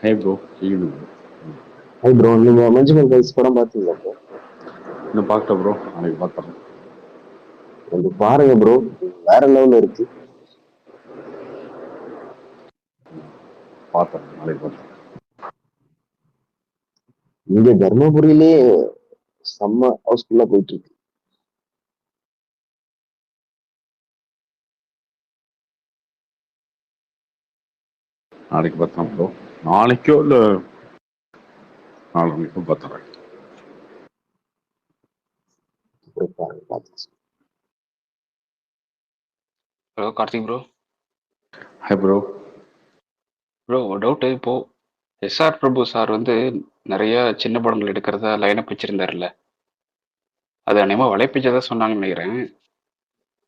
ஹே bro, கேக்குது bro. Hi bro, நீங்க Manjummel boys படம் பார்த்தீங்களா ப்ரோ? இன்னும் பார்க்கல ப்ரோ, நாளைக்கு பார்க்குறேன். கொஞ்சம் பாருங்க ப்ரோ, வேற லெவல்ல இருக்கு. பார்த்தேன், நாளைக்கு பார்த்தேன். இங்க தர்மபுரியிலே செம்ம ஹவுஸ்ஃபுல்லா போயிட்டு இருக்கு. நாளைக்கு பார்த்தேன் ப்ரோ. நாளைக்கோ இல்லை நாளைக்கும் பார்த்துறேன். போய் பாருங்க, பார்த்து. Hello Karthik bro. ஹே ப்ரோ. ப்ரோ ஒரு டவுட்டு. இப்போ எஸ்ஆர் பிரபு சார் வந்து நிறைய சின்ன படங்கள் எடுக்கிறதா லைனப் வச்சிருந்தாருல்ல, அது அநேகமாக வலைப்பிச்சதா சொன்னாங்கன்னு நினைக்கிறேன்.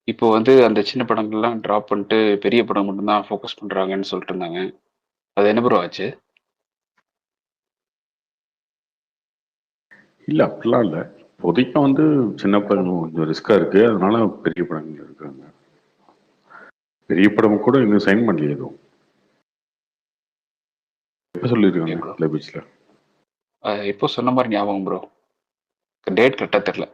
இப்போ வந்து அந்த சின்ன படங்கள்லாம் ட்ராப் பண்ணிட்டு பெரிய படம் மட்டும்தான் ஃபோக்கஸ் பண்ணுறாங்கன்னு சொல்லிட்டு இருந்தாங்க. அது என்ன ப்ரோ ஆச்சு? இல்லை அப்படிலாம் இல்லை. இப்போதைக்கு வந்து சின்ன படங்கள் கொஞ்சம் ரிஸ்காக இருக்குது, அதனால பெரிய படங்கள் இருக்காங்க. பெரிய படம் கூட இன்னும் சைன் பண்ணலையே எதுவும். எப்போ சொல்லியிருக்காங்க ப்ரோ லைபிச்சில்? இப்போ சொன்ன மாதிரி ஞாபகம் ப்ரோ, டேட் கரெக்டாக தெரில.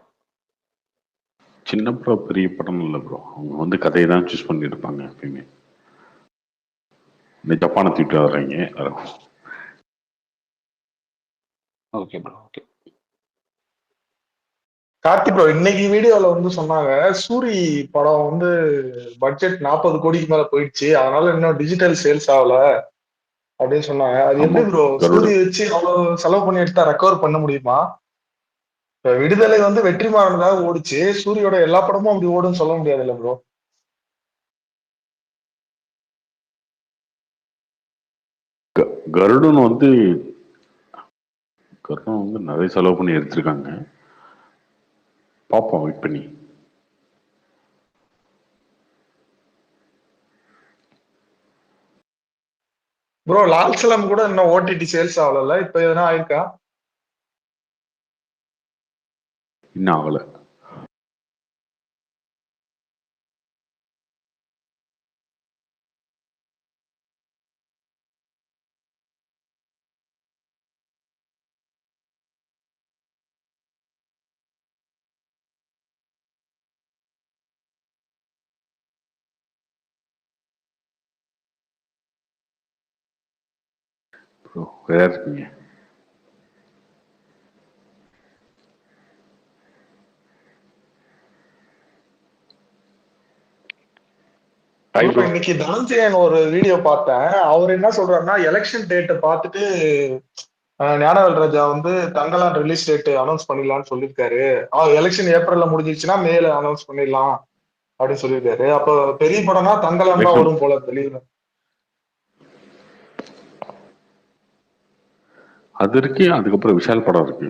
சின்ன படம் பெரிய படம் இல்லை ப்ரோ, அவங்க வந்து கதையை தான் சூஸ் பண்ணியிருப்பாங்க எப்பயுமே. இந்த ஜப்பானை தூக்கிட்டு வர்றீங்க. Okay bro, okay. Karthi bro இன்னைக்கு வீடியோல வந்து சொன்னாங்க, சூரி படம் வந்து பட்ஜெட் 40 கோடிக்கு மேல போயிடுச்சு, அதனால இன்னும் டிஜிட்டல் சேல்ஸ் ஆகல அப்படின்னு சொன்னாங்க. அது எப்படி ஆமாம், ப்ரோ சூரி கருடன். வச்சு அவ்வளவு செலவு பண்ணி எடுத்தா ரெக்கவர் பண்ண முடியுமா? இப்ப விடுதலை வந்து வெற்றிமாறனுக்காக ஓடுச்சு, சூரியோட எல்லா படமும் அப்படி ஓடுன்னு சொல்ல முடியாதுல்ல ப்ரோ. கருடன் வந்து நிறைய செலவு பண்ணி எடுத்திருக்காங்க. பார்ப்போம் வெயிட் பண்ணி. ப்ரோ லால் சலம் கூட இன்னும் ஓடிடி சேல்ஸ் ஆகல, இப்ப எதனா ஆயிருக்கா? இன்னும் ஆகலை. ப்ரோ வேற இருக்கீங்க? Hi bro bro. இன்னைக்கு தனஞ்சயன் ஒரு வீடியோ பார்த்தேன். அவர் என்ன சொல்றாருன்னா, எலெக்ஷன் டேட்டை பார்த்துட்டு ஞானவேல் ராஜா வந்து தங்கலான் ரிலீஸ் டேட் அனௌன்ஸ் பண்ணிடலாம்னு சொல்லியிருக்காரு. எலெக்ஷன் ஏப்ரல்ல முடிஞ்சிருச்சுன்னா மேல அனௌன்ஸ் பண்ணிடலாம் அப்படின்னு சொல்லியிருக்காரு. அப்போ பெரிய படம்னா தங்கலான் தான் எலெக்ஷன் வரும் போல தெளிவு. அது இருக்கு, அதுக்கப்புறம் விஷால் படம் இருக்கு.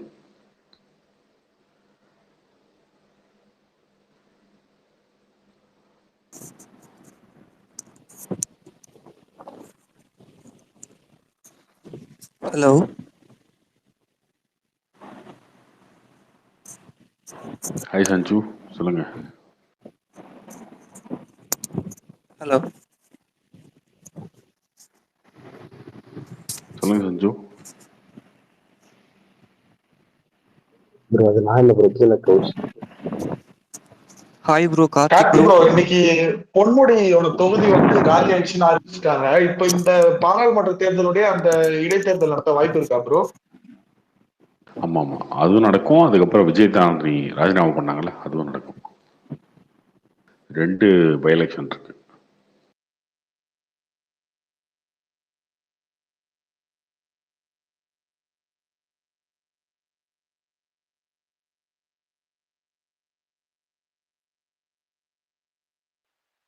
ஹலோ ஹாய் சஞ்சு, சொல்லுங்க. ஹலோ சொல்லுங்க சஞ்சு. ப்ரோ அது நான் இல்லை ப்ரோ, கீழே couch. Hi bro, Karthik Karthi bro. Bro இன்னைக்கு பொன்முடியோட தொகுதி வந்து காலி ஆயிடுச்சுன்னு அறிவிச்சிட்டாங்க. இப்ப இந்த பாராளுமன்ற தேர்தலுடைய அந்த இடைத்தேர்தல் நடத்த வாய்ப்பு இருக்கா ப்ரோ? ஆமாம் ஆமாம், அதுவும் நடக்கும். அதுக்கப்புறம் விஜய் தாண்டி ராஜினாமா பண்ணாங்கல்ல, அதுவும் நடக்கும். 2 பை எலெக்ஷன் இருக்கு.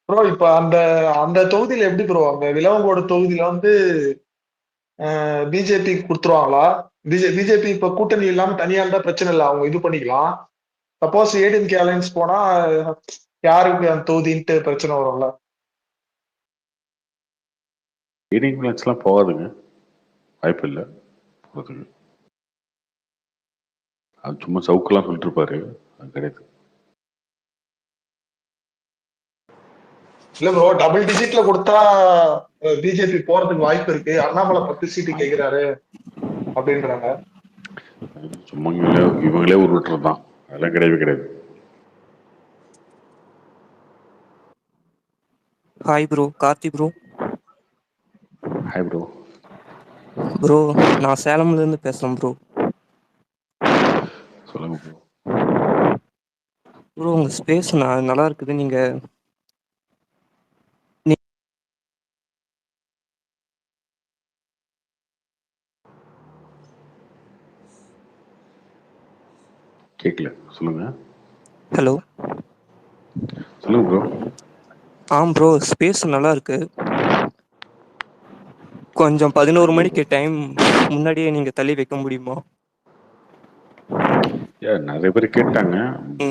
ப்ரோ இப்ப அந்த அந்த தொகுதியில எப்படி ப்ரோ, அந்த விலவங்கோடு தொகுதியில வந்து பிஜேபி கொடுத்துருவாங்களா? பிஜேபி இப்ப கூட்டணி இல்லாம தனியா இருந்தா பிரச்சனை இல்லை, அவங்க இது பண்ணிக்கலாம். சப்போஸ் ஏடிஎம்கே அலையன்ஸ் போனா யாருக்கு அந்த தொகுதின்ட்டு பிரச்சனை வரும்ல? லீடிங் மேட்ச்லாம் போகாதுங்க, வாய்ப்பு இல்லை போகிறதுக்கு. அது சும்மா சவுக்கெல்லாம் சொல்லிட்டு இருப்பாரு, அது கிடையாது. இல்ல ப்ரோ, டபுள் டிஜிட்ல கொடுத்தா பிஜேபி போறதுக்கு வாய்ப்பு இருக்கு. அண்ணாமலை 10 சீட்டு கேக்குறாரு அப்படின்றாங்க. சும்மா இவங்களே உருட்டுறது தான், அதெல்லாம் கிடையவே கிடையாது. Hi bro, Karthi bro. Hi bro. Bro நான் சேலம்ல இருந்து பேசுறேன் ப்ரோ. சொல்லுங்க ப்ரோ. ப்ரோ உங்க ஸ்பேஸ் நல்லா இருக்குது. நீங்க கேட்கல, சொல்லுங்க. ஹலோ. சொல்லுங்க ப்ரோ. ப்ரோ ஸ்பேஸ் நல்லா இருக்கு. கொஞ்சம் 11 மணிக்கு டைம் முன்னாடியே நீங்க தள்ளி வைக்க முடியுமா? நிறைய பேர் கேட்டாங்க,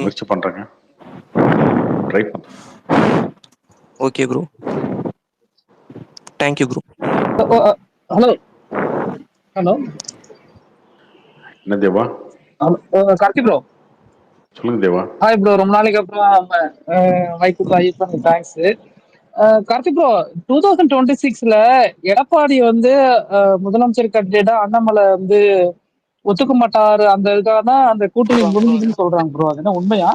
முயற்சி பண்றேங்க, ட்ரை பண்றேன். Okay bro, thank you bro. Hello hello, என்ன தேவா? கார்த்தி ப்ரோ. சொல்லுங்க தேவா. ஹாய் ப்ரோ, ரொம்ப நாளைக்கு அப்புறம் வாய்ப்பு தேங்க்ஸ். கார்த்தி ப்ரோ, 2026ல எடப்பாடி வந்து முதலமைச்சர் கேண்டிடேட்டா அண்ணாமலை வந்து ஒத்துக்க மாட்டாரு, அந்த இதுக்காக தான் அந்த கூட்டணி முடிஞ்சதுன்னு சொல்றாங்க ப்ரோ. அது என்ன உண்மையா?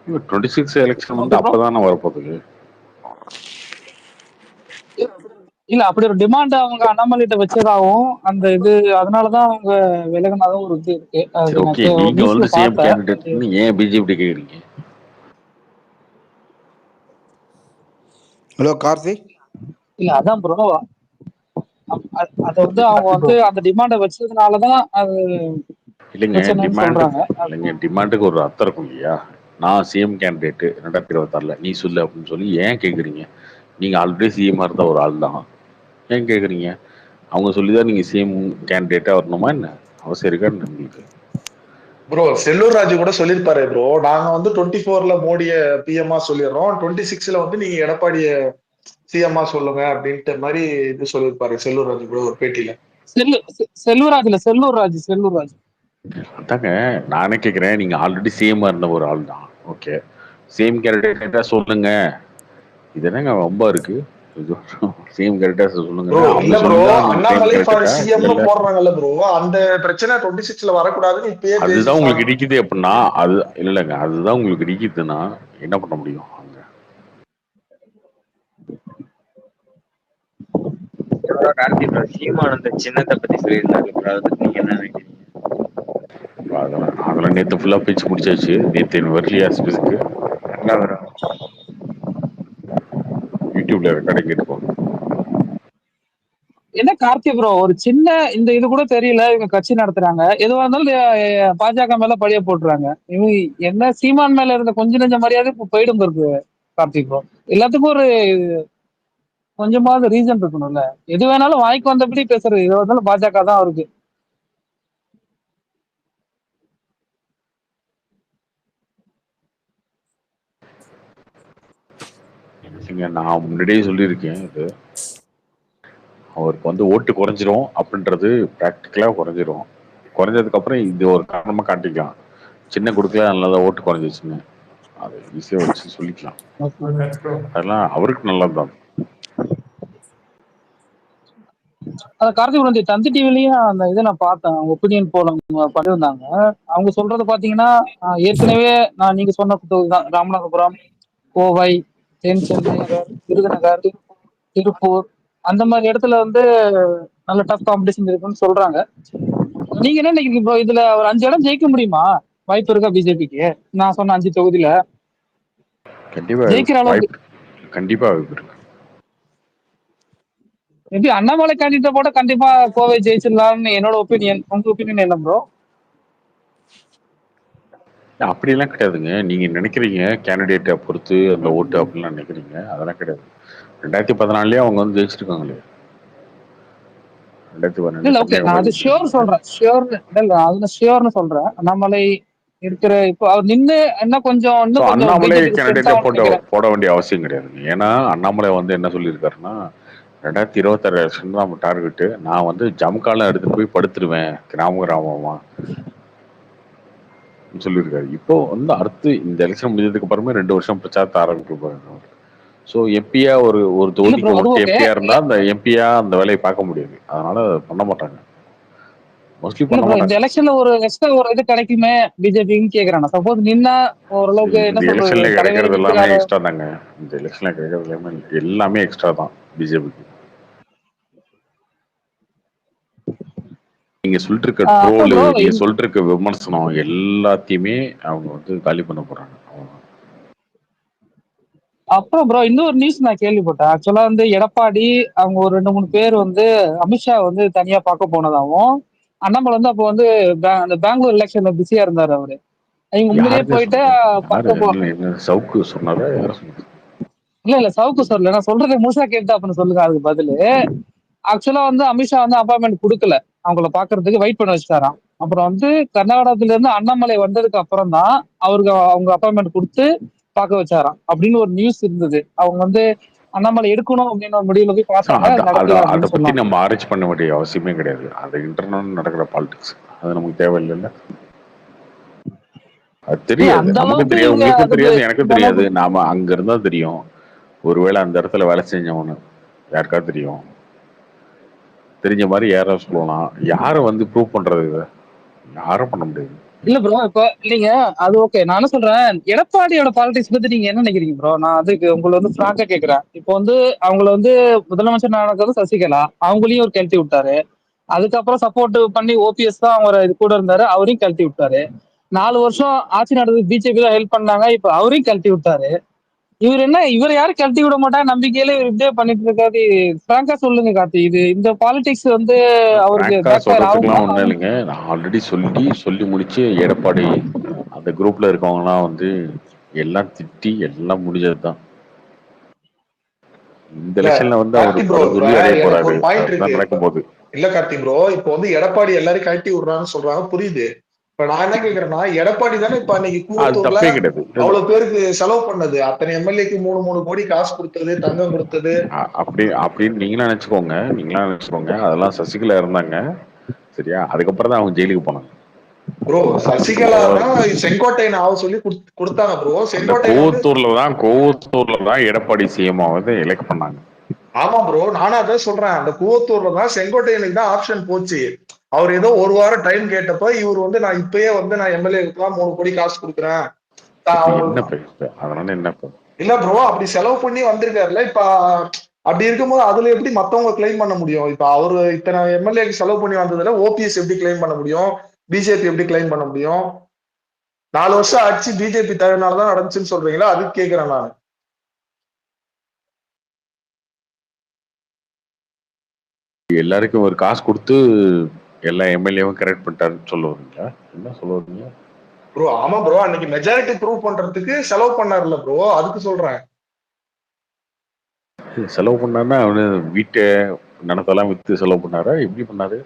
இல்ல, 26 எலெக்ஷன் வந்து ஓகே ப்ரோ. அப்பதானே வரப்போகுது. இல்ல அப்படி ஒரு டிமாண்ட் அவங்க அண்ணாமலைகிட்ட வச்சதாகவும் அந்த இது அதனாலதான் அவங்க விலகினாதான் ஒரு இது இருக்கு. அது சரி, ஓகே. எனக்கு நீங்க நியூஸ்ல வந்து சிஎம் பார்த்தேன். கேண்டிடேட் ஏன் பிஜேபி கேக்குறீங்க? ஹலோ கார்த்தி. இல்ல அதான் ப்ரோ, அது வந்து அவங்க வந்து அந்த டிமாண்டை வச்சதுனாலதான் அது இல்லைங்க, பிரச்சனைன்னு சொல்றாங்க. டிமாண்டுக்கு ஒரு அர்த்தம் இருக்கும் இல்லையா? நான் சிஎம் கேண்டிடேட் 2026ல, நீ சொல்லு அப்படின்னு சொல்லி ஏன் கேக்குறீங்க? நீங்க ஆல்ரெடி சிஎம் இருந்த ஒரு ஆள் தான், ஏன் கேக்குறீங்க? அவங்க சொல்லிதான் நீங்க சிஎம் கேண்டிடேட்டா வரணுமா என்ன? அவசியம் இருக்கா என்ன உங்களுக்கு? ப்ரோ செல்லூர் ராஜு கூட சொல்லியிருப்பாரு ப்ரோ, நாங்க வந்து 24ல மோடிய பிஎம்ஆ சொல்லிடுறோம், 26ல வந்து நீங்க எடப்பாடிய சிஎம்ஆ சொல்லுங்க அப்படின்ட்டு மாதிரி இது சொல்லியிருப்பாரு செல்லூர் ராஜு கூட ஒரு பேட்டியில. செல்லூர் ராஜ். அதாங்க நானே கேக்குறேன், நீங்க ஆல்ரெடி சிஎம் இருந்த ஒரு ஆள் தான், ஓகே. சிஎம் கேண்டிடேட்டா சொல்லுங்க, இது என்னங்க ரொம்ப இருக்கு? சிஎம் கேண்டிடேட்டா சொல்லுங்க, ப்ரோ அவங்க இல்ல ப்ரோ, சொல்லிதான் நீங்க சிஎம் அண்ணாமலை ஃபார் கேண்டிடேட்டா? சிஎம்னு இல்ல, போடுறாங்கல்ல ப்ரோ, அந்த பிரச்சனை 26ல வரக்கூடாதுன்னு இப்பயே பேசி அதுதான் உங்களுக்கு சால்வ். இடிக்குது அப்படின்னா, அது இல்லைங்க, அதுதான் உங்களுக்கு இடிக்குதுன்னா என்ன பண்ண முடியும் அங்க? கார்த்தி ப்ரோ, சீமானந்த சின்னத்தை பத்தி சொல்லியிருந்தாரு ப்ரோ, அதை பத்தி நீங்க என்ன நினைக்கிறீங்க? அதெல்லாம் நேற்று ஃபுல்லா பேச்சு முடிச்சாச்சு. நேற்று வரலையா ஸ்பேஸுக்கு? என்ன ப்ரோ? யூடியூப்ல ரெக்கார்டை கேட்டுக்கோங்க. என்ன கார்த்தி ப்ரோ, ஒரு சின்ன இந்த இது கூட தெரியல, இவங்க கட்சி நடத்துறாங்க, எதுவா இருந்தாலும் பாஜக மேல பழிய போட்டுறாங்க. இவங்க என்ன சீமான் மேல இருந்த கொஞ்ச நெஞ்ச மரியாதை இப்ப போயிடும் இருக்கு கார்த்தி ப்ரோ. எல்லாத்துக்கும் ஒரு கொஞ்சமாவது ரீசன் இருக்கணும்ல. எது வேணாலும் வாய்க்கு வந்தபடி பேசுறது, எது வந்தாலும் பாஜக தான் அவருக்கு. நான் முன்னாடியே சொல்லியிருக்கேன், இது அவருக்கு வந்து ஓட்டு குறைஞ்சிரும் அப்படின்றது ப்ராக்டிக்கலா குறைஞ்சிரும். குறைஞ்சதுக்கு அப்புறம் இது ஒரு காரணமா காட்டிக்கலாம், சின்ன கொடுக்கல நல்லதா ஓட்டு குறைஞ்சிச்சுன்னு, அதை ஈஸியா வச்சு சொல்லிக்கலாம். அதெல்லாம் அவருக்கு நல்லதுதான். கார்த்தி ப்ரோ, இந்த தந்தி டிவிலயும் அந்த இதை நான் பார்த்தேன், ஒப்பீனியன் போல பண்ணியிருந்தாங்க. அவங்க சொல்றது பாத்தீங்கன்னா, ஏற்கனவே நீங்க சொன்ன தான் ராமநாதபுரம், கோவை, தென் சென்னை, விருதுநகர், திருப்பூர் அந்த மாதிரி இடத்துல வந்து நல்ல டஃப் காம்படிஷன் இருக்குன்னு சொல்றாங்க. நீங்க என்ன நினைக்கிறீங்க ப்ரோ, இதுல ஒரு 5 இடம் ஜெயிக்க முடியுமா? வாய்ப்பு இருக்கா பிஜேபிக்கு? நான் சொன்ன 5 தொகுதியில கண்டிப்பா ஜெயிக்கிற அளவுக்கு? வாய்ப்பு, கண்டிப்பா வாய்ப்பு இருக்கு. எப்படி அண்ணாமலை கேண்டிடேட் போட கண்டிப்பா கோவை ஜெயிச்சிடலாம்னு என்னோட ஒப்பீனியன். உங்க ஒப்பீனியன் என்ன ப்ரோ? அப்படியெல்லாம் கிடையாதுங்க. நீங்க நினைக்கிறீங்க கேண்டிடேட்டை பொறுத்து அந்த ஓட்டு அப்படிலாம் நினைக்கிறீங்க, அதெல்லாம் கிடையாது. 2014 அவங்க வந்து ஜெயிச்சிருக்காங்களே. இல்ல ஓகே, நான் அது ஷியோர் சொல்றேன், ஷியோர் இல்ல அதுல ஷியோர்னு சொல்றேன். அண்ணாமலை இருக்கிற இப்போ அவர் நின்று இன்னும் கொஞ்சம் அண்ணாமலை பிஜேபிக்கு ஸ்ட்ரென்த் கேண்டிடேட்டை ஆகும்னு நினைக்கிறேன். போட வேண்டிய அவசியம் கிடையாதுங்க. ஏன்னா அண்ணாமலை வந்து என்ன சொல்லியிருக்காருன்னா, 2026 எலெக்ஷன் தான் நம்ம டார்கெட்டு, நான் வந்து ஜம்காலம் எடுத்துட்டு போய் படுத்துருவேன் கிராம கிராமமா. சொல்லியிருக்காரு. இப்போ வந்து அடுத்து இந்த எலெக்ஷன் முடிஞ்சதுக்கு அப்புறமே 2 வருஷம் பிரச்சாரத்தை ஆரம்பிக்க. ஸோ எம்பியா ஒரு இல்ல தொகுதிக்கு ப்ரோ, அது மட்டும் ஓகே. எம்பியா இருந்தா அந்த எம்பியா அந்த வேலையை பார்க்க முடியாது. அதனால பண்ண மாட்டாங்க, மோஸ்ட்லி இல்ல பண்ண ப்ரோ, இந்த மாட்டாங்க. எலெக்ஷன்ல ஒரு எக்ஸ்ட்ரா ஒரு இது கிடைக்குமே பிஜேபின்னு கேக்குறாங்க. சப்போஸ் நின்னா ஓரளவுக்கு என்ன இந்த சொல்றது, எலெக்ஷன்ல தலைவர் கிடைக்கிறது எல்லாமே நிக்கிறாரு. எக்ஸ்ட்ரா தாங்க. இந்த எலெக்ஷன்ல கிடைக்கிறது எல்லாமே எக்ஸ்ட்ரா தான் பிஜேபிக்கு. நீங்க சொல்லிட்டு இருக்க அப்போ ட்ரோலு, ப்ரோ, நீங்க சொல்லிட்டு இருக்க விமர்சனம் எல்லாத்தையுமே அவங்க வந்து காலி பண்ண போறாங்க. அப்புறம் ப்ரோ இன்னொரு நியூஸ் நான் கேள்விப்பட்டேன். ஆக்சுவலா வந்து எடப்பாடி அவங்க ஒரு 2-3 பேர் வந்து அமித்ஷா வந்து தனியா பார்க்க போனதாகவும், அண்ணாமலை வந்து அப்போ வந்து அந்த பெங்களூர் எலெக்ஷன்ல பிஸியா இருந்தாரு அவரு. இவங்க உண்மையிலேயே யாருங்க போயிட்டு சொன்னது? யாரு பார்க்க போ என்ன சவுக்கு சொன்னாரா? யார சொன்னது? இல்ல சவுக்கு சொல்லல, நான் சொல்றதை முழுசா கேட்டு அப்படின்னு சொல்லுங்க அதுக்கு பதிலு. ஆக்சுவலா வந்து அமித்ஷா வந்து அப்பாயின்மெண்ட் கொடுக்கல, அவங்கள பாக்குறதுக்கு வெயிட் பண்ண வச்சுட்டாராம். அப்புறம் வந்து கர்நாடகத்துல இருந்து அண்ணாமலை வந்ததுக்கு அப்புறம் தான் அவருக்கு அவங்க அப்பாயின்மெண்ட் கொடுத்து பார்க்க வச்சாராம் அப்படின்னு ஒரு நியூஸ் இருந்தது. அவங்க வந்து அண்ணாமலை எடுக்கணும் அப்படின்னு ஒரு முடிவுல போய் பார்த்தாங்க, நடக்கல அதை அப்படின்னு பத்தி சொன்னாங்க. நம்ம ஆராய்ச்சி பண்ண வேண்டிய அவசியமே கிடையாது. அது இன்டர்னல் நடக்கிற பாலிடிக்ஸ், அது நமக்கு தேவையில்லைல்ல. அது தெரியாது, அந்த நமக்கு அளவுக்கு தெரியாது, இவங்க உங்களுக்கும் அதுக்கு தெரியாது, எனக்கும் இந்த தெரியாது. அளவுக்கு நாம அங்க இருந்தா தெரியும். ஒருவேளை அந்த இடத்துல வேலை செஞ்சவனு யாருக்காவது தெரியும், தெரிஞ்ச மாதிரி யாரும் சொல்லலாம். யாரும் வந்து ப்ரூவ் பண்றது? இதை யாரும் பண்ண முடியாது. இல்ல ப்ரோ, இப்ப நீங்க அது ஓகே, நான் என்ன சொல்றேன், எடப்பாடியோட பாலிடிக்ஸ் பத்தி நீங்க என்ன நினைக்கிறீங்க ப்ரோ? நான் அதுக்கு உங்களை வந்து பிராங்கா கேக்குறேன். இப்போ வந்து அவங்கள வந்து முதலமைச்சர் நடக்கிறது சசிகலா, அவங்களையும் ஒரு கழட்டி விட்டாரு. அதுக்கப்புறம் சப்போர்ட் பண்ணி ஓபிஎஸ் தான் அவர் இது கூட இருந்தாரு, அவரையும் கழட்டி விட்டாரு. 4 வருஷம் ஆட்சி நடந்தது பிஜேபி தான் ஹெல்ப் பண்ணாங்க, இப்ப அவரையும் கழட்டி விட்டாரு. இவர் என்ன, இவர் யாரும் கழட்டி விட மாட்டாங்க நம்பிக்கையில இவர் இப்படியே பண்ணிட்டு இருக்காரு. பிராங்கா சொல்லுங்க கார்த்தி, இது இந்த பாலிடிக்ஸ் வந்து அவருக்கு பிராங்கா பேக் ஃபயர் ஆகுமா? சொல்றதுக்குலாம் ஒண்ணும் இல்லைங்க. நான் ஆல்ரெடி சொல்லி முடிச்சு எடப்பாடி அந்த குரூப்ல இருக்கவங்கலாம் வந்து எல்லாம் திட்டி எல்லாம் முடிஞ்சதுதான். இந்த இல்ல எலெக்ஷன்ல வந்து கார்த்தி அவர் ப்ரோ, இப்ப படுதோல்வி அடைய எனக்கு போறாரு. ஒரு பாயிண்ட் அதுதான் இருக்கு. நடக்கும் போது. இல்ல கார்த்தி ப்ரோ, இப்போ வந்து எடப்பாடி எல்லாரும் கழட்டி விடுறான்னு சொல்றாங்க, புரியுது. இப்ப நான் என்ன கேக்குறேன்னா, எடப்பாடி தானே இப்ப அன்னைக்கு அது கூவத்தூர்ல தப்பே கிடையாது. அவ்வளவு பேருக்கு செலவு பண்ணது, அத்தனை எம்எல்ஏக்கு 3 கோடி காசு கொடுத்தது, தங்கம் கொடுத்தது. அப்படின்னு நீங்களா நினைச்சுக்கோங்க. அதெல்லாம் சசிகலா இருந்தாங்க, சரியா? அதுக்கப்புறம் தான் அவங்க ஜெயிலுக்கு போனாங்க. ப்ரோ சசிகலா தான் செங்கோட்டையன் ஆக சொல்லி கொடுத்தாங்க ப்ரோ. அந்த செங்கோட்டையன் வந்து கோவத்தூர்ல தான் எடப்பாடி சிஎம் வந்து எலெக்ட் பண்ணாங்க. ஆமா ப்ரோ, நானும் அதான் சொல்றேன். அந்த கூவத்தூர்ல தான் செங்கோட்டையனுக்கு தான் ஆப்ஷன் போச்சு. அவர் ஏதோ ஒரு வாரம் டைம் கேட்டப்ப இவர் வந்து நான் இப்பயே வந்து நான் எம்எல்ஏ இருக்கலாம் 3 கோடி காசு கொடுக்குறேன். இப்ப என்ன அதனால என்ன இல்ல ப்ரோ, அப்படி செலவு பண்ணி வந்திருக்காருல்ல. இப்ப அப்படி இருக்கும்போது அதுல எப்படி மத்தவங்க கிளைம் பண்ண முடியும்? இப்ப அவரு இத்தனை எம்எல்ஏக்கு செலவு பண்ணி வந்ததுல ஓபிஎஸ் எப்படி கிளைம் பண்ண முடியும்? பிஜேபி எப்படி கிளைம் பண்ண முடியும்? 4 வருஷம் ஆட்சி பிஜேபி தவிரனாலதான் நடந்துச்சுன்னு சொல்றீங்களா? அதுக்கு கேக்குறேன் நான். எல்லாருக்கும் ஒரு காசு கொடுத்து எல்லா எம்எல்ஏவும் கரெக்ட் பண்ணிட்டாருன்னு சொல்ல வரீங்களா? என்ன சொல்ல வரீங்க ப்ரோ? ஆமா ப்ரோ, அன்னைக்கு மெஜாரிட்டி ப்ரூவ் பண்றதுக்கு செலவு பண்ணாருல்ல ப்ரோ, அதுக்கு சொல்றேன். செலவு பண்ணாருன்னா அவனு வீட்டை நிலத்தெல்லாம் வித்து செலவு பண்ணாரா? எப்படி பண்ணாரு?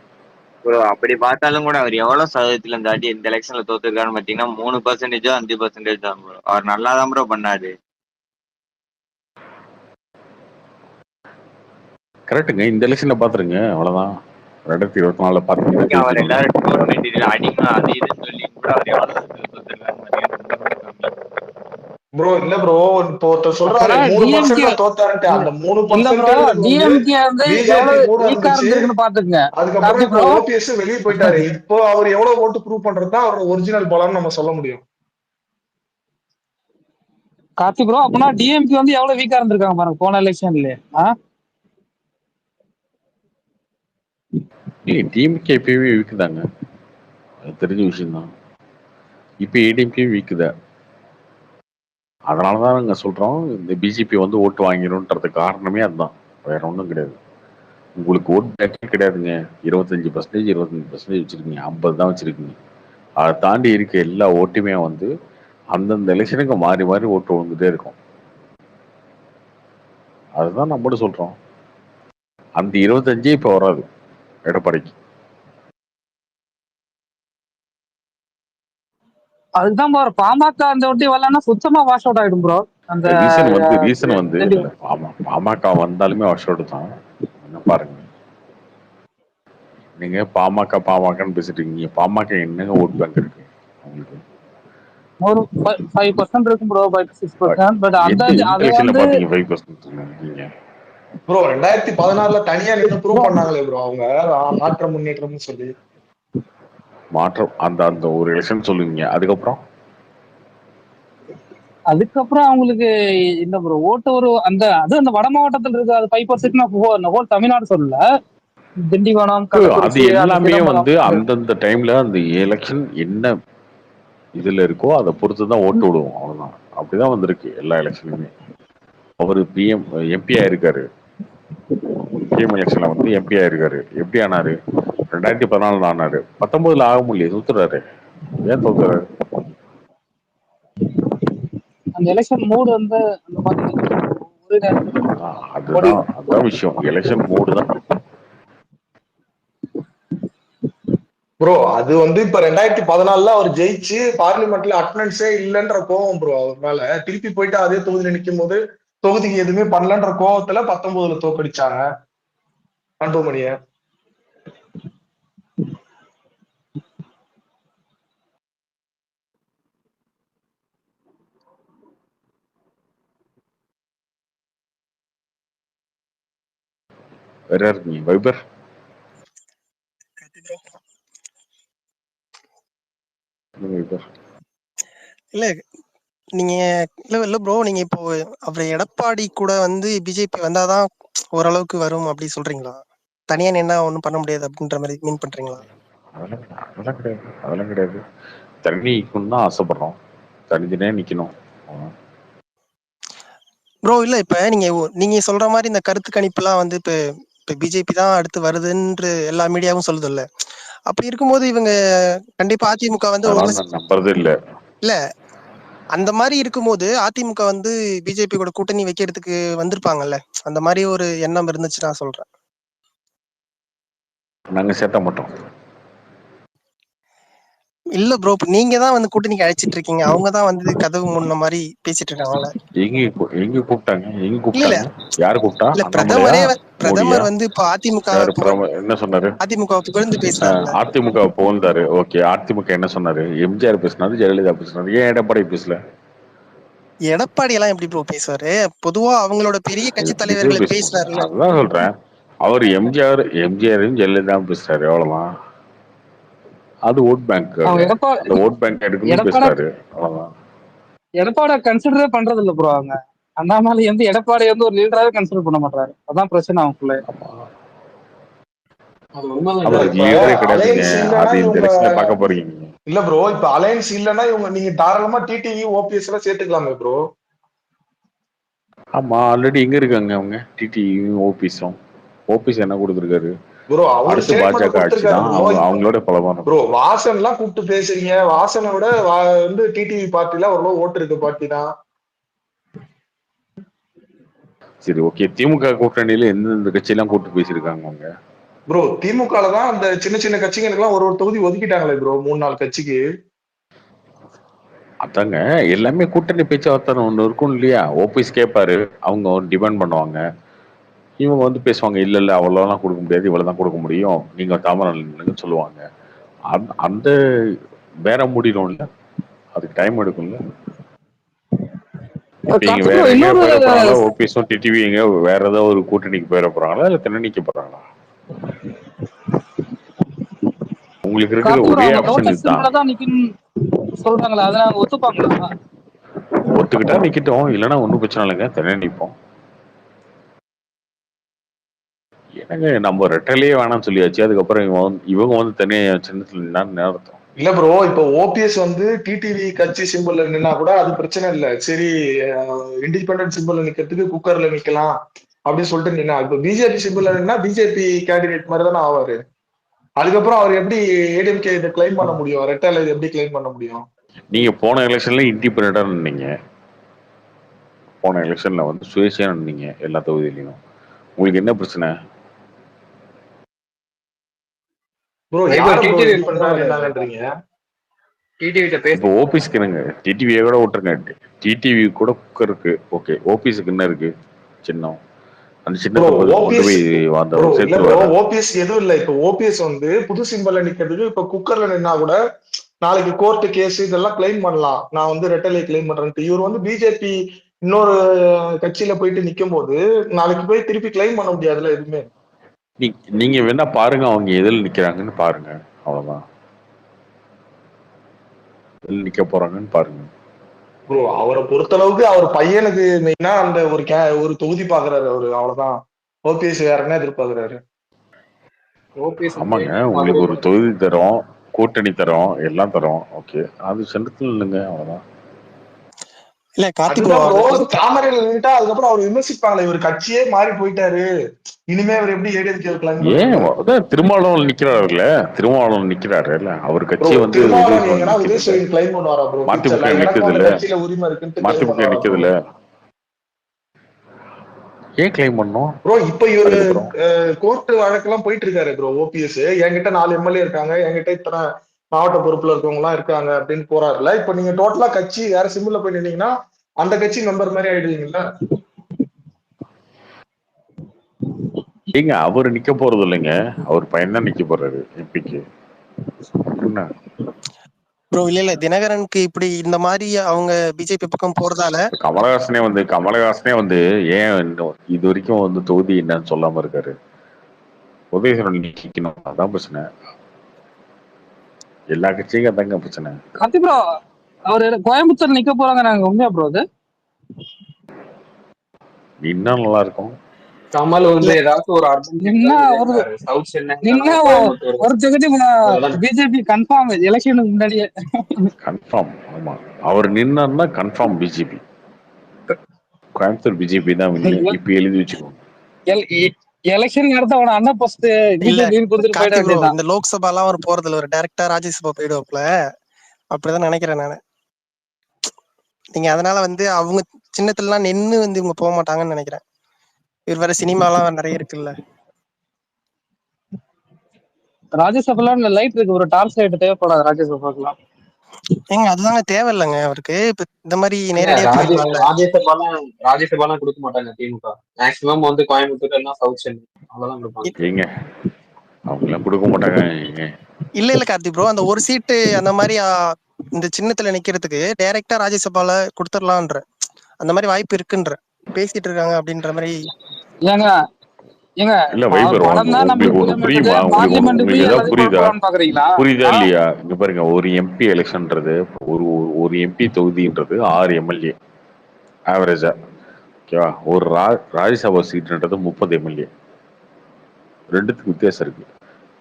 ப்ரோ அப்படி பார்த்தாலும் கூட அவர் எவ்வளவு சதவீதத்துல இந்த வாட்டி இந்த எலெக்ஷன்ல தோத்துருக்காருன்னு பாத்தீங்கன்னா 3% 5% தான் ப்ரோ. அவர் நல்லா தான் ப்ரோ பண்ணாரு. கரெக்டுங்க. இந்த எலெக்ஷன்ல பாத்துருங்க, அவ்வளவுதான். 2024 நீங்க அவர் பாத்தீங்கன்னா எல்லாரும் கவர்மெண்ட் அடிமை அது இதுன்னு சொல்லி கூட அவர் எவ்வளவு தோத்துருக்காருன்னு பாத்தீங்கன்னா ரொம்ப ரொம்ப கம்மி. ப்ரோ இல்ல ப்ரோ, இப்போ ஒருத்தர் சொல்றாரு அப்ப 3% டிஎம்கே தோத்தாருன்ட்டு. அந்த இல்ல ப்ரோ, 3% வந்து டிஎம்கே வந்து பிஜேபி எவ்வளவு கூட வீக்கா இருந்துச்சு. இருந்திருக்குன்னு பாத்துக்கங்க அதுக்கப்புறம் கார்த்தி இப்போ ப்ரோ. ஓபிஎஸ் வெளியே போயிட்டாரு. இப்போ அவர் எவ்வளவு ஓட்டு ப்ரூவ் பண்றதுதான் அவரோட ஒரிஜினல் பலன்னு நம்ம சொல்ல முடியும். கார்த்தி ப்ரோ, அப்படின்னா டிஎம்கே வந்து எவ்வளவு வீக்கா இருந்திருக்காங்க பாருங்க போன எலெக்ஷன்ல. டிஎம்கே இப்பவே வீக்குதாங்க, அது தெரிஞ்ச விஷயம் தான். இப்ப ஏடிஎம்கே வீக்குதா. அதனாலதான் நாங்க சொல்றோம் இந்த பிஜேபி வந்து ஓட்டு வாங்கிடும்ன்றது காரணமே அதுதான், வேற ஒன்றும் கிடையாது. உங்களுக்கு ஓட் பேக்கே கிடையாதுங்க. 25% வச்சிருக்கீங்க, 50 தான் வச்சிருக்கீங்க. அதை தாண்டி இருக்க எல்லா ஓட்டுமே வந்து அந்தந்த எலெக்ஷனுக்கு மாறி மாறி ஓட்டு வந்துட்டே இருக்கும். அதுதான் நம்மளும் சொல்றோம். அந்த 25 இப்ப வராது எடப்பாடிக்கு. அதுதான் ப்ரோ, பாமக அந்த ஒட்டி வரலன்னா சுத்தமா வாஷ் அவுட் ஆயிடும் ப்ரோ. அந்த ரீசன் வந்து இல்ல, பாமக வந்தாலுமே வாஷ் அவுட் தான். என்ன பாருங்க, நீங்க பாமகன்னு பேசிட்டு இருக்கீங்க. பாமக என்னங்க ஓட் பேங்க் இருக்கு உங்களுக்கு? ஒரு 5% இருக்கும் ப்ரோ, 5-6%. பட் அந்த எந்த அது எலெக்ஷன்ல வந்து பாத்தீங்க 5% நீங்க? ப்ரோ 2016 தனியா நின்று ப்ரூவ் பண்ணாங்களே ப்ரோ அவங்க மாற்றம் முன்னேற்றம்னு சொல்லி. மாற்றம் அந்த அந்த ஒரு எலெக்ஷன் சொல்லுவீங்க, அதுக்கப்புறம் அவங்களுக்கு இந்த ப்ரோ ஓட்டு ஒரு அந்த வட மாவட்டத்தில் இருக்கு, அது 5% ஹோல் தமிழ்நாடு சொல்லல. திண்டிவனம், அது கள்ளக்குறிச்சி, அந்த எல்லாமே சிதம்பரம். வந்து அந்தந்த டைம்ல அந்த எலெக்ஷன் என்ன இதுல இருக்கோ அதை பொறுத்து தான் ஓட்டு விடுவோம், அவ்வளவுதான். அப்படிதான் வந்திருக்கு எல்லா எலெக்ஷனுமே. அவரு எம்பி ஆயிருக்காரு, பிஎம் எலெக்ஷன்ல வந்து எம்பி ஆயிருக்காரு. எப்படி ஆனாரு? 2014 ஆனாரு, 19 ஆக முடியல, தோத்துறாரு. ஏன் தோத்துறாரு? அந்த எலெக்ஷன் மூடு வந்து அந்த மாதிரி ஒரு மோடி அதுதான் விஷயம். எலெக்ஷன் மூடு தான். ப்ரோ அது வந்து இப்ப 2014 அவர் ஜெயிச்சு பார்லிமெண்ட்ல அட்டண்டன்ஸே இல்லைன்ற கோவம் ப்ரோ அவர் மேல. திருப்பி போயிட்டு அதே தொகுதியில நிக்கும் போது தொகுதிக்கு எதுவுமே பண்ணலன்ற கோவத்துல 19 தோக்கடிச்சாங்க அன்புமணிய. வேற இருக்கீங்க வைபர்? வைபர் இல்ல நீங்க இல்ல ப்ரோ, நீங்க இப்போ அவர் எடப்பாடி கூட வந்து பிஜேபி வந்தாதான் ஓரளவுக்கு வரும் அப்படி சொல்றீங்களா? தனியா நின்னா ஒன்றும் பண்ண முடியாது அப்படின்ற மாதிரி மீன் பண்றீங்களா? அதெல்லாம் கிடையாது, அதெல்லாம் கிடையாது. தண்ணி நிக்கணும்னு தான் ஆசைப்படுறோம், தனித்தனியா நிக்கணும். ப்ரோ இல்ல இப்ப நீங்க சொல்ற மாதிரி இந்த கருத்து கணிப்புலாம் வந்து இப்ப பிஜேபி தான் அடுத்து வருதுன்னு எல்லா மீடியாவும் சொல்லுது இல்ல. அப்படி இருக்கும்போது இவங்க கண்டிப்பா அதிமுக வந்து அதனால நான் நம்புறதே இல்ல. அந்த மாதிரி இருக்கும்போது அதிமுக வந்து பிஜேபி கூட கூட்டணி வைக்கிறதுக்கு வந்திருப்பாங்கல்ல. அந்த மாதிரி ஒரு எண்ணம் இருந்துச்சு நான் சொல்றேன். நாங்க சேர்த்த மாட்டோம். இல்ல ப்ரோ, நீங்க தான் வந்து கூட்டணிக்கு அழைச்சிட்டு இருக்கீங்க, அவங்க தான் வந்து கதவு முன்ன மாதிரி பேசிட்டு இருக்காங்கல்ல. எங்க கூப்பிட்டாங்க? இல்ல யாரு கூப்பிட்டா? இல்ல அண்ணாமலையா, பிரதமர் வந்து இப்ப அதிமுக என்ன சொன்னாரு? அதிமுக புகழ்ந்து பேசினார்ல. அதிமுக புகழ்ந்தாரு. ஓகே, அதிமுக என்ன சொன்னாரு? எம்ஜிஆர் பேசினாரு, ஜெயலலிதா பேசினாரு, ஏன் எடப்பாடி பேசல? எடப்பாடி எல்லாம் எப்படி ப்ரோ பேசுவாரு? பொதுவா அவங்களோட பெரிய கட்சி தலைவர்களை பேசினார்ல. அதுதான் சொல்றேன், அவர் எம்ஜிஆரையும் ஜெயலலிதா பேசுறாரு, அவ்வளவுதான். அது ஓட் பேங்க், அந்த ஓட் பேங்க் எடுக்கணும்னு பேசுறாரு, அவ்வளவுதான். எடப்பாடி கன்சிடரே பண்றது இல்ல ப்ரோ அவங்க. அண்ணாமலை வந்து எடப்பாடி வந்து ஒரு லீடராவே கன்சிடர் பண்ண மாட்டாரு, அதான் பிரச்சனை அவங்களுக்குள்ள. இல்ல ப்ரோ, இப்ப அலையன்ஸ் இல்லன்னா இவங்க நீங்க தாராளமா டிடிவி ஓபிஎஸ் எல்லாம் சேர்த்துக்கலாமே ப்ரோ. ஆமா, ஆல்ரெடி எங்க இருக்காங்க அவங்க? டிடிவி ஓபிஎஸும். ஓபிஎஸ் என்ன கொடுத்திருக்காரு ப்ரோ? அவர் அடுத்து பாஜக ஆட்சி தான், அவங்களோட பலமான ப்ரோ. வாசன் எல்லாம் கூப்பிட்டு பேசுறீங்க, வாசனை விட வந்து டிடிவி பார்ட்டில ஓரளவு ஓட்டு இருக்கு பார்ட்டி தான். சரி, ஓகே. திமுக கூட்டணியில எந்தெந்த கட்சி எல்லாம் கூப்பிட்டு பேசியிருக்காங்க அவங்க? ப்ரோ திமுகல தான் அந்த சின்ன சின்ன கட்சிகளுக்கு எல்லாம் ஒரு தொகுதி ஒதுக்கிட்டாங்களே ப்ரோ, 3-4 கட்சிக்கு. அதாங்க, எல்லாமே கூட்டணி பேச்சுவார்த்தை ஒண்ணு இருக்கும் இல்லையா? ஓபிஎஸ் கேட்பாரு, அவங்க டிமாண்ட் பண்ணுவாங்க, இவங்க வந்து பேசுவாங்க, இல்ல இல்ல அவ்வளவுதான் கொடுக்க முடியாது, இவ்வளவுதான் கொடுக்க முடியும், நீங்க தாமரை சொல்லுவாங்க. அந்த வேற முடியணும்ல, அதுக்கு டைம் எடுக்கும்ல. இப்ப இங்க வேற எங்க போயிட போறாங்களா? ஓபிஎஸும் டிடிவி எங்க வேற ஏதாவது ஒரு கூட்டணிக்கு போயிட போறாங்களா, இல்ல தனிக்க போறாங்களா? உங்களுக்கு இருக்கிற ஒரே ஆப்ஷன் இதுதான். சொல்றாங்களா, அதை நாங்க ஒத்துப்பாங்களா? ஒத்துக்கிட்டா நிக்கட்டும், இல்லைன்னா ஒன்றும் பிரச்சனை இல்லைங்க, தனியா நிற்போம். என்னங்க, நம்ம ரெட்டலையே வேணாம்னு சொல்லியாச்சு, அதுக்கப்புறம் இவங்க வந்து தனியா சின்னத்துல நின்னா அர்த்தம் இல்ல ப்ரோ. இப்ப ஓபிஎஸ் வந்து டிடிவி கட்சி சிம்பிள்ல நின்னா கூட அது பிரச்சனை இல்ல. சரி, இண்டிபெண்டன்ட் சிம்பிள்ல நிக்கிறதுக்கு குக்கர்ல நிக்கலாம் அப்படின்னு சொல்லிட்டு நின்னா, இப்ப பிஜேபி சிம்பிள்ல நின்னா பிஜேபி கேண்டிடேட் மாதிரி தானே ஆவாரு. அதுக்கப்புறம் அவர் எப்படி ஏடிஎம்கே இதை கிளைம் பண்ண முடியும்? ரெட்டலை எப்படி கிளைம் பண்ண முடியும்? நீங்க போன எலெக்ஷன்ல இண்டிபெண்டா நின்னீங்க, போன எலெக்ஷன்ல வந்து சுயேட்சையா நின்னீங்க எல்லா தொகுதியிலையும். உங்களுக்கு என்ன பிரச்சனை? ப்ரோ யார் ப்ரோ இது பண்றாங்கன்றீங்க? இப்போ ஓபிஎஸ்க்கு என்னங்க, டிடிவியை கூட விட்டுருங்க, டிடிவி கூட குக்கர் இருக்கு, ஓகே. ஓபிஎஸ்க்கு என்ன இருக்கு? சின்னம். அந்த சின்னத்தை கொண்டு போய் ஓபிஎஸ் எதுவும் இல்ல. இப்ப ஓபிஎஸ் வந்து புது சிம்பல்ல நிக்கிறதுக்கு இப்ப குக்கர்ல நின்னா கூட நாளைக்கு கோர்ட்டு கேஸ் இதெல்லாம் கிளைம் பண்ணலாம். நான் வந்து ரெட்டலை கிளைம் பண்றேன்ட்டு. இவர் வந்து பிஜேபி இன்னொரு கட்சியில போயிட்டு நிக்கும் போது நாளைக்கு போய் திருப்பி கிளைம் பண்ண முடியாதுல்ல எதுவுமே. நீங்க வேணா பாருங்க அவங்க எதில் நிக்கிறாங்கன்னு பாருங்க, அவ்வளவுதான். எதில் நிக்க போறாங்கன்னு பாருங்க. ப்ரோ அவரை பொறுத்தளவுக்கு அவர் பையனுக்கு மெயினா அந்த ஒரு தொகுதி பாக்குறாரு அவரு, அவ்வளவுதான். ஓபிஎஸ் வேற என்ன எதிர்பார்க்கிறாரு? ஓபிஎஸ் வந்து ஆமாங்க, அவரு உங்களுக்கு ஒரு தொகுதி தரோம், கூட்டணி தரோம், எல்லாம் தரோம். ஓகே, அது சென்றத்துல இல்லைங்க, அவ்வளவுதான். இல்ல கார்த்தி ப்ரோ அதுதான் ப்ரோ, தாமரையில நின்றுட்டா அதுக்கப்புறம் அவர் விமர்சிப்பாங்களே இவர் கட்சியே மாறி போயிட்டாரு, இனிமே அவர் எப்படி ஏடிஎம்கே இருக்கலாம். ஏன் அதான் திருமாவளவன் நிக்கிறாருல்ல, திருமாவளவன் நிக்கிறாரு இல்ல, அவர் கட்சியை வந்து திருமாவளவன் எங்கன்னா விஜய் கிளைம் பண்ணுவாரா ப்ரோ? மதிமுக எனக்கும் நிக்குது அந்த இல்ல, கட்சியில உரிமை இருக்குன்னு மதிமுக நிக்குதுல்ல, ஏன் கிளைம் பண்ணோம் ப்ரோ? இப்ப இவரு கோர்ட் வழக்கெல்லாம் போயிட்டு இருக்காரு ப்ரோ. ஓபிஎஸ் என்கிட்ட 4 எம்எல்ஏ இருக்காங்க, என்கிட்ட இத்தனை மாவட்ட பொறுப்புல இருக்கவங்க எல்லாம் இருக்காங்க அப்படின்னு போறாருல. இப்ப நீங்க டோட்டலா கட்சி வேற சிம்பிள்ல போய் நின்னீங்கன்னா அந்த கட்சி மெம்பர் மாதிரி ஆயிடுவீங்கல்ல. ஏங்க அவர் நிக்க போறது இல்லைங்க, அவர் பையன் தான் நிக்க போறாரு எம்பிக்கு. என்ன ப்ரோ இல்ல தினகரனுக்கு இப்படி இந்த மாதிரி அவங்க பிஜேபி பக்கம் போறதால கமலஹாசனே வந்து ஏன் இது வரைக்கும் வந்து தொகுதி என்னன்னு சொல்லாம இருக்காரு? உதயசூரன் நிக்கணும், அதான் பிரச்சனை. எல்லா கட்சியும் அதாங்க பிரச்சனை. கார்த்தி ப்ரோ அவரு கோயம்புத்தூர் நிக்க போறாங்க, நாங்க உண்மையா ப்ரோ? அது இன்னும் நல்லா இருக்கும். கமல் வந்து ஏதாச்சும் ஒரு சவுத் சென்னை ஒரு தொகுதி பிஜேபி கன்ஃபார்ம் எலெக்ஷனுக்கு முன்னாடியே கன்ஃபார்ம். ஆமா, அவர் நின்னா கன்ஃபார்ம் பிஜேபி, கோயம்புத்தூர் பிஜேபி தான் இப்ப எழுதி வச்சுக்கோங்க. எலெக்ஷன் நடத்த அவன அண்ணா போஸ்ட் இந்த லோக்சபா எல்லாம் ஒரு போறதுல ஒரு டைரக்டா ராஜ்யசபா போயிடுவாப்ல, அப்படிதான் நினைக்கிறேன் நானு. நீங்க அதனால வந்து அவங்க சின்னத்துலாம் நின்னு வந்து இவங்க போக மாட்டாங்கன்னு நினைக்கிறேன். இவர் வேற சினிமாலாம் நிறைய இருக்குல்ல. ராஜ்யசபால லைட் இருக்கு, ஒரு டார்ச் லைட் தேவைப்படாது ராஜ்யசபாக்குலாம். ஏங்க அதுதாங்க தேவையில்லைங்க அவருக்கு. இப்ப இந்த மாதிரி நேரடியா ராஜ்யசபாலாம் கொடுக்க மாட்டாங்க திமுக. மேக்ஸிமம் வந்து கோயம்புத்தூர் எல்லாம் சவுத் சென்னை அவ்வளவுதான் கொடுப்பாங்க. ஏங்க அவங்க எல்லாம் கொடுக்க மாட்டாங்க. இல்ல கார்த்தி ப்ரோ, அந்த ஒரு சீட்டு அந்த மாதிரி இந்த சின்னத்துல நிக்கிறதுக்கு டைரக்டா ராஜ்யசபால கொடுத்துடலான்ற அந்த மாதிரி வாய்ப்பு இருக்குன்ற பேசிட்டு இருக்காங்க அப்படின்ற மாதிரி. இல்ல வைபர், உங்களுக்கு ஒண்ணு புரியுமா? உங்களுக்கு ஏதாவது புரியுதா இல்லையா? இங்க பாருங்க, ஒரு எம்பி எலெக்ஷன்ன்றது ஒரு எம்பி தொகுதின்றது 6 எம்எல்ஏ ஆவரேஜா, ஓகேவா? ஒரு ராஜ்யசபா சீட்ன்றது 30 எம்எல்ஏ. ரெண்டுத்துக்கு வித்தியாசம் இருக்கு.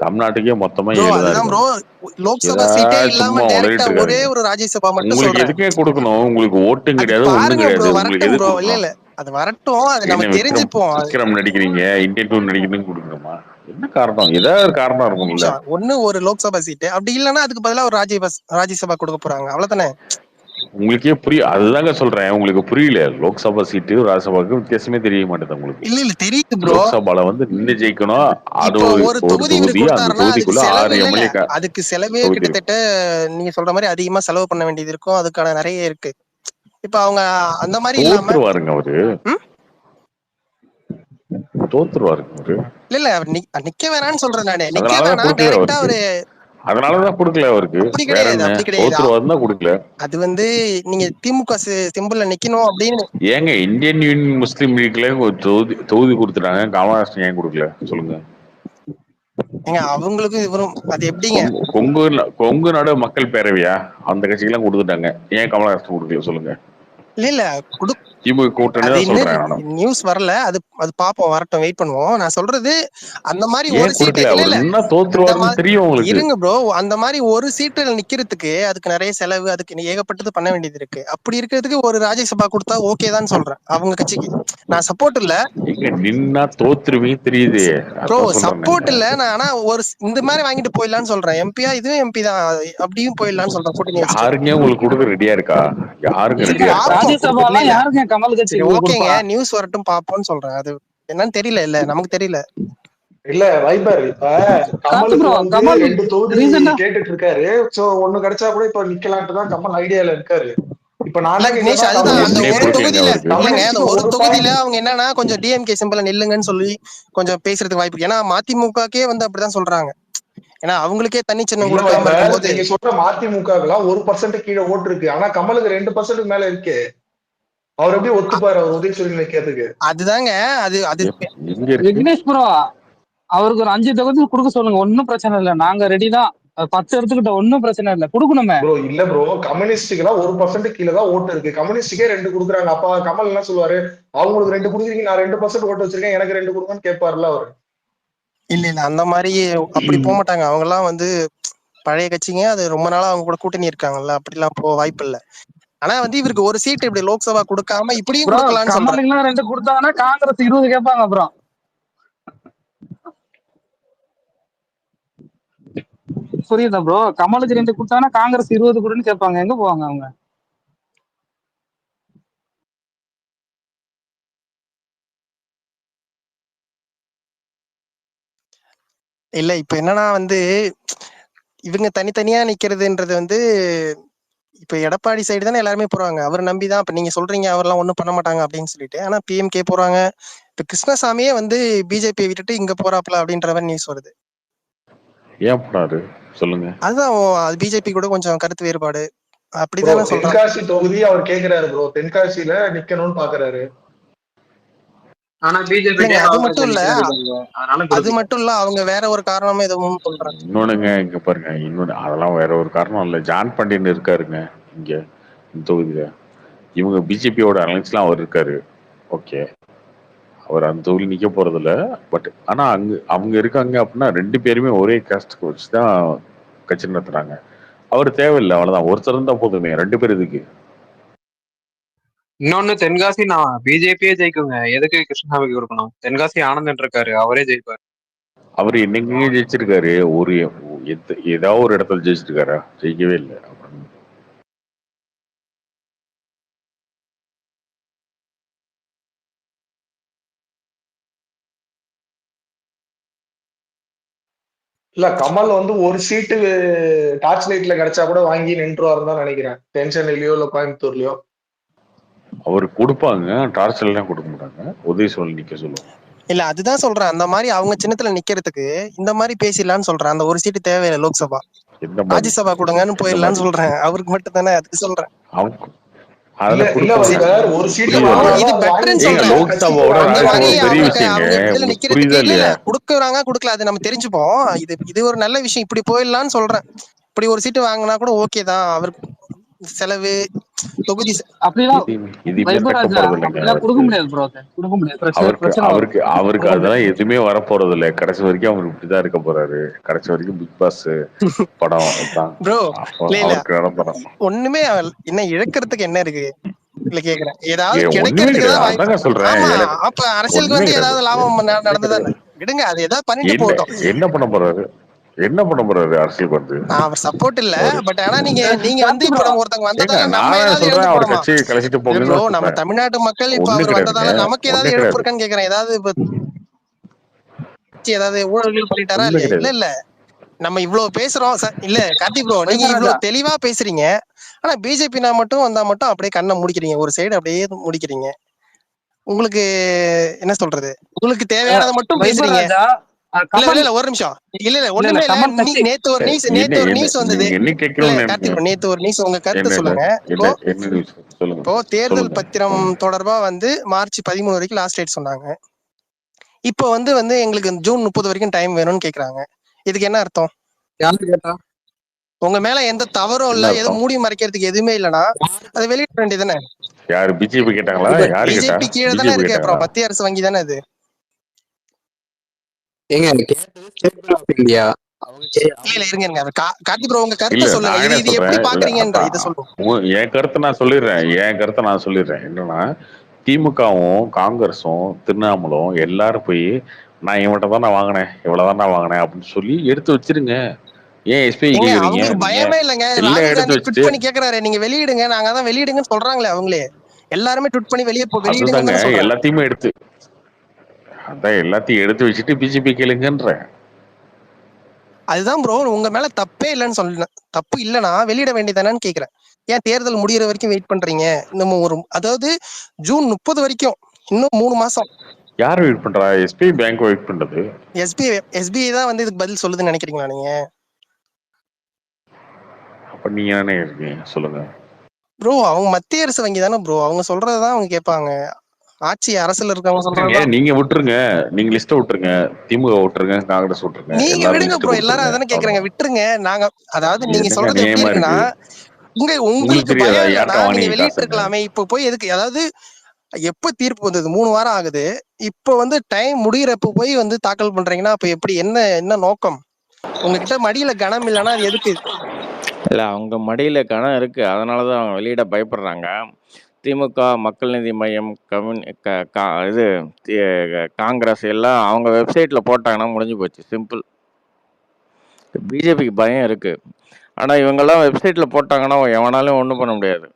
தமிழ்நாட்டுக்கே மொத்தமா 7 தான் இருக்கு. உங்களுக்கு எதுக்கே கொடுக்கணும்? உங்களுக்கு ஓட்டும் கிடையாது, ஒண்ணும் கிடையாது. உங்களுக்கு எதுக்கு? அது வரட்டும், அது நம்ம தெரிஞ்சுப்போம். விக்ரம் நடிக்கிறீங்க, இந்தியன் 2 நடிக்கிறீங்கன்னு கொடுக்கணுமா? என்ன காரணம்? ஏதாவது ஒரு காரணம் இருக்கும்ல. ஒண்ணு ஒரு லோக்சபா சீட்டு, அப்படி இல்லைன்னா அதுக்கு பதிலா ஒரு ராஜ்யசபா கொடுக்க போறாங்க, அவ்வளவுதானே. உங்களுக்கே புரியும், அதுதாங்க சொல்றேன். உங்களுக்கு புரியல, லோக்சபா சீட்டு ராஜ்யசபாவுக்கு வித்தியாசமே தெரிய மாட்டேது உங்களுக்கு. இல்ல தெரியுது ப்ரோ. லோக்சபால வந்து நின்னு ஜெயிக்கணும், அது ஒரு தொகுதி, அந்த தொகுதிக்குள்ள 6 எம்எல்ஏ. அதுக்கு செலவே கிட்டத்தட்ட நீங்க சொல்ற மாதிரி அதிகமா செலவு பண்ண வேண்டியது இருக்கும், அதுக்கான நிறைய இருக்கு. இப்ப அவங்க அந்த மாதிரி தோத்துருவாருங்க அவரு, தோத்துருவாருங்க அவரு. இல்ல அவர் நிக்க வேணான்னு சொல்றேன் நானே. நிக்க வேணாம், டைரக்டா அவரு அதனாலதான் கொடுக்கல அவருக்கு. தோத்துருவாருன்னா கொடுக்கல. அது வந்து நீங்க திமுக சிம்பிள்ல நிக்கணும் அப்படின்னு. ஏங்க இந்தியன் யூனியன் முஸ்லீம் லீக்ல ஒரு தொகுதி கொடுத்துட்டாங்க, கமலஹாசன் ஏன் கொடுக்கல சொல்லுங்க? ஏங்க அவங்களுக்கும் இவரும் அது எப்படிங்க? கொங்கு நாடு மக்கள் பேரவையா, அந்த கட்சிக்கெல்லாம் கொடுத்துட்டாங்க, ஏன் கமலஹாசன் கொடுக்கல சொல்லுங்க? இல்ல நியூஸ் வரல, அது பாப்போம், வரட்டும், வெயிட் பண்ணுவோம். நான் சொல்றது அந்த மாதிரி ஒரு சீட்டு இருங்க ப்ரோ, அந்த மாதிரி ஒரு சீட்டுல நிக்கிறதுக்கு அதுக்கு நிறைய செலவு, அதுக்கு ஏகப்பட்டது பண்ண வேண்டியது இருக்கு. அப்படி இருக்கிறதுக்கு ஒரு ராஜ்யசபா கொடுத்தா ஓகே தான் சொல்றேன். அவங்க கட்சிக்கு நான் சப்போர்ட் இல்ல, நின்னா தோத்துருவே தெரியுது ப்ரோ, சப்போர்ட் இல்ல நான். ஆனா ஒரு இந்த மாதிரி வாங்கிட்டு போயிடலான்னு சொல்றேன். எம்பியா இதுவும் எம்பி தான், அப்படியும் போயிடலான்னு சொல்றேன். கூட்டணி யாருங்க உங்களுக்கு கொடுக்க ரெடியா இருக்கா? யாருங்க ரெடியா இருக்கா? ஓகேங்க, நியூஸ் வரட்டும் பாப்போம்னு சொல்றேன். அது என்னன்னு தெரியல, இல்ல நமக்கு தெரியல. இல்ல வைபர், இப்ப கமலுக்கு வந்து 2 தொகுதி கேட்டுட்டு இருக்காரு. சோ ஒண்ணு கிடைச்சா கூட இப்ப நிக்கலான்ட்டு தான் கமல் ஐடியால இருக்காரு. இப்ப நான் அதுதான் அந்த ஒரு தொகுதியில அவங்க என்னன்னா கொஞ்சம் டிஎம்கே சிம்பிள நில்லுங்கன்னு சொல்லி கொஞ்சம் பேசுறதுக்கு வாய்ப்பு. ஏன்னா மதிமுகக்கே வந்து அப்படிதான் சொல்றாங்க, ஏன்னா அவங்களுக்கே தனி சின்னம் இல்ல கொடுக்காம வைபர், இருக்கும்போது நீங்க சொல்ற மதிமுகலாம் 1% கீழே ஓட்டு இருக்கு. ஆனா கமலுக்கு 2% மேல இருக்கு. அவர் எப்படி ஒத்துப்பாரு அவர் உதயசூரியன் வைக்கிறதுக்கு? அதுதாங்க அது அது எங்க இருக்கு விக்னேஷ் ப்ரோ அவருக்கு ஒரு 5 தொகுதி கொடுக்க சொல்லுங்க, ஒன்னும் பிரச்சனை இல்லை, நாங்க ரெடி தான். 10 எடுத்துக்கிட்ட ஒன்னும் பிரச்சனை இல்லை, கொடுக்கணுமே. ப்ரோ இல்ல ப்ரோ, கம்யூனிஸ்டுக்கு எல்லாம் 1% கீழே தான் ஓட்டு இருக்கு. கம்யூனிஸ்டுக்கே 2 கொடுக்குறாங்க. அப்பா கமல் என்ன சொல்லுவாரு? அவங்களுக்கு 2 கொடுக்குறீங்க, நான் 2% ஓட்டு வச்சிருக்கேன், எனக்கு 2 கொடுங்கன்னு கேட்பாருல அவரு. இல்ல இல்ல அந்த மாதிரி அப்படி போக மாட்டாங்க. அவங்க எல்லாம் வந்து பழைய கட்சிங்க, அது ரொம்ப நாளா அவங்க கூட கூட்டணி இருக்காங்கல்ல, அப்படிலாம் போக வாய்ப்பு இல்லை. ஆனா வந்து இவருக்கு ஒரு சீட் இப்படி லோக்சபா கொடுக்காம இப்படியும் ப்ரோ கொடுக்கலாம்னு சொல்றேன். கமலுக்குலாம் 2 கொடுத்தாங்கன்னா காங்கிரஸ் 20 கேட்பாங்க. அப்புறம் புரியுதா ப்ரோ? கமலுக்கு 2 கொடுத்தாங்கன்னா காங்கிரஸ் 20 கொடுன்னு கேட்பாங்க. எங்க போவாங்க அவங்க? இல்ல இப்ப என்னன்னா வந்து இவங்க தனித்தனியா நிக்கிறதுன்றது வந்து இப்ப எடப்பாடி சைடு தானே எல்லாருமே போறாங்க. அவர் நம்பிதான் இப்ப நீங்க சொல்றீங்க அவர்லாம் ஒண்ணும் பண்ண மாட்டாங்க அப்படின்னு சொல்லிட்டு. ஆனா பிஎம்கே போறாங்க. இப்ப கிருஷ்ணசாமியே வந்து பிஜேபி விட்டுட்டு இங்க போறாப்ல அப்படின்ற மாதிரி நியூஸ் வருது. ஏன் போனாரு சொல்லுங்க. அதுதான் அது பிஜேபி கூட கொஞ்சம் கருத்து வேறுபாடு ப்ரோ அப்படிதானே சொல்றாங்க. தென்காசி தொகுதி அவர் கேக்குறாரு ப்ரோ, தென்காசியில நிக்கணும்னு பாக்குறாரு. ஆனா பிஜேபி இல்லைங்க அது மட்டும் இல்ல, அதனால அது மட்டும் இல்ல, அவங்க வேற ஒரு காரணமே எதுவும் சொல்றாங்க. இன்னொன்னுங்க இங்க பாருங்க, இன்னொன்னு அதெல்லாம் வேற ஒரு காரணம் இல்ல. ஜான் பாண்டியன் இருக்காருங்க இங்க இந்த தொகுதியில. இவங்க பிஜேபியோட அலைன்ஸ்லாம் அவர் இருக்காரு. ஓகே, அவர் அந்த தொகுதி நிக்க போறது இல்ல. பட் ஆனா அங்க அவங்க இருக்காங்க அப்படின்னா 2 பேருமே ஒரே காஸ்ட் வச்சு தான் கட்சி நடத்துறாங்க. அவர் தேவையில்லை, அவ்வளவுதான். ஒருத்தர் இருந்தா போதுமே, 2 பேர் இதுக்கு. இன்னொன்னு தென்காசி நான் பிஜேபியே ஜெயிக்குங்க, எதுக்கு கிருஷ்ணசாமிக்கு கொடுக்கணும்? தென்காசி ஆனந்தன் இருக்காரு, அவரே ஜெயிப்பாரு. அவர் என்னைக்குமே ஜெயிச்சிருக்காரு. ஒரு ஏதாவது ஒரு இடத்துல ஜெயிச்சிருக்காரா? ஜெயிக்கவே இல்லை. இல்ல கமல் வந்து ஒரு சீட்டு டார்ச் லைட்ல கிடைச்சா கூட வாங்கி நின்றுவாருன்னு தான் நினைக்கிறேன். டென்ஷன்லயோ இல்ல கோயம்புத்தூர்லயோ. அவர் கொடுப்பாங்க, டார்ச்சர் எல்லாம் கொடுக்க மாட்டாங்க. உதயசூரியன் நிக்க சொல்லுவாங்க. இல்ல அதுதான் சொல்றேன், அந்த மாதிரி அவங்க சின்னத்துல நிக்கிறதுக்கு இந்த மாதிரி பேசிடலான்னு சொல்றேன். அந்த ஒரு சீட்டு தேவையில்லை லோக்சபா, ராஜ்யசபா கொடுங்கன்னு போயிடலான்னு சொல்றேன். அவருக்கு மட்டும் தானே, அதுக்கு சொல்றேன். ஒரு சீட்டு இது பெட்டர்னு சொல்றேன். குடுக்குறாங்க குடுக்கல அது நம்ம தெரிஞ்சுப்போம். இது ஒரு நல்ல விஷயம், இப்படி போயிடலாம்னு சொல்றேன். இப்படி ஒரு சீட்டு வாங்கினா கூட ஓகே தான். அவருக்கு செலவு தொகுதி அவருக்கு அதெல்லாம் எதுவுமே வரப்போறது இல்ல. கடைசி வரைக்கும் அவருக்கு இப்படிதான் இருக்க போறாரு. கடைசி வரைக்கும் பிக் பாஸ் படம் ப்ரோ ஒண்ணுமே என்ன இழக்கிறதுக்கு என்ன இருக்கு இல்ல கேக்குறேன். ஏதாவது கிடைக்கிறதுக்கு தான் வாய்ப்பு சொல்றேன். அப்ப அரசியலுக்கு வந்து ஏதாவது லாபம் நடந்ததானே விடுங்க, அது ஏதாவது பண்ணிட்டு போட்டோம். என்ன பண்ண போறாரு? என்ன பண்ண போறாரு அரசியல் வந்து? அவர் சப்போர்ட் இல்ல, பட் ஆனா நீங்க வந்து இப்ப நம்ம ஒருத்தங்க வந்ததால நம்ம ஏதாவது இழந்து போறோமா? ப்ரோ நம்ம தமிழ்நாட்டு மக்கள் இப்ப அவர் வந்ததால நமக்கு ஏதாவது இழப்பு இருக்கான்னு கேக்குறேன். ஏதாவது ஏதாவது ஊழல்கள் பண்ணிட்டாரா இல்லையா? இல்ல இல்ல, நம்ம இவ்வளவு பேசுறோம் இல்ல கார்த்தி ப்ரோ, நீங்க இவ்வளவு தெளிவா பேசுறீங்க. ஆனா பிஜேபி நான் மட்டும் வந்தா மட்டும் அப்படியே கண்ணை முடிக்கிறீங்க, ஒரு சைடு அப்படியே முடிக்கிறீங்க. உங்களுக்கு என்ன சொல்றது, உங்களுக்கு தேவையானதை மட்டும் பேசுறீங்க. இல்ல ஒரு நிமிஷம், இல்ல ஒண்ணுமே இல்ல. நேத்து ஒரு நியூஸ் வந்தது. நேத்து ஒரு நியூஸ், உங்க கருத்தை சொல்லுங்க. இப்போ தேர்தல் பத்திரம் தொடர்பா வந்து மார்ச் 13 வரைக்கும் லாஸ்ட் டேட் சொன்னாங்க. இப்போ வந்து எங்களுக்கு ஜூன் 30 வரைக்கும் டைம் வேணும்னு கேக்குறாங்க. இதுக்கு என்ன அர்த்தம்? உங்க மேல எந்த தவறும் இல்ல, எதுவும் மூடி மறைக்கிறதுக்கு எதுவுமே இல்லனா அதை வெளியிட வேண்டியதானே? யாரு பிஜேபி கேட்டாங்களா? பிஜேபி கீழே தானே இருக்கு, அப்புறம் மத்திய அரசு வங்கி தானே அது. கார்த்தி ப்ரோ உங்க கருத்தை சொல்லுங்க, இது எப்படி பாக்குறீங்கன்ற இத சொல்லுங்க. என் கருத்தை நான் சொல்லிடுறேன். என்னன்னா திமுகவும் காங்கிரஸும் திருவண்ணாமலும் எல்லாரும் போய் நான் இவன்கிட்ட தான் நான் வாங்கினேன், இவ்வளவுதான் நான் வாங்கினேன் அப்படின்னு சொல்லி எடுத்து வச்சிருங்க. ஏன் எஸ்பி அவங்களுக்கு பயமே இல்லைங்க. ராகுல் காந்தி ட்வீட் பண்ணி கேக்குறாரு, நீங்க வெளியிடுங்க, நாங்க தான் வெளியிடுங்கன்னு சொல்றாங்களே அவங்களே. எல்லாருமே ட்வீட் பண்ணி வெளியிடுங்க. எல்லாத்தையுமே எல்லாத்தையும் எடுத்து வச்சுட்டு பிஜேபி கேளுங்கன்ற. அதுதான் ப்ரோ, உங்க மேல தப்பே இல்லைன்னு சொல்ல, தப்பு இல்லைன்னா வெளியிட வேண்டியதானு கேக்குறேன். ஏன் தேர்தல் முடிகிற வரைக்கும் வெயிட் பண்றீங்க? இன்னமும் அதாவது ஜூன் 30 வரைக்கும் இன்னும் 3 மாசம். யார் வெயிட் பண்றா? எஸ்பிஐ பேங்க் வெயிட் பண்றது. எஸ்பிஐ தான் வந்து இதுக்கு பதில் சொல்லுதுன்னு நினைக்கிறீங்களா நீங்க? அப்ப நீங்க என்ன இருக்கீங்க சொல்லுங்க. ப்ரோ அவங்க மத்திய அரசு வங்கி தானே ப்ரோ, அவங்க சொல்றதுதான் அவங்க கேட்பாங்க. ஆட்சி அரசுல இருக்கவங்க சொல்றதுதான். நீங்க விட்டுருங்க, நீங்க லிஸ்ட விட்டுருங்க, திமுக விட்டுருங்க, காங்கிரஸ் விட்டுருங்க, நீங்க எல்லாரும் விடுங்க லிஸ்ட் ப்ரோ, எல்லாரும் அதானே கொடுத்துருங்க. கேக்குறாங்க, விட்டுருங்க. நாங்க அதாவது நீங்க என்னங்க சொல்றது எப்படி நியாயமா இருக்குன்னா, இருக்கு? உங்களுக்கு தெரியாதா பயம் இல்லைன்னா யார்கிட்ட நீங்க வாங்கினீங்க வெளியிட்டு காசுன்னு? இருக்கலாமே. இப்ப போய் எதுக்கு? அதாவது எப்ப தீர்ப்பு வந்தது? 3 வாரம் ஆகுது. இப்ப வந்து டைம் முடியறப்ப போய் வந்து தாக்கல் பண்றீங்கன்னா அப்ப எப்படி? என்ன நோக்கம்? உங்ககிட்ட மடியில கனம் இல்லைன்னா அது எதுக்கு? இல்லை, அவங்க மடியில் கனம் இருக்குது, அதனால தான் அவங்க வெளியிட பயப்படுறாங்க. திமுக, மக்கள் நீதி மையம், இது காங்கிரஸ் எல்லாம் அவங்க வெப்சைட்டில் போட்டாங்கன்னா முடிஞ்சு போச்சு, சிம்பிள். பிஜேபிக்கு பயம் இருக்குது, ஆனால் இவங்கெல்லாம் வெப்சைட்டில் போட்டாங்கன்னா எவனாலும் ஒன்றும் பண்ண முடியாது.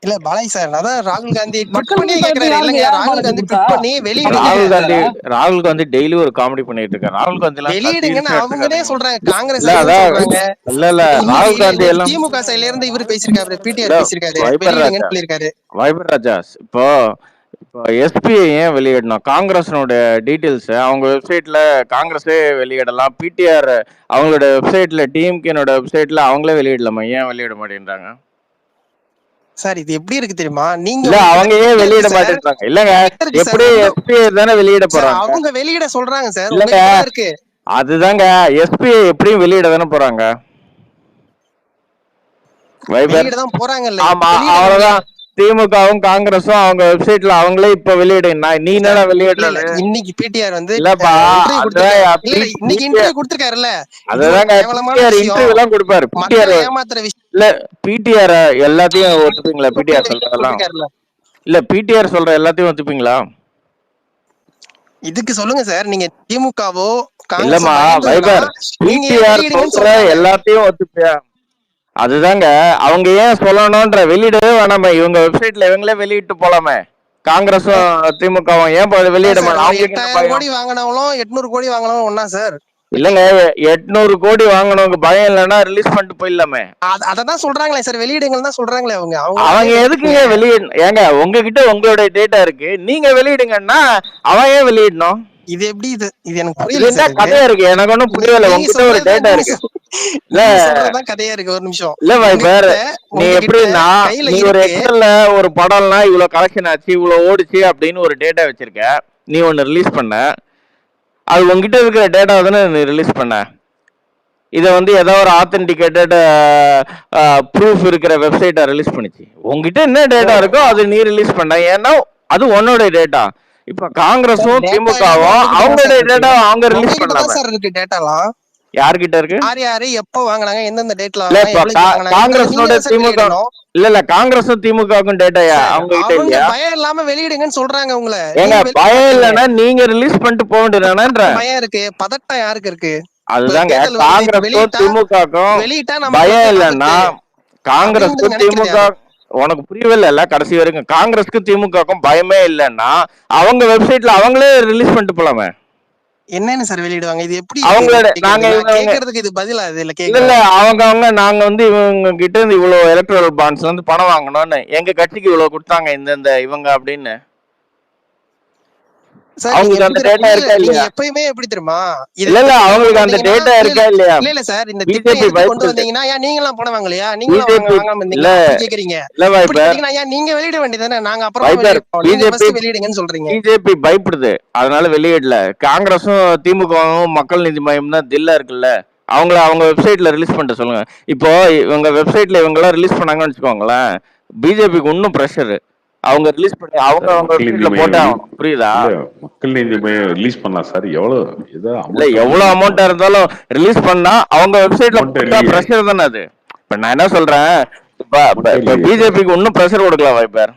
இல்ல பாலாஜி சார், அதான் ராகுல் காந்தி ட்விட் மக்கள் பண்ணி நீதி மையத்தை கேக்குறாரு. யாருக்கு இல்லங்க, யார் ராகுல் பாலாஜி காந்தி கொடுத்தா? ட்விட் பண்ணி வெளியிடுங்க. ராகுல் காந்தி டெய்லி ஒரு காமெடி பண்ணிட்டு இருக்காரு. ராகுல் காந்தி எல்லாம் வெளியிடுங்கன்னு அவங்களே சொல்றாங்க. காங்கிரஸ் இல்ல, அதான் சொல்றாங்க. இல்ல ராகுல் காந்தி எல்லாம் திமுக சைடுல இருந்து இவரு பேசிருக்காரு, பிடிஆர் பேசிருக்காரு, வெளியிடுங்கன்னு சொல்லிருக்காரு. வைபர் ராஜா, இப்போ எஸ்பிஐ ஏன் வெளியிடணும்? காங்கிரஸோட டீட்டெயில்ஸ் அவங்க வெப்சைட்ல காங்கிரஸே வெளியிடலாம். பிடிஆர் அவங்களோட வெப்சைட்ல, டிஎம்கேனோட வெப்சைட்ல அவங்களே வெளியிடலாமா? ஏன் வெளியிட மாட்டேன்றாங்க சார்? இது எப்படி இருக்கு தெரியுமா? நீங்க இல்ல அவங்க ஏன் வெளியிட மாட்டேன்றாங்க? இல்லங்க, எப்படி எஸ்பிஐ தானே வெளியிட போறாங்க, அவங்க வெளியிட சொல்றாங்க சார். இல்லங்க இருக்கு அதுதாங்க, எஸ்பிஐ எப்படியும் வெளியிட தானே போறாங்க. வைபர் தான் போறாங்கல்ல. ஆமா, அவ்வளவுதான். திமுகவும் காங்கிரஸும் அவங்க வெப்சைட்ல அவங்களே இப்ப வெளியிடுங்க. நீ என்னடா வெளியிடல? இன்னைக்கு பிடிஆர் வந்து இல்லப்பா, இன்னைக்கு இன்டர்வியூ கொடுத்திருக்காருல்ல, அதுதாங்க இன்டர்வியூ எல்லாம் கொடுப்பாரு பிடிஆர். ஏமாத்துற விஷயம் இல்ல பிடிஆர் எல்லாத்தையும் ஒத்துப்பீங்களா? பிடிஆர் சொல்றதெல்லாம் இல்ல, பிடிஆர் சொல்ற எல்லாத்தையும் ஒத்துப்பீங்களா? இதுக்கு சொல்லுங்க சார், நீங்க திமுகவோ இல்லம்மா வைபர், பிடிஆர் சொல்ற எல்லாத்தையும் ஒத்துப்பியா? அதுதாங்க, அவங்க ஏன் சொல்லணும்ன்ற, வெளியிடவே வேணாமே, இவங்க வெப்சைட்ல இவங்களே வெளியிட்டு போலாமே. காங்கிரஸும் திமுகவும் ஏன் வெளியிட மாட்டாங்க? 8000 கோடி வாங்கினவங்களும் 800 கோடி வாங்கினவங்களும் ஒன்னா சார்? இல்லங்க, 800 கோடி வாங்கினவங்க பயம் இல்லைன்னா ரிலீஸ் பண்ணிட்டு போயிடலாமே. அததான் சொல்றாங்களே சார், வெளியிடுங்கன்னு தான் சொல்றாங்களே அவங்க எதுக்குங்க வெளியிட? ஏங்க உங்ககிட்ட உங்களோட டேட்டா இருக்கு, நீங்க வெளியிடுங்கன்னா அவன் ஏன் வெளியிடணும்? இது எப்படி? இது எனக்கு புரியல. கதையா இருக்கு, எனக்கு ஒன்னும் புரியல. உங்ககிட்ட ஒரு டேட்டா இருக்கு, இல்ல கதையா இருக்கு. ஒரு நிமிஷம். இல்ல வைபர், நீ எப்படின்னா நீ ஒரு எக்ஸல்ல ஒரு படம்னா இவ்வளவு கலெக்ஷன் ஆச்சு, இவ்வளவு ஓடிச்சு அப்படின்னு ஒரு டேட்டா வச்சிருக்க. நீ ஒன்னு ரிலீஸ் பண்ண, அது உங்ககிட்ட இருக்கிற டேட்டா தானே நீ ரிலீஸ் பண்ண. இதை வந்து ஏதோ ஒரு ஆத்தென்டிகேட்டட் ப்ரூஃப் இருக்கிற வெப்சைட்டை ரிலீஸ் பண்ணிச்சு. உங்ககிட்ட என்ன டேட்டா இருக்கோ அது நீ ரிலீஸ் பண்ண, ஏன்னா அது உன்னோட டேட்டா. இப்ப காங்கிரஸும் திமுகவும் அவங்களோட டேட்டா அவங்க ரிலீஸ் பண்ணலாம். யார்கிட்ட இருக்கு? யாரு எப்ப வாங்குனாங்க, எந்தெந்த டேட்ல காங்கிரஸோட திமுக இல்ல காங்கிரஸும் திமுகவுக்கும் டேட்டாயா அவங்க கிட்ட இல்லையா? பயம் இல்லாம வெளியிடுங்கன்னு சொல்றாங்க. உங்களை ஏங்க பயம் இல்லைன்னா நீங்க ரிலீஸ் பண்ணிட்டு போக வேண்டியதானன்ற. பயம் இருக்கு, பதட்டம் யாருக்கு இருக்கு? அதுதாங்க, காங்கிரஸும் திமுகவுக்கும் பயம் இல்லைன்னா காங்கிரஸுக்கும் திமுக உனக்கு புரியவில்லை கடைசி வரைக்கும். காங்கிரஸுக்கு திமுகவுக்கும் பயமே இல்லைன்னா அவங்க வெப்சைட்ல அவங்களே ரிலீஸ் பண்ணிட்டு போலாமே. என்னன்னு சார் வெளியிடுவாங்க? இது எப்படி அவங்களோட நாங்க கேக்குறதுக்கு இது பதிலா? இல்ல அவங்க நாங்க வந்து இவங்க கிட்ட இருந்து இவ்வளவு எலக்ட்ரல் பாண்ட்ஸ் வந்து பணம் வாங்கணும்னு, எங்க கட்சிக்கு இவ்வளவு கொடுத்தாங்க இந்த இவங்க அப்படின்னு. அவங்களுக்கு அந்த டேட்டா இருக்கா இல்லையா? எப்பயுமே எப்படி தெரியுமா? இல்ல அவங்களுக்கு அந்த டேட்டா இருக்கா இல்லையா? இல்ல சார், இந்த பிஜேபி கொண்டு வந்தீங்கன்னா ஏன் நீங்கலாம் பணம் வாங்கலையா? நீங்க வாங்காம இருந்தீங்க கேக்குறீங்க. இல்ல வைபர், ஏன் நீங்க வெளியிட வேண்டியதானே? நாங்க அப்புறம் வெளியிடுங்கன்னு சொல்றீங்க. பிஜேபி பயப்படுது, அதனால வெளியிடல. காங்கிரஸும் திமுகவும் மக்கள் நீதி மையம் தான் தில்லா இருக்குல்ல, அவங்க வெப்சைட்ல ரிலீஸ் பண்ணிட்டு சொல்லுங்க. இப்போ இவங்க வெப்சைட்ல இவங்க எல்லாம் ரிலீஸ் பண்ணாங்கன்னு வச்சுக்கோங்களேன், பிஜேபிக்கு இன்னும் பிரஷர். அவங்க ரிலீஸ் பண்ணி அவங்க வெப்சைட்ல போட்டா புரியுதா? மக்கள் நீதி மையம் ரிலீஸ் பண்ணலாம் சார். எவ்வளவு அமௌண்டா இருந்தாலும் ரிலீஸ் பண்ணா அவங்க வெப்சைட்ல போட்டா பிரஷர் தானே அது. இப்ப நான் என்ன சொல்றேன், இப்ப பிஜேபிக்கு இன்னும் பிரஷர் கொடுக்கலாம் வைப்பர்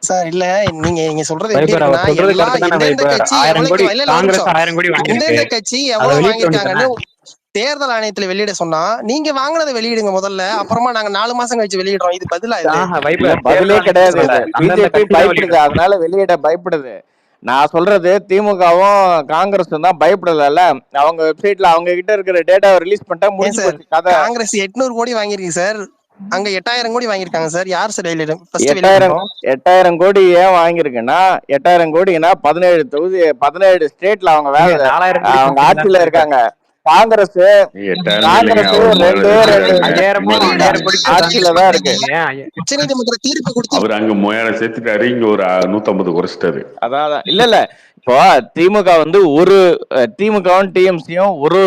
சார். இல்ல நீங்க சொல்றது எப்படி இருக்குன்னா, எந்தெந்த கட்சி எவ்வளவு வாங்கிருக்காங்கன்னு தேர்தல் ஆணையத்துல வெளியிட சொன்னா, நீங்க வாங்கினதை வெளியிடுங்க முதல்ல, அப்புறமா நாங்க 4 மாசம் கழிச்சு வெளியிடுறோம். இது பதிலா? பதிலே கிடையாது. பிஜேபி பயப்படுது, அதனால வெளியிட பயப்படுது. நான் சொல்றது திமுகவும் காங்கிரஸும் தான் பயப்படல. அவங்க வெப்சைட்ல அவங்க கிட்ட இருக்கிற டேட்டாவை ரிலீஸ் பண்ணிட்டா முடிஞ்சு போச்சு கதை. காங்கிரஸ் 800 கோடி வாங்கிருக்கு சார். அங்க 8000 கோடி வாங்கியிருக்காங்க சார். யார் சார் வெளியிடும் ஃபர்ஸ்ட் 8,000 கோடி ஏன் வாங்கியிருக்குன்னா 8,000 கோடினா 17 தொகுதி 17 ஸ்டேட்ல அவங்க வேலை 4000 கோடி அவங்க ஆட்சியில இருக்காங்க. காங்கிரஸ் ஆட்சியில தான் இருக்கு. உச்சநீதிமன்ற தீர்ப்பு கொடுத்து அவர் அங்க 3000 சேர்த்துட்டாரு, இங்க ஒரு 150 குறைச்சிட்டாரு. அதான் இல்ல இப்போ திமுக வந்து திமுகவும் டிஎம்சியும் ஒரு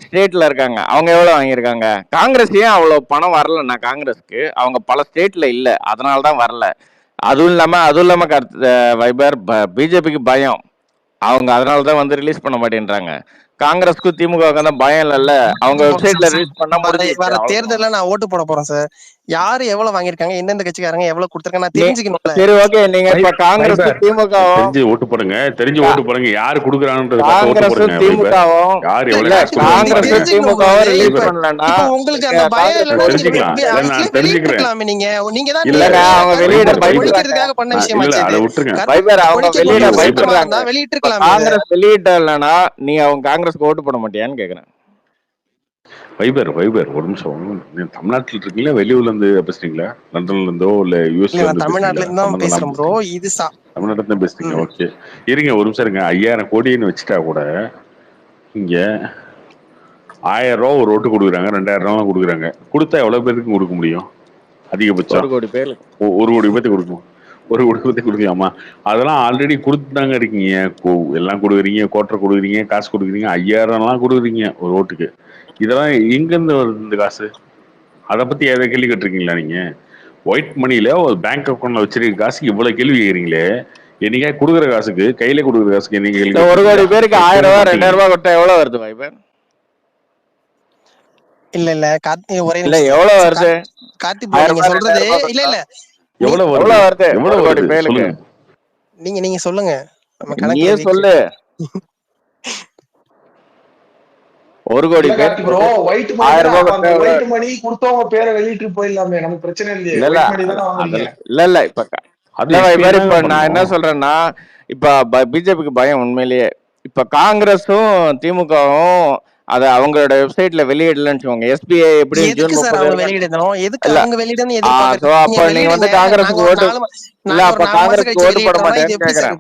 ஸ்டேட்ல இருக்காங்க. அவங்க எவ்வளவு வாங்கியிருக்காங்க? காங்கிரஸ் ஏன் அவ்வளவு பணம் வரலன்னா காங்கிரஸ்க்கு அவங்க பல ஸ்டேட்ல இல்ல, அதனாலதான் வரல. அதுவும் இல்லாம வைபர் பிஜேபிக்கு பயம், அவங்க அதனாலதான் வந்து ரிலீஸ் பண்ண மாட்டேன்றாங்க. காங்கிரஸ்க்கு திமுக தான் பயம் இல்ல, அவங்க வெப்சைட்ல ரிலீஸ் பண்ண வர தேர்தல்ல நான் ஓட்டு போட போறேன் சார். யாரு எவ்வளவு வாங்கிருக்காங்க, எந்தெந்த கட்சிக்காரங்க எவ்வளவு கொடுத்திருக்காங்க நான் தெரிஞ்சுக்கணும். சரி ஓகே, நீங்க இப்ப காங்கிரஸ் திமுக தெரிஞ்சு ஓட்டு போடுங்க, யாரு குடுக்குறாங்கன்றது காங்கிரஸ் திமுகவும் யாரு எவ்வளவு காங்கிரஸ் திமுகவும் ரிலீஸ் பண்ணலன்னா உங்களுக்கு அந்த பயம் தெரிஞ்சுக்கலாம். நீங்க தான் இல்லங்க, அவங்க வெளியிட பயப்படுறதுக்காக பண்ண விஷயம் அவங்க வெளியிட பயப்படுறாங்க. வெளியிட்டிருக்கலாம். காங்கிரஸ் வெளியிட்டலன்னா நீ அவங்க காங்கிரஸ்க்கு ஓட்டு போட மாட்டியான்னு கேக்குறேன். வைபர் ஒரு நிமிஷம், தமிழ்நாட்டில் இருக்கீங்களா வெளியூர்ல இருந்து பேசுறீங்களா? லண்டன்ல இருந்தோ இல்ல யூஎஸ்ல இருந்து? தமிழ்நாட்டுல இருந்து தான் பேசுறோம் ப்ரோ. இது தமிழ்நாட்டுல இருந்து பேசுறீங்க, ஓகே. இருங்க ஒரு நிமிஷம் இருங்க. 5000 கோடின்னு வச்சுட்டா கூட இங்க 1000 ரூபா ஒரு ஓட்டு கொடுக்குறாங்க, 2000 ரூபா கொடுக்குறாங்க. கொடுத்தா எவ்வளவு பேருக்கு கொடுக்க முடியும்? அதிகபட்சம் 1 கோடி பேருக்கு 1 கோடி பேருக்கு கொடுக்கும். 1 கோடி பேருக்கு கொடுக்கலாமா? அதெல்லாம் ஆல்ரெடி கொடுத்துட்டாங்க இருக்கீங்க. எல்லாம் கொடுக்குறீங்க, கோட்டரை கொடுக்குறீங்க, காசு கொடுக்குறீங்க, 5000 கொடுக்குறீங்க ஒரு ஓட்டுக்கு. இதெல்லாம் எங்கிருந்து வருது இந்த காசு? அதை பத்தி ஏதாவது கேள்வி கேட்டிருக்கீங்களா நீங்க? ஒயிட் மணில ஒரு பேங்க் அக்கௌண்ட்ல வச்சிருக்க காசுக்கு இவ்வளவு கேள்வி கேட்கறீங்களே, என்னைக்கா கொடுக்குற காசுக்கு, கையில கொடுக்குற காசுக்கு என்னைக்கு கேள்வி? 1 கோடி பேருக்கு 1000 ரூபாய் 2000 ரூபாய் கொடுத்தா எவ்வளவு வருது வைபர்? இல்ல ஒரே இல்ல எவ்வளவு வருது? கார்த்தி ப்ரோ நீங்க சொல்றது இல்ல எவ்வளவு வருது? எவ்வளவு கோடி பேருக்கு நீங்க சொல்லுங்க. நம்ம நீயே சொல்லு. 1 கோடி பேர் ப்ரோ ஒயிட் மணி கொடுத்தவங்க பேரை வெளியிட்டு போயிடலாமே, நமக்கு பிரச்சனை இல்லையே. இல்ல இப்ப நான் என்ன சொல்றேன்னா, இப்ப பிஜேபிக்கு பயம் உண்மையிலேயே. இப்ப காங்கிரஸும் திமுகவும் அத அவங்களோட வெப்சைட்ல வெளியிடலன்னு வச்சுக்கோங்க. SBI எப்படி ஜூன் 30 வெளியிடணும், எதுக்கு அவங்க வெளியிடணும் எதிர்பார்க்கறீங்க? அப்ப நீங்க வந்து காங்கிரஸுக்கு ஓட்டு இல்ல, அப்ப காங்கிரஸ்க்கு ஓட்டு போட மாட்டேன்னு கேக்குறேன்.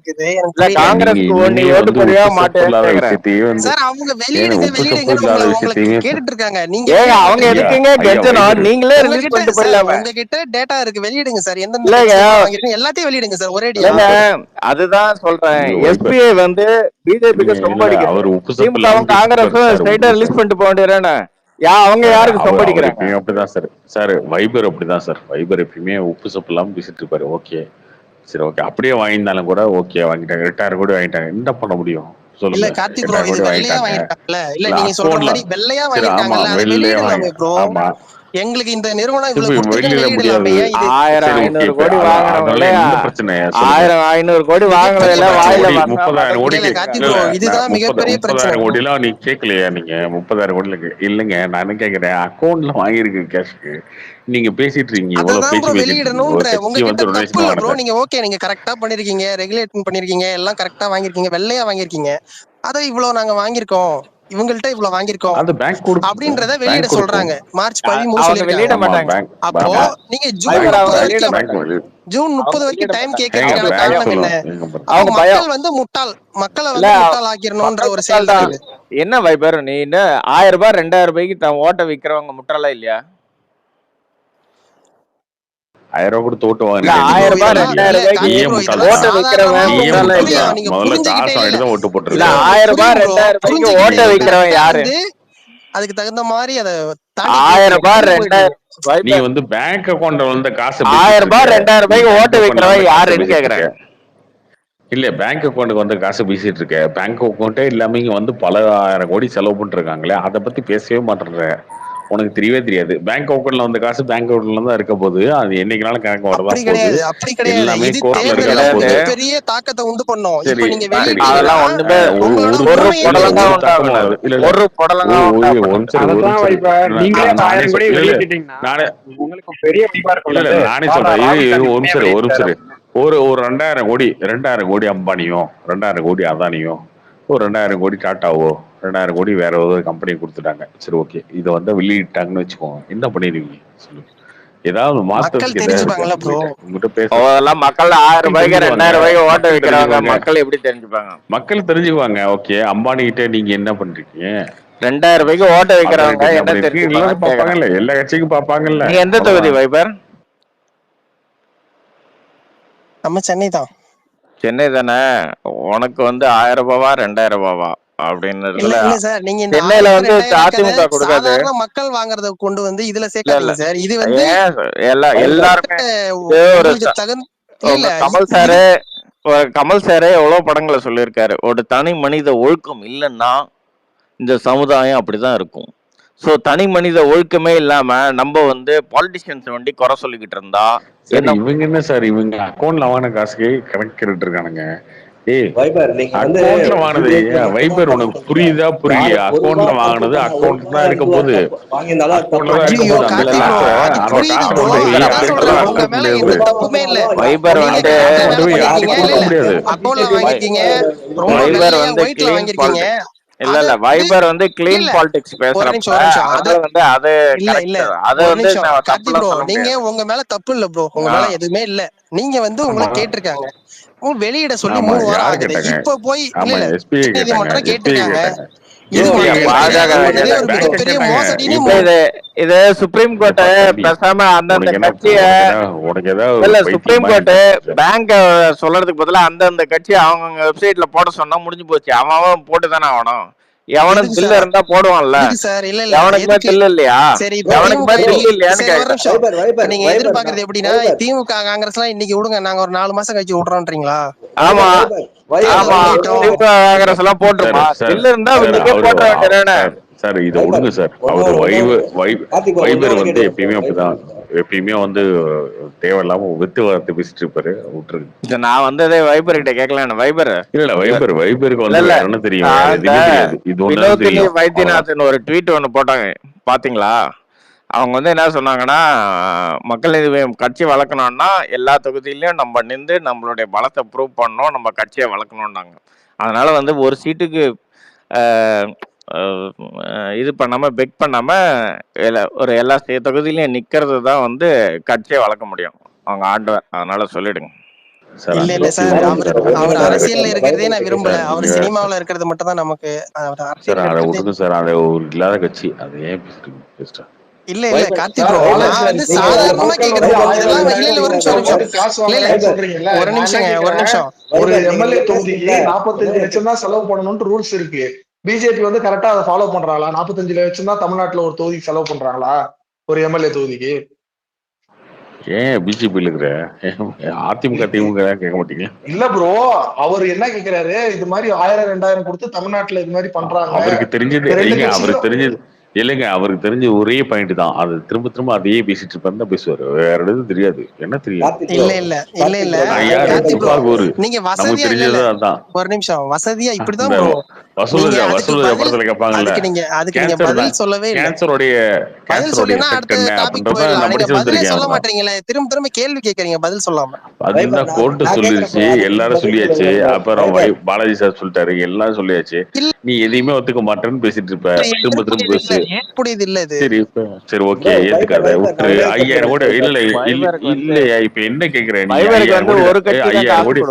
இல்ல காங்கிரஸ்க்கு நீ ஓட்டு போடவே மாட்டேன்னு கேக்குறேன் சார். அவங்க வெளியிடுங்க உங்களுக்கு கேட்டுட்டு இருக்காங்க. நீங்க அவங்க எதுக்குங்க கெஞ்சணும்? நீங்களே ரிலீஸ் பண்ணிட்டு போயிடலாமே. உங்ககிட்ட டேட்டா இருக்கு, வெளியிடுங்க சார். எந்த எல்லாத்தையும் வெளியிடுங்க சார் ஒரேடியா. அதுதான் சொல்றேன். SBI வந்து பிஜேபிக்கு சொம்படிக்கிறது, திமுகவும் காங்கிரஸும் ஸ்ட்ரைட்டா ரிலீஸ் பண்ணிட்டு போக வேண்டியதானே? அவங்க யாருக்கு சொம்படிக்கிறாங்க? அப்படிதான் சார் வைபர் அப்படிதான் சார். வைபர் எப்பயுமே உப்பு சப்பு இல்லாம பேசிட்டு இருப்பாரு. ஓகே சரி, ஓகே. அப்படியே வாங்கியிருந்தாலும் கூட ஓகே வாங்கிட்டாங்க, 8000 கோடி வாங்கிட்டாங்க, என்ன பண்ண முடியும் சொல்லுங்க? இல்ல கார்த்தி ப்ரோ இது வெள்ளையா வாங்கிட்டாங்கல, இல்ல நீங்க சொல்ற மாதிரி வெள்ளையா வாங்கிட்டாங்கல, அது வெளியிடலாமே ப்ரோ. எங்களுக்கு இந்த நிறுவனம் இவ்வளவு வெளியிடலாமே. 1500 கோடி வாங்குறவங்களே 1500 கோடி வாங்குறதுல வாயில 30000 கோடி கார்த்தி ப்ரோ இதுதான் மிகப்பெரிய பிரச்சனை. 30000 கோடிலாம் நீ கேட்கலையா? நீங்க 30000 கோடி இல்லங்க, நான் என்ன கேக்குறேன், அக்கவுண்ட்ல வாங்கிருக்கு கேஷ்க்கு நீங்க பேசிட்டு இருக்கீங்க. இவ்வளவு பேசி வெளியிடணும்ன்ற உங்ககிட்ட தப்பு இல்ல ப்ரோ. நீங்க ஓகே, நீங்க கரெக்டா பண்ணிருக்கீங்க, ரெகுலேட் பண்ணிருக்கீங்க, எல்லாம் கரெக்டா வாங்கிருக்கீங்க, வெள்ளையா வாங்கிருக்கீங்க. அதை இவ்வளவு நாங்க வாங்கிருக்கோம், இவங்கள்ட்ட இவ்வளவு வாங்கிருக்கோம் அப்படின்றத வெளியிட சொல்றாங்க. மார்ச் 13 சொல்லிருக்காங்க. அப்போ நீங்க ஜூன் 30 வரைக்கும் டைம் கேட்கறதுக்கான காரணம் என்ன? அவங்க மக்கள் வந்து மக்களை வந்து முட்டாள் ஆக்கிரணும்ன்ற ஒரு செயல் தான். என்ன வைபர், நீ 1000 ரூபாய் 2000 ரூபாய்க்கு ஓட்ட விக்கிறவங்க முட்டாளா இல்லையா? 1000 ரூபாய் கொடுத்து ஓட்டு வாங்க. 1000 ரூபாய் 2000 ரூபாய்க்கு ஓட்ட விக்கிறவன் முதல்ல ஓட்டு போட்டு 1000 ரூபாய் 2000 ரூபாய்க்கு ஓட்ட விக்கிறவன் யாரு? அதுக்கு தகுந்த மாதிரி அத 1000 ரூபாய் 2000 நீ வந்து பேங்க் அக்கவுண்ட்ல வந்த காசு 1000 ரூபாய் 2000 ரூபாய்க்கு ஓட்ட விக்கிறவன் யாருன்னு கேக்குறேன். இல்ல பேங்க் அக்கௌண்ட்டுக்கு வந்து காசு பேசிட்டு இருக்க, பேங்க் அக்கௌண்ட்டே இல்லாம இங்க வந்து பல 1000 கோடி செலவு பண்ணிட்டு இருக்காங்களே, அதை பத்தி பேசவே மாட்டேற. உனக்கு தெரியவே தெரியாது. பேங்க் அக்கௌண்ட்ல வந்து காசு பேங்க் அக்கௌண்ட்ல தான் இருக்க போது, அது என்னைக்குனாலும் கணக்கு வரதா போகுது. அப்படி கிடையாது. எல்லாமே இது கோர்ட்ல இருக்க போது பெரிய தாக்கத்தை உண்டு பண்ணும். சரி, இப்போ நீங்க அதெல்லாம் ஒண்ணுமே ஒரு புடலங்கா உண்டாகல, ஒரு புடலங்கா நானே சொல்றேன். ஒரு 2000 கோடி அம்பானியும் 2000 கோடி அதானியும் ஒரு 2000 கோடி டாட்டாவோ 2000 கோடி வேற ஏதோ கம்பெனி கொடுத்துட்டாங்க. சரி ஓகே, இதை வந்து வெளியிட்டாங்கன்னு வச்சுக்கோங்க, என்ன பண்ணிடுவீங்க சொல்லுங்க? ஏதாவது மாஸ்டர்ஸ்க்கு ஏதாவது தெரிஞ்சுப்பாங்கல்ல ப்ரோ. உங்ககிட்ட பேச அதெல்லாம் மக்கள் 1000 ரூபாய்க்கு 2000 ரூபாய்க்கு ஓட்ட வைக்கிறாங்க, மக்கள் எப்படி தெரிஞ்சுப்பாங்க? மக்கள் தெரிஞ்சுக்குவாங்க. ஓகே, அம்பானி கிட்ட நீங்க என்ன பண்றீங்க? 2000 ரூபாய்க்கு ஓட்ட வைக்கிறவங்க என்ன தெரிஞ்சுப்பாங்க? பாப்பாங்கல்ல, எல்லா கட்சிக்கும் பாப்பாங்கல்ல. நீ எந்த தொகுதி வைபர்? நம்ம சென்னை தான். சென்னை தானே. உனக்கு வந்து 1000 ரூபாவா 2000 ரூபாவா அப்படின்னு இல்ல சார், நீங்க இந்த சென்னையில வந்து அதிமுக கொடுக்காது. சாதாரண மக்கள் வாங்குறத கொண்டு வந்து இதுல சேர்க்காதீங்க சார். இது வந்து எல்லாருமே கமல் சாரே எவ்வளவு படங்களை சொல்லியிருக்காரு, ஒரு தனி மனித ஒழுக்கம் இல்லைன்னா இந்த சமுதாயம் அப்படிதான் இருக்கும். ஸோ தனி மனித ஒழுக்கமே இல்லாம நம்ம வந்து பாலிட்டிஷியன்ஸ் வண்டி குறை சொல்லிக்கிட்டு இருந்தா இவங்க என்ன சார், இவங்க அக்கௌண்ட்ல வாங்கின காசுக்கே கணக்கிட்டு இருக்கானுங்க. வைபர் நீங்க வந்து அக்கௌண்ட்ல வாங்கினது வைபர் உனக்கு புரியுதா புரியலையா? அக்கௌண்ட்ல வாங்கினது அக்கௌண்ட் தான் இருக்க போது. வைபர் வந்து இல்ல வைபர் வந்து கிளீன் பாலிடிக்ஸ் பேசுறப்ப வந்து அது வந்து நீங்க உங்க மேல தப்பு இல்ல ப்ரோ, உங்க மேல எதுவுமே இல்ல. நீங்க வந்து உங்களை கேட்டிருக்காங்க, வெளியிட சொல்லி 3 வாரம் ஆகுது. இப்ப போய் நீதிமன்றம் கேட்டிருக்காங்க. இது சுப்ரீம் கோர்ட் பேசாம அந்தந்த கட்சிய சுப்ரீம் கோர்ட் பேங்க் சொல்றதுக்கு பதிலா அந்தந்த கட்சி அவங்க வெப்சைட்ல போட சொன்னா முடிஞ்சு போச்சு. அவன் போட்டு தானே ஆகணும். எவனுக்கு பில் இருந்தா போடுவான்ல, எவனுக்குமே பில் இல்லையா? எவனுக்குமே பில் இல்லையான்னு நீங்க எதிர்பார்க்கறது எப்படின்னா, திமுக காங்கிரஸ் எல்லாம் இன்னைக்கு விடுங்க, நாங்க ஒரு 4 மாசம் கழிச்சு விடுறோம்ன்றீங்களா? ஆமா ஆமா, திமுக காங்கிரஸ் எல்லாம் போட்டுருமா? பில் இருந்தா போட்ட வேண்டியதானே சார்? இதை விடுங்க சார். அவர் வைபர் வந்து எப்பயுமே அப்படிதான், எப்பயுமே வந்து தேவையில்லாம வித்து வார்த்தை பேசிட்டு இருப்பாரு. விட்டுருக்கு. நான் வந்து வைபர் கிட்ட கேட்கலாம். வைபர் இல்ல வைபருக்கு வந்து என்ன தெரியும்? இது ஒண்ணு வைத்தியநாதன் ஒரு ட்வீட் ஒண்ணு போட்டாங்க பாத்தீங்களா? அவங்க வந்து என்ன சொன்னாங்கன்னா, மக்கள் நீதி கட்சி வளர்க்கணும்னா எல்லா தொகுதியிலையும் நம்ம நின்று நம்மளுடைய பலத்தை ப்ரூவ் பண்ணணும், நம்ம கட்சியை வளர்க்கணும்னாங்க. அதனால வந்து ஒரு சீட்டுக்கு இது பண்ணாம பெக் பண்ணாம ஒரு எல்லா தொகுதியிலையும் நிக்கிறது தான் வந்து கட்சியை வளர்க்க முடியும் அவங்க ஆண்டவர். அதனால சொல்லிடுங்க. இல்ல இல்ல சார், அவர் அரசியல்ல இருக்கிறதே நான் விரும்பல. அவர் சினிமாவில இருக்கிறது மட்டும் தான் நமக்கு. சார் அதை ஒரு இல்லாத கட்சி, அது ஏன் பேசுறீங்க? இல்ல இல்ல கார்த்தி ப்ரோ, நான் வந்து சாதாரணமா கேக்குறேன். இதெல்லாம் இல்ல ஒரு நிமிஷம். ஒரு எம்எல்ஏ தொகுதிக்கு 45 லட்சம் தான் செலவு பண்ணணும்னு ரூல்ஸ் இருக்கு. பிஜேபி வந்து கரெக்டா அதை ஃபாலோ பண்றாங்களா? 45 லட்சம் தான் தமிழ்நாட்டுல ஒரு தொகுதிக்கு செலவு பண்றாங்களா ஒரு எம்எல்ஏ தொகுதிக்கு? ஏன் பிஜேபி இருக்கிற அதிமுக திமுக கேட்க மாட்டீங்க? இல்ல ப்ரோ, அவர் என்ன கேக்குறாரு, இது மாதிரி 1000 2000 கொடுத்து தமிழ்நாட்டுல இது மாதிரி பண்றாங்க. அவருக்கு தெரிஞ்சது இல்லைங்க, அவருக்கு தெரிஞ்ச ஒரே பாயிண்ட் தான். அது திரும்ப திரும்ப அதையே பேசிட்டு இருப்பாரு தான் பேசுவாரு, வேற எதுவும் தெரியாது. என்ன தெரியும்? இல்ல இல்ல இல்ல இல்ல நீங்க வசதியா இல்ல. ஒரு நிமிஷம், வசதியா இப்படிதான் ப்ரோ. வசூலுதா படத்துல கேட்பாங்கல்ல, அதுக்கு நீங்க பதில் சொல்லவே இல்ல. பதில் சொல்லினா அடுத்த டாபிக் போயிடலாம். நீங்க பதிலே சொல்ல மாட்டீங்களே, திரும்ப திரும்ப கேள்வி கேக்குறீங்க பதில் சொல்லாம. அதுதான் கோர்ட் சொல்லிருச்சு, எல்லாரும் சொல்லியாச்சு. அப்புறம் பாலாஜி சார் சொல்லிட்டாரு, எல்லாரும் சொல்லியாச்சு. நீ எதையுமே ஒத்துக்க மாட்டேன்னு பேசிட்டு இருப்ப, திரும்ப திரும்ப பேசு. புரியுது இல்ல இது? சரி ஓகே, ஏத்துக்காத, விட்டுரு. 5000 கூட இல்லையா? இப்ப என்ன கேக்குறேன்? 5000 கோடி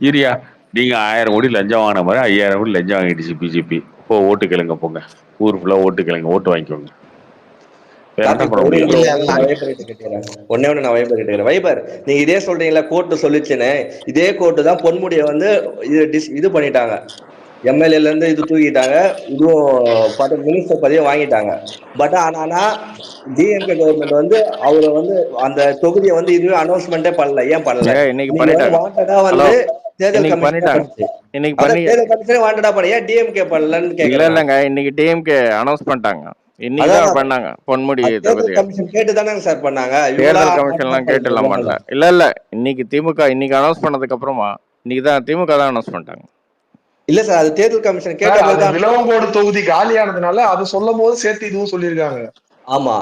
இரியா, நீங்க 1000 கோடி லஞ்சம் வாங்கின மாதிரி 5000 கோடி லஞ்சம் வாங்கிடுச்சு பிஜேபி. இப்போ ஓட்டு கிளங்க போங்க, ஊர் ஃபுல்லா ஓட்டு கிளங்க, ஓட்டு வாங்கிக்கோங்க. ஒன்னே ஒண்ணு நான் வைபர் கேட்டுக்கிறேன். வைபர், நீங்க இதே சொல்றீங்களா கோர்ட்டு சொல்லிச்சுன்னு, இதே கோர்ட்டு தான் பொன்முடியை வந்து இது பண்ணிட்டாங்க. எம்எல்ஏல இருந்து இது தூக்கிட்டாங்க, இதுவும் மினிஸ்டர் பதவியை வாங்கிட்டாங்க. பட் ஆனா டிஎம்கே கவர்மெண்ட் வந்து அவரை வந்து அந்த தொகுதியை வந்து இதுவே அனௌன்ஸ்மெண்டே பண்ணல. ஏன் பண்ணல? வாண்டடா வந்து தேர்தல் கமிஷன் வாண்டடா பண்ண, ஏன் டிஎம்கே பண்ணலன்னு கேக்குறேன். இல்லங்க, இன்னைக்கு டிஎம்கே அனௌன்ஸ் பண்ணிட்டாங்க. இன்னைக்கு பண்ணாங்க பொன்முடி தொகுதி. கேட்டுதானங்க சார் பண்ணாங்க, தேர்தல் கமிஷன்லாம் கேட்டுலாம் பண்ணல. இல்ல இன்னைக்கு திமுக இன்னைக்கு அனௌன்ஸ் பண்ணதுக்கு அப்புறமா இன்னைக்கு தான் திமுக தான் அனௌன்ஸ் பண்ணிட்டாங்க. இல்ல சார், அது தேர்தல் கமிஷன் கேட்ட விளவங்கோடு தொகுதி காலியானதுனால அது சொல்லும் போது சேர்த்து இதுவும் சொல்லியிருக்காங்க. ஆமா,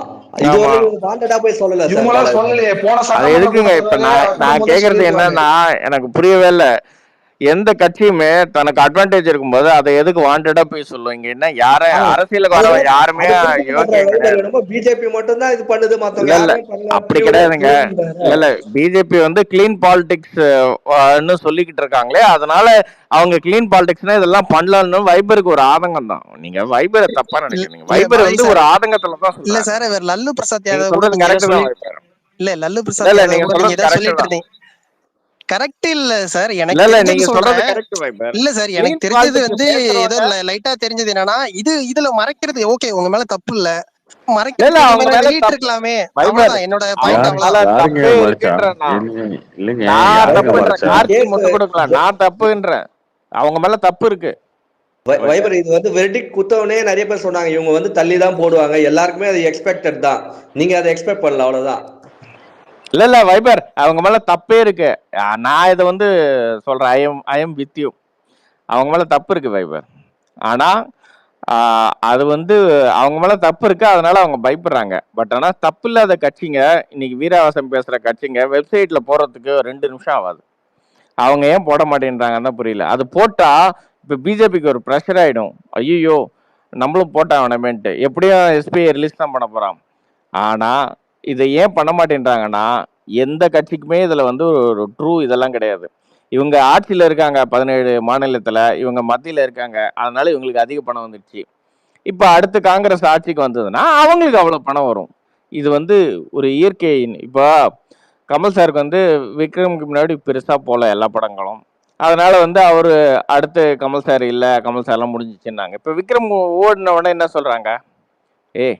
இது வாண்டடா போய் சொல்லல சார். சொல்லலையே. அது எதுக்குங்க இப்ப நான் கேக்குறது என்னன்னா, எனக்கு புரியவே இல்ல. எந்த கட்சியுமே தனக்கு அட்வான்டேஜ் இருக்கும்போது அதை எதுக்கு வாண்டடா போய் சொல்லும். இங்க என்ன யார அரசியலுக்கு வரவன் யாருமே யோக்கியம் கிடையாது. பிஜேபி மட்டும் தான் இது பண்ணுது, இல்ல மத்தவங்க இல்ல யாருமே பண்ணல. அப்படி கிடையாதுங்க. இல்ல இல்ல பிஜேபி வந்து கிளீன் பாலிடிக்ஸ் சொல்லிக்கிட்டு இருக்காங்களே, அதனால அவங்க கிளீன் பாலிடிக்ஸ்னா இதெல்லாம் பண்ணலாம்னு வைபருக்கு ஒரு ஆதங்கம் தான். நீங்க வைபரை தப்பா நினைக்கிறீங்க. வைபர் வந்து ஒரு ஆதங்கத்துல தான் இல்ல சொல்றாங்க. சார், இவர் லல்லு பிரசாத் நீங்க யாதவ் கூட சொல்றது நீங்க ஏதோ கரெக்ட் தான் சொல்லி வைபர். இல்ல லல்லு இல்ல பிரசாத் இல்ல யாதவ் நீங்க கூட நீங்க சொல்றது ஏதோ கரெக்ட் சொல்லிட்டு தான். இருந்தீங்க. கரெக்ட் இல்ல சார், இல்ல எனக்கு இல்ல தெரிஞ்சது நீங்க சொல்றது சொல்றேன். Correct wiper. இல்ல சார், எனக்கு கிளீன் தெரிஞ்சது பாலிடிக்ஸ் வந்து ஏதோ பேசுறவங்க லைட்டா தெரிஞ்சது என்னன்னா, இதுல மறைக்கிறது ஓகே, உங்க மேல தப்பு இல்ல, இல்ல மறைக்கிறதுக்கு அவங்க இனிமேல மேல வெளியிட்டு தப்பு இருக்கலாமே, வைபர். அவ்வளவுதான் என்னோட பாயிண்ட். அவங்க யாருங்க அவ்வளவுதான். மேல யாருங்க தப்பே மறைச்சா? இருக்குன்றேன் நான். இல்லைங்க நான் யாருங்க தப்புன்ற மறைச்சா? கார்த்தி முட்டு கொடுக்கலாம். நான் தப்புன்றேன். அவங்க மேல தப்பு இருக்கு வைபர். வைபர் இது வந்து வெர்டிக் குத்தவனே நிறைய பேர் சொன்னாங்க, இவங்க வந்து தள்ளி தான் போடுவாங்க, எல்லாருக்குமே அது எக்ஸ்பெக்டட் தான், நீங்க அதை எக்ஸ்பெக்ட் பண்ணல, அவ்வளவுதான். இல்ல இல்ல வைபர் அவங்க மேல தப்பே இருக்கு. நான் இதை வந்து சொல்றேன், ஐஎம் வித் யூ. அவங்க மேல தப்பு இருக்கு வைபர். ஆனா அது வந்து அவங்க மேல தப்பு இருக்கு, அதனால அவங்க பயப்படுறாங்க. பட் ஆனா தப்பு இல்லாத கட்சிங்க, இன்னைக்கு வீராவாசம் பேசுற கட்சிங்க வெப்சைட்ல போறதுக்கு 2 நிமிஷம் ஆகாது. அவங்க ஏன் போட மாட்டேன்றாங்கன்னு தான் புரியல. அது போட்டா இப்ப பிஜேபிக்கு ஒரு ப்ரெஷர் ஆயிடும். ஐயோ நம்மளும் போட்டா வேணாமேன்ட்டு. எப்படியும் எஸ்பிஐ ரிலீஸ் தான் பண்ண போறான். ஆனா இதை ஏன் பண்ண மாட்டேன்றாங்கன்னா, எந்த கட்சிக்குமே இதுல வந்து ஒரு ட்ரூ இதெல்லாம் கிடையாது. இவங்க ஆட்சியில இருக்காங்க 17 மாநிலத்துல, இவங்க மத்தியில இருக்காங்க, அதனால இவங்களுக்கு அதிக பணம் வந்துடுச்சு. இப்ப அடுத்து காங்கிரஸ் ஆட்சிக்கு வந்ததுன்னா அவங்களுக்கு அவ்வளவு பணம் வரும். இது வந்து ஒரு இயற்கை. இப்போ கமல் சாருக்கு வந்து விக்ரமுக்கு முன்னாடி பெருசா போல எல்லா படங்களும், அதனால வந்து அவரு அடுத்து கமல் சார் இல்ல, கமல் சார் எல்லாம் முடிஞ்சிச்சுன்னாங்க. இப்ப விக்ரம் ஓடின உடனே என்ன சொல்றாங்க,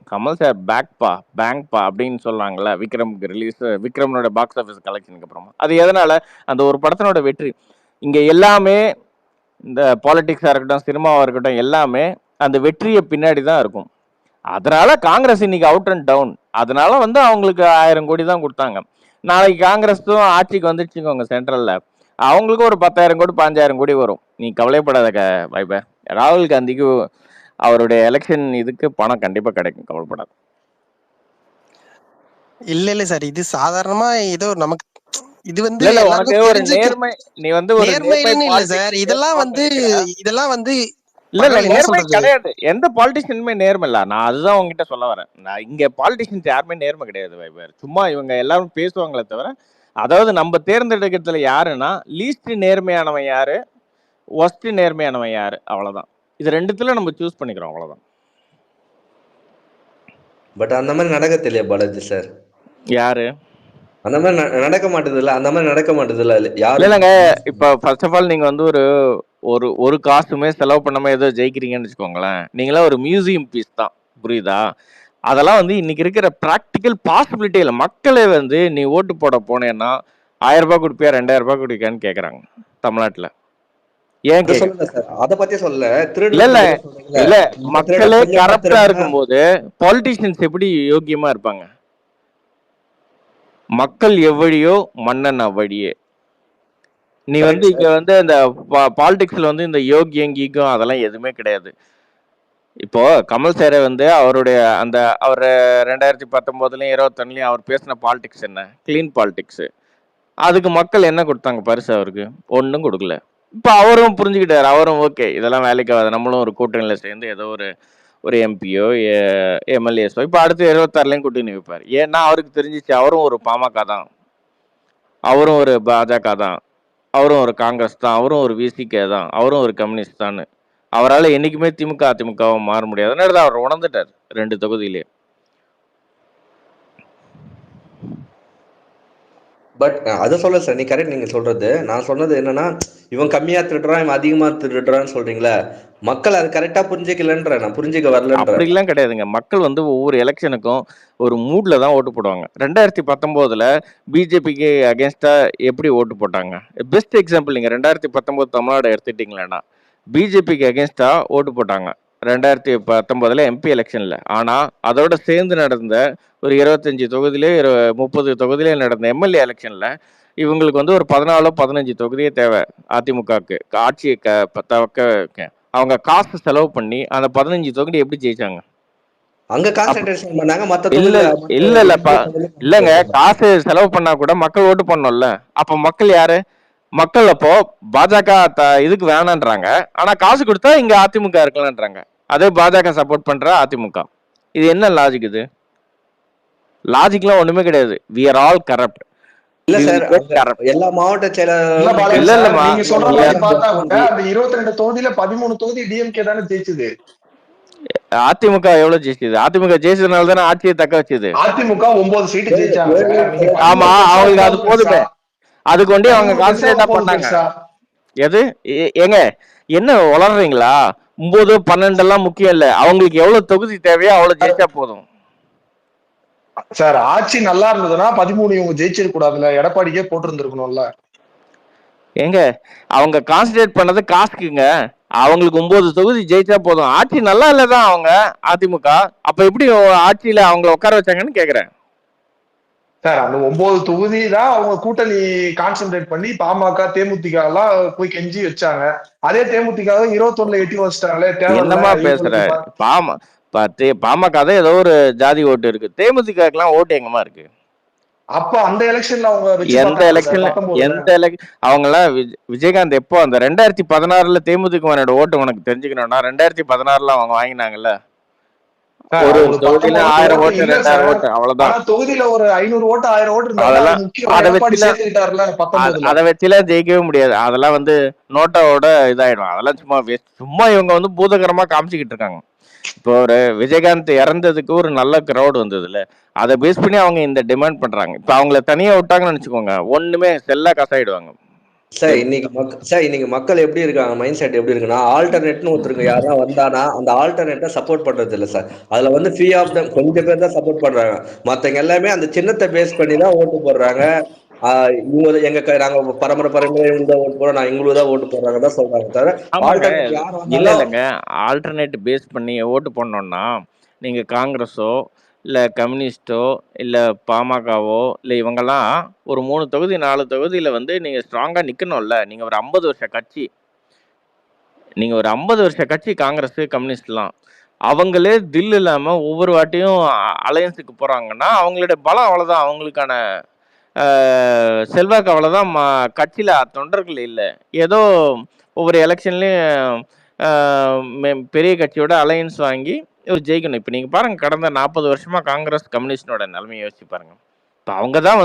கமல் சார் பேங்க்பா அப்படின்னு சொல்றாங்கல்ல. விக்ரமுக்கு ரிலீஸ், விக்ரமனோட பாக்ஸ் ஆஃபீஸ் கலெக்ஷனுக்கு அப்புறமா அது எதனால, அந்த ஒரு படத்தினோட வெற்றி. இங்க எல்லாமே இந்த பாலிடிக்ஸா இருக்கட்டும், சினிமாவா இருக்கட்டும், எல்லாமே அந்த வெற்றியை பின்னாடி தான் இருக்கும். அதனால காங்கிரஸ் இன்னைக்கு அவுட் அண்ட் டவுன். அதனால வந்து அவங்களுக்கு 1000 கோடி தான் கொடுத்தாங்க. நாளைக்கு காங்கிரஸும் ஆட்சிக்கு வந்துச்சுக்கோங்க சென்ட்ரல்ல, அவங்களுக்கு ஒரு 10,000 கோடி 15,000 கோடி வரும். நீ கவலைப்படாத வைபர். ராகுல் காந்திக்கு அவருடைய எலெக்ஷன் இதுக்கு பணம் கண்டிப்பா கிடைக்கும், கவலைப்படாது. இல்ல சார், இது சாதாரணமா ஏதோ நமக்கு இது வந்து இல்ல உனக்கு எல்லாருக்கும் ஒரு தெரிஞ்ச நேர்மை, நீ வந்து ஒரு நேர்மைன்னு இல்ல சார். பாலிடிக்ஸ் இதெல்லாம் பேசணும்னு வந்து நினைக்கிற. இதெல்லாம் வந்து இல்ல இல்ல பரவாயில்ல, என்ன நேர்மை சொல்றது. கிடையாது. எந்த பாலிட்டிஷியனுமே நேர்மை இல்ல. நான் அதுதான் உங்ககிட்ட சொல்ல வரேன். நான் இங்க பாலிட்டிஷியன்ஸ் யாருமே நேர்மை கிடையாது வைபர். சும்மா இவங்க எல்லாரும் பேசுவாங்களே தவிர, அதாவது நம்ம தேர்ந்தெடுக்கிறதுல யாருன்னா லீஸ்ட் நேர்மையானவன் யாரு, ஒஸ்ட் நேர்மையானவன் யாரு, அவ்வளவுதான். இது ரெண்டுத்துல நம்ம சூஸ் பண்ணிக்கிறோம், அவ்வளவுதான். பட் அந்த மாதிரி நடக்கது இல்லையா பாலாஜி சார்? யாரு அந்த மாதிரி நடக்க மாட்டது இல்ல, அந்த மாதிரி நடக்க மாட்டது இல்ல யாரும். இல்லைங்க. இப்ப ஃபர்ஸ்ட் ஆஃப் ஆல் நீங்க வந்து ஒரு காசுமே செலவு பண்ணாம ஏதோ ஜெயிக்கிறீங்கன்னு வச்சுக்கோங்களேன், நீங்களாம் ஒரு மியூசியம் பீஸ் தான், புரியுதா? அதெல்லாம் வந்து இன்னைக்கு இருக்கிற ப்ராக்டிக்கல் பாசிபிலிட்டி இல்லை. மக்களே வந்து நீ ஓட்டு போட போனேன்னா 1000 ரூபாய் கொடுப்பியா 2000 ரூபாய் கொடுக்கான்னு கேக்குறாங்க தமிழ்நாட்டுல. ஏன் சொல்லுங்க சார், அத பத்தி சொல்ல இல்ல இல்ல இல்ல மக்களே கரப்டா இருக்கும்போது பாலிட்டிஷியன்ஸ் எப்படி யோக்கியமா இருப்பாங்க? மக்கள் எவ்வழியோ மன்னன் அவ்வழியே. நீ வந்து இங்க வந்து இந்த பாலிடிக்ஸ்ல வந்து இந்த யோகியம் கீகம் அதெல்லாம் எதுவுமே கிடையாது. இப்போ கமல் சாரை வந்து அவருடைய அந்த அவர் 2019லயும் 21லயும் அவர் பேசின பாலிடிக்ஸ் என்ன, கிளீன் பாலிடிக்ஸ். அதுக்கு மக்கள் என்ன கொடுத்தாங்க பரிசு? அவருக்கு ஒன்றும் கொடுக்கல. இப்போ அவரும் புரிஞ்சுக்கிட்டாரு, அவரும் ஓகே இதெல்லாம் வேலைக்கு ஆகாது, நம்மளும் ஒரு கூட்டணியில சேர்ந்து ஏதோ ஒரு எம்பியோ எம்எல்ஏஸோ இப்போ அடுத்து 26லயும் கூட்டணி வைப்பார். ஏன்னா அவருக்கு தெரிஞ்சிச்சு அவரும் ஒரு பாமக தான், அவரும் ஒரு பாஜக தான், அவரும் ஒரு காங்கிரஸ் தான், அவரும் ஒரு விசிகே தான், அவரும் ஒரு கம்யூனிஸ்ட் தான். அவரால் என்னைக்குமே திமுக அதிமுகவை மாற முடியாது. அதனால தான் அவர் உணர்ந்துட்டார் 2 தொகுதியிலே. பட் அதை சொல்ல சார், நீ கரெக்ட் நீங்க சொல்றது. நான் சொன்னது என்னன்னா, இவன் கம்மியா திருடுறான் இவன் அதிகமா திருடுறான்னு சொல்றீங்களா, மக்கள் அது கரெக்டா புரிஞ்சுக்கலன்ற, நான் புரிஞ்சுக்க வரலன்ற. அப்படிலாம் கிடையாதுங்க. மக்கள் வந்து ஒவ்வொரு எலெக்ஷனுக்கும் ஒரு மூட்ல தான் ஓட்டு போடுவாங்க. 2019ல பிஜேபிக்கு அகேன்ஸ்டா எப்படி ஓட்டு போட்டாங்க? பெஸ்ட் எக்ஸாம்பிள் நீங்க 2019 தமிழ்நாடு எடுத்துட்டீங்களா, பிஜேபிக்கு அகேன்ஸ்டா ஓட்டு போட்டாங்க 2019 எம்பி எலெக்ஷன்ல. ஆனா அதோட சேர்ந்து நடந்த ஒரு 25 தொகுதியிலே 30 தொகுதியிலே நடந்த எம்எல்ஏ எலெக்ஷன்ல இவங்களுக்கு வந்து ஒரு 14-15 தொகுதியே தேவை அதிமுகவுக்கு ஆட்சியை தக்க. அவங்க காசு செலவு பண்ணி அந்த 15 தொகுதி எப்படி ஜெயிச்சாங்க? அங்க கான்சென்ட்ரேஷன் பண்ணாங்க, மத்த இல்லங்க. காசு செலவு பண்ணா கூட மக்கள் ஓட்டு பண்ணணும்ல. அப்ப மக்கள் யாரு? மக்கள் அப்போ பாஜக இதுக்கு வேணான்றாங்க, ஆனா காசு கொடுத்தா இங்க அதிமுக இருக்கலான்றாங்க. அதே பாஜக சப்போர்ட் பண்ற அதிமுக. இது என்ன லாஜிக்? இது லாஜிக்லாம் ஒண்ணுமே கிடையாது. We are all corrupt. இல்ல சார், எல்லா மாவட்ட செயலாளர்களும் இல்ல நீங்க சொல்ற மாதிரி பார்த்தா கூட அந்த 22 தொகுதியில 13 தொகுதி டிஎம்கே தானே ஜெயிச்சது. அதிமுக எவ்வளவு ஜெயிச்சது? அதிமுக ஜெயிச்சதுனால தானே ஆட்சியை தக்க வச்சது. அதிமுக 9 சீட்டு ஜெயிச்சாங்க. ஆமா, அவங்களுக்கு அது போதுமே. அதுக்கு கொண்டு அவங்க கான்சன்ட்ரேட்டா பண்ணாங்க. எது ஏங்க என்ன வளர்றீங்களா? 9, 12 எல்லாம் முக்கியம் இல்ல. அவங்களுக்கு எவ்வளவு தொகுதி தேவையோ அவ்வளவு ஜெயிச்சா போதும் சார். ஆட்சி நல்லா இருந்ததுன்னா 13 இவங்க ஜெயிச்சிருக்க கூடாதுல, எடப்பாடிக்கே போட்டிருந்திருக்கணும்ல. ஏங்க அவங்க கான்சன்ட்ரேட் பண்ணது காசுக்குங்க. அவங்களுக்கு 9 தொகுதி ஜெயிச்சா போதும். ஆட்சி நல்லா இல்லதான் அவங்க அதிமுக. அப்ப எப்படி ஆட்சியில அவங்கள உட்கார வச்சாங்கன்னு கேக்குறேன் சார். அந்த 9 தொகுதி தான் அவங்க கூட்டணி கான்சென்ட்ரேட் பண்ணி பாமக தேமுதிக எல்லாம் போய் கெஞ்சி வச்சாங்க. அதே தேமுதிக 21 எட்டி வச்சிட்டாங்களே. என்னமா பேசுற? பாமக தான் ஏதோ ஒரு ஜாதி ஓட்டு இருக்கு. தேமுதிக எல்லாம் ஓட்டு எங்கம்மா இருக்கு? அப்ப அந்த எலெக்ஷன்ல அவங்க அவங்க எல்லாம் விஜயகாந்த் எப்போ அந்த 2016 தேமுதிக ஓட்டு உனக்கு தெரிஞ்சுக்கணும்னா 2016 அவங்க வாங்கினாங்கல்ல. ஒரு தொகுதியில 1000 ஓட்டு 2000 ஓட்டு அவ்வளவுதான். தொகுதியில ஒரு 500 ஓட்டு 1000 ஓட்டு அதை வச்சுலாம் ஜெயிக்கவே முடியாது. அதெல்லாம் நோட்டாவோட இதாயிடும். அதெல்லாம் சும்மா இவங்க பூதகரமா காமிச்சுக்கிட்டு இருக்காங்க. இப்போ ஒரு விஜயகாந்த் இறந்ததுக்கு ஒரு நல்ல கிரௌட் வந்ததுல, அதை பேஸ் பண்ணி அவங்க இந்த டிமாண்ட் பண்றாங்க. இப்ப அவங்கள தனியா விட்டாங்கன்னு நினைச்சுக்கோங்க, ஒண்ணுமே செல்லா காசாயிடுவாங்க. சார் இன்னைக்கு மக்கள் எப்படி இருக்காங்க, மைண்ட் செட் எப்படி இருக்குன்னா, ஆல்டர்னேட்னு ஒருத்தருக்கு யாரா வந்தானா அந்த ஆல்டர்னேட்டை சப்போர்ட் பண்றது இல்லை சார். அதுல ஃப்ரீ ஆஃப் தம் கொஞ்சம் பேர் தான் சப்போர்ட் பண்றாங்க. மத்தவங்க எல்லாமே அந்த சின்னத்தை பேஸ் பண்ணி தான் ஓட்டு போடுறாங்க. இவங்க நாங்க பரம்பரை இவங்க தான் ஓட்டு போறோம், நான் இவங்களுக்கு தான் ஓட்டு போடுறாங்க தான் சொல்றாங்க தவிர இல்லைங்க. ஆல்டர்னேட் பேஸ் பண்ணி ஓட்டு போடணும்னா நீங்க காங்கிரஸோ இல்ல கம்யூனிஸ்டோ இல்ல பாமகவோ இல்ல இவங்கெல்லாம் ஒரு 3 தொகுதி 4 தொகுதியில நீங்க ஸ்ட்ராங்கா நிக்கணும்ல. நீங்க ஒரு 50 வருஷ கட்சி, நீங்க ஒரு 50 வருஷ கட்சி காங்கிரஸ் கம்யூனிஸ்ட்லாம் அவங்களே தில் இல்லாம ஒவ்வொரு வாட்டியும் அலையன்ஸுக்கு போறாங்கன்னா அவங்களுடைய பலம் அவ்வளவுதான். அவங்களுக்கான செல்வாக்கு அவ்வளவுதான். கட்சியில தொண்டர்கள் இல்லை. ஏதோ ஒவ்வொரு எலெக்ஷன்லயும் பெரிய கட்சியோட அலையன்ஸ் வாங்கி இவர் ஜெயிக்கணும். இப்போ நீங்கள் பாருங்க, கடந்த 40 வருஷமா காங்கிரஸ் கம்யூனிஸ்டோட நிலைமையை யோசிச்சு பாருங்க. இப்போ அவங்க தான்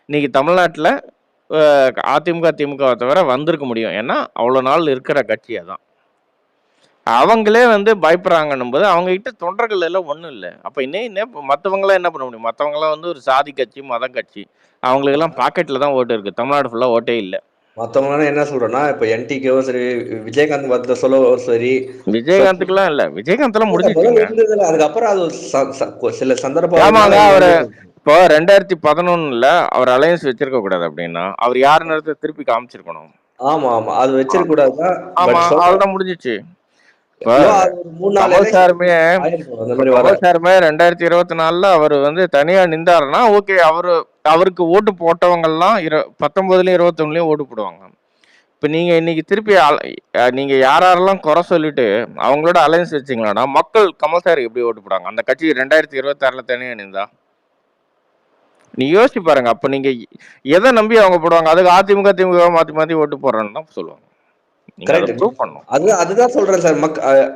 இன்னைக்கு தமிழ்நாட்டில் அதிமுக திமுகவை தவிர வந்திருக்க முடியும். ஏன்னா அவ்வளோ நாள் இருக்கிற கட்சி அதான். அவங்களே பயப்படுறாங்கன்னும் போது அவங்க கிட்ட தொண்டர்கள் எல்லாம் ஒன்றும் இல்லை. அப்போ இன்னும் மற்றவங்களாம் என்ன பண்ண முடியும்? மற்றவங்களாம் ஒரு சாதி கட்சி மத கட்சி, அவங்களுக்கெல்லாம் பாக்கெட்ல தான் ஓட்டு இருக்கு. தமிழ்நாடு ஃபுல்லா ஓட்டே இல்லை. மத்தவங்க என்ன சொல்றோம்னா, இப்ப என்டிகேவோ சரி, விஜயகாந்த் பார்த்து சொல்லவோ சரி, விஜயகாந்துக்குலாம் இல்ல, விஜயகாந்த் எல்லாம் முடிஞ்சிருச்சுங்க. அதுக்கப்புறம் அது சில சந்தர்ப்பம். ஆமாங்க, அவரு இப்போ 2011 அவர் அலையன்ஸ் வச்சிருக்க கூடாது அப்படின்னா அவர் யாரு நேரத்தை திருப்பி காமிச்சிருக்கணும். ஆமா ஆமா, அது வச்சிருக்க கூடாது. ஆமா, அவ்வளவுதான் முடிஞ்சிச்சு. சாருமே 2024 அவர் தனியா நின்றாருன்னா ஓகே, அவருக்கு ஓட்டு போட்டவங்க எல்லாம் 19லயும் 21லயும் ஓட்டு போடுவாங்க. இப்ப நீங்க இன்னைக்கு திருப்பி நீங்க யாரெல்லாம் குறை சொல்லிட்டு அவங்களோட அலையன்ஸ் வச்சீங்களா, மக்கள் கமல் சார் எப்படி ஓட்டு போடுவாங்க? அந்த கட்சி 2026 தனியா நின்றா நீ யோசிச்சு பாருங்க. அப்ப நீங்க எதை நம்பி அவங்க போடுவாங்க? அதுக்கு அதிமுக திமுக மாத்தி மாத்தி ஓட்டு போடுறேன்னு தான் சொல்லுவாங்க. அதுதான் சொல்றேன் சார்.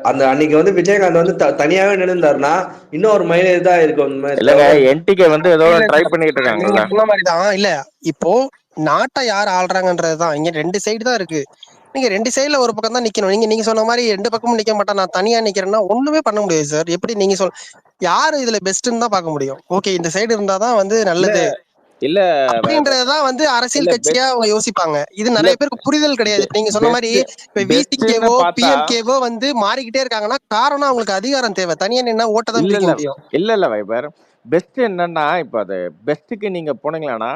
அந்த அன்னைக்கு விஜயகாந்த் தனியாவே நின்றுந்தாருன்னா இன்னும் ஒரு மைலேஜ் தான் இருக்கும். என்டிகே ஏதோ ட்ரை பண்ணிட்டு இருக்காங்க. இல்ல இப்போ நாட்டை யார் ஆள்றாங்கன்றதுதான். இங்க 2 சைடு தான் இருக்கு. நீங்க 2 சைடுல ஒரு பக்கம் தான் நிக்கணும். நீங்க சொன்ன மாதிரி 2 பக்கமும் நிக்க மாட்டா, நான் தனியா நிக்கிறேன்னா ஒண்ணுமே பண்ண முடியாது சார். எப்படி நீங்க யாரு இதுல பெஸ்ட்ன்னு தான் பார்க்க முடியும். ஓகே, இந்த சைடு இருந்தாதான் நல்லது இல்ல அப்படின்றதான் அரசியல் கட்சியா அவங்க யோசிப்பாங்க. இது நிறைய பேருக்கு புரிதல் கிடையாது. நீங்க சொன்ன மாதிரி இப்ப விசிகேவோ பிஎம்கேவோ மாறிக்கிட்டே இருக்காங்கன்னா காரணம் அவங்களுக்கு அதிகாரம் தேவை. தனியா நின்னா ஓட்ட தான் பிடிக்க முடியும். இல்ல வைபர், பெஸ்ட் என்னன்னா இப்ப அது பெஸ்ட்டுக்கு நீங்க போனீங்களான்னா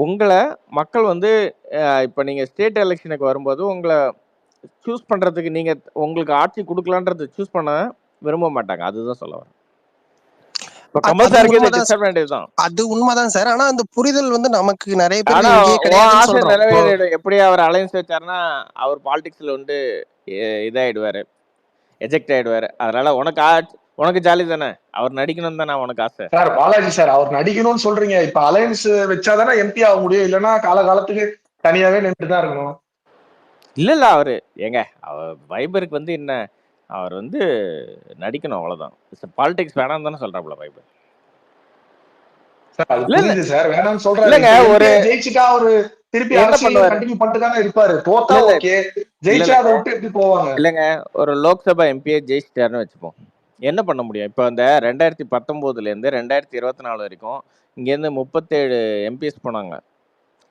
உங்களை மக்கள் இப்ப நீங்க ஸ்டேட் எலெக்ஷனுக்கு வரும்போது உங்களை சூஸ் பண்றதுக்கு நீங்க உங்களுக்கு ஆட்சி கொடுக்கலான்றது சூஸ் பண்ண விரும்ப மாட்டாங்க. அதுதான் சொல்ல வரேன். அது உண்மைதான் சார். ஆனா அந்த புரிதல் நமக்கு நிறைய பேர் எப்படி அவர் அலையன்ஸ் வச்சாருன்னா அவர் பாலிடிக்ஸ்ல இதாயிடுவாரு, எஜெக்ட் ஆயிடுவாரு. அதனால உனக்கு ஜாலி தானே, அவர் நடிக்கணும் தானே உனக்கு ஆசை. சார் பாலாஜி சார், அவர் நடிக்கணும்னு சொல்றீங்க. இப்ப அலையன்ஸ் வச்சாதானே எம்பி ஆக முடியும். இல்லைன்னா காலகாலத்துக்கு தனியாவே நின்று தான் இருக்கணும். இல்ல அவரு ஏங்க அவர் வைபருக்கு வந்து என்ன அவர் வந்து நடிக்கணும் அவ்வளவுதான். பாலிடிக்ஸ் வேணாம் தானே சொல்றாப்ல வைபர். சார் அது இல்ல இல்ல புரியுது சார், வேணாம்னு சொல்றாரு. இல்லங்க இப்ப ஒரு எம்பிஏ ஜெயிச்சுட்டா அவரு திருப்பி என்ன அரசியல் பண்ணுவாரு கண்டினியூ பண்ணிட்டு தானே இருப்பாரு. தோத்தா இல்ல ஓகே, இல்ல ஜெயிச்சா இல்லங்க அதை விட்டு எப்படி போவாங்க? இல்லங்க ஒரு லோக்சபா எம்பியை ஜெயிச்சிட்டாருன்னு வச்சுப்போம். என்ன பண்ண முடியும்? இப்போ அந்த 2019 2024 வரைக்கும் இங்கேருந்து 37 எம்பிஎஸ் போனாங்க.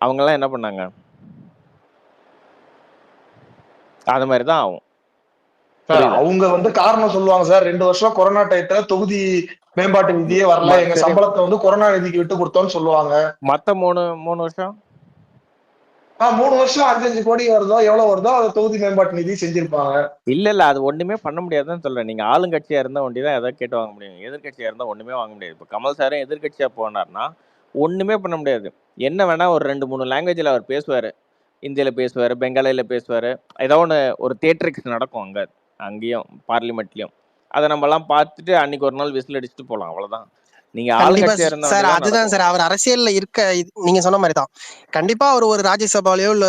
அவங்கெல்லாம் என்ன பண்ணாங்க? அது மாதிரி தான் ஆகும். சார் புரியுதா? அவங்க வந்து காரணம் சொல்லுவாங்க சார், 2 வருஷம் கொரோனா டயத்துல தொகுதி மேம்பாட்டு நிதியே வரல, எங்க சரி சம்பளத்தை வந்து கொரோனா நிதிக்கு விட்டு கொடுத்தோம்னு சொல்லுவாங்க. மத்த 3 வருஷம் 3 வருஷம் 5 கோடி வருதோ எவ்வளவு வருதோ அதை தொகுதி மேம்பாட்டு நிதி செஞ்சிருப்பாங்க. இல்ல அது ஒண்ணுமே பண்ண முடியாதுன்னு சொல்றேன். நீங்க ஆளுங்கட்சியா இருந்தா ஒண்டிதான் எதாவது கேட்டு வாங்க முடியும். எதிர்கட்சியா இருந்தா ஒண்ணுமே வாங்க முடியாது. இப்போ கமல் சாரும் எதிர்கட்சியா போனார்னா ஒண்ணுமே பண்ண முடியாது. என்ன வேணா ஒரு 2-3 லாங்குவேஜ்ல அவர் பேசுவாரு. இந்தியில பேசுவாரு, பெங்காலில பேசுவாரு. ஏதோ ஒன்று ஒரு தியேட்டரிக்ஸ் நடக்கும் அங்கேயும் பார்லிமெண்ட்லயும். அதை நம்ம எல்லாம் பார்த்துட்டு அன்னைக்கு ஒரு நாள் விசில் அடிச்சுட்டு போலாம், அவ்வளவுதான். நீங்க கண்டிப்பா ஆளுங்கட்சியா இருந்த சார், வேண்டியதான் அதுதான் நடக்கும். சார் அவர் அரசியல்ல இருக்க நீங்க சொன்ன மாதிரி தான். கண்டிப்பா அவர் ஒரு ராஜ்யசபாலையோ இல்ல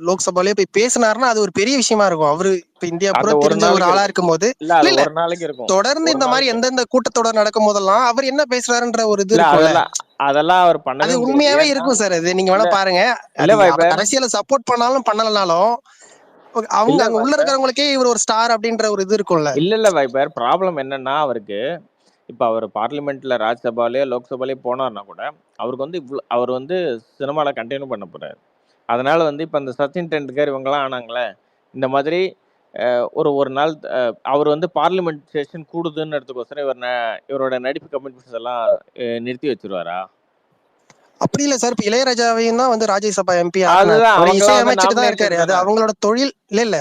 லோக்சபாலையோ போய் பேசினாருன்னா அது ஒரு பெரிய விஷயமா இருக்கும். அவரு இப்ப இந்தியா அந்த பூரா ஒரு தெரிஞ்ச ஒரு நாளைக்கு ஆளா இருக்கும். இருக்கும் போது இல்ல அது இல்ல ஒரு நாளைக்கு இருக்கும். தொடர்ந்து ஒரு இந்த மாதிரி நாளைக்கு எந்தெந்த கூட்டத்தொடர் நடக்கும் போதெல்லாம் அவர் என்ன பேசுறாருன்ற ஒரு இது இல்ல இருக்கும்ல, அதெல்லாம் அவர் அது பண்ணவே முடியாது. உண்மையாவே ஏன்னா இருக்கும் சார். அது நீங்க இல்ல வேணா பாருங்க. இல்ல அது வைபர் அரசியலை சப்போர்ட் பண்ணாலும் பண்ணலனாலும் அவங்க இல்ல அங்க உள்ள வைபர் இருக்கிறவங்களுக்கே இவர் ஒரு ஸ்டார் அப்படின்ற ஒரு இது இருக்கும்ல. இல்ல வைபர் ப்ராப்ளம் என்னன்னா அவருக்கு இப்போ அவர் பார்லிமெண்ட்ல ராஜ்சபாலேயோ லோக்சபாலேயோ போனார்னா கூட அவருக்கு வந்து அவர் வந்து சினிமாவில் கண்டினியூ பண்ண போறாரு. அதனால வந்து இப்போ அந்த சச்சின் டெண்டுல்கர் இவங்கெல்லாம் ஆனாங்களே இந்த மாதிரி ஒரு நாள் அவர் வந்து பார்லிமெண்ட் செஷன் கூடுதுன்னு எடுத்துக்கோசரம் இவரோட நடிப்பு கமிட்மெண்ட்ஸ் எல்லாம் நிறுத்தி வச்சிருவாரா? அப்படி இல்ல சார். இப்ப இளையராஜாவையும் தான் வந்து ராஜ்யசபா எம்பி ஆக்குனாரு. அதுதான் அவர் இசை அவங்களாம் வந்து அமைச்சிட்டு தான் இருக்காரு. நாமினேட்டட் அது தானே. அவங்களோட தொழில். இல்ல இல்ல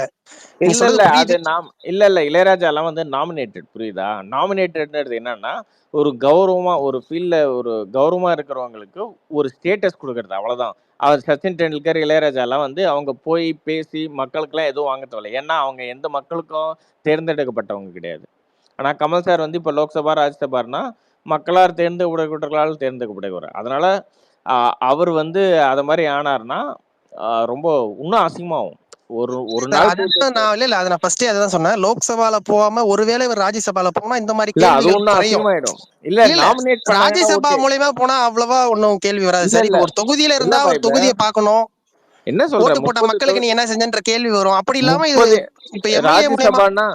சொல்றது அது புரியுது. இல்ல இளையராஜாலாம் வந்து நாமினேட்டட், புரியுதா? நாமினேட்டட்ன்றது என்னன்னா ஒரு கௌரவமா ஒரு ஃபீல்ட்ல ஒரு கௌரவமா இருக்கிறவங்களுக்கு ஒரு ஸ்டேட்டஸ் கொடுக்கறது, அவ்வளவுதான். அவர் சச்சின் டெண்டுல்கர் இளையராஜாலாம் வந்து அவங்க போய் பேசி மக்களுக்கெல்லாம் எதுவும் வாங்க தேவையில்ல. ஏன்னா அவங்க எந்த மக்களுக்கும் தேர்ந்தெடுக்கப்பட்டவங்க கிடையாது. ஆனா கமல் சார் வந்து இப்போ லோக்சபா ராஜ்யசபார்னா மக்களால் தேர்ந்தெடுக்கப்பட்டவர்களால் தேர்ந்தெடுக்கப்படுகிறார். அதனால அவர் வந்து அதை மாதிரி ஆனார்னா ரொம்ப இன்னும் அசிங்கமாகும். ஒரு நாள் அதான் நான் இல்ல அதை நான் ஃபர்ஸ்டே அதான் சொன்னேன். லோக்சபால போகாம ஒருவேளை இவர் ராஜ்யசபால போனா இந்த மாதிரி இல்ல அது கேள்விகள் ஒன்னும் குறையும். அசிங்கமாயிடும். இல்ல நாமினேட் பண்ணாங்கன்னா ராஜ்யசபா ஓகே. மூலியமா போனா அவ்வளவா ஒன்னும் கேள்வி வராது இல்ல சார். இல்ல இப்ப ஒரு தொகுதியில இல்ல இருந்தா ஒரு வைபர் தொகுதியை பார்க்கணும். என்ன சொல்ற ஓட்டு போட்ட மக்களுக்கு நீ என்ன செஞ்சன்ற கேள்வி வரும். அப்படி இல்லாம 30 இப்ப எம்எல்ஏ மூலியமா ராஜ்யசபானா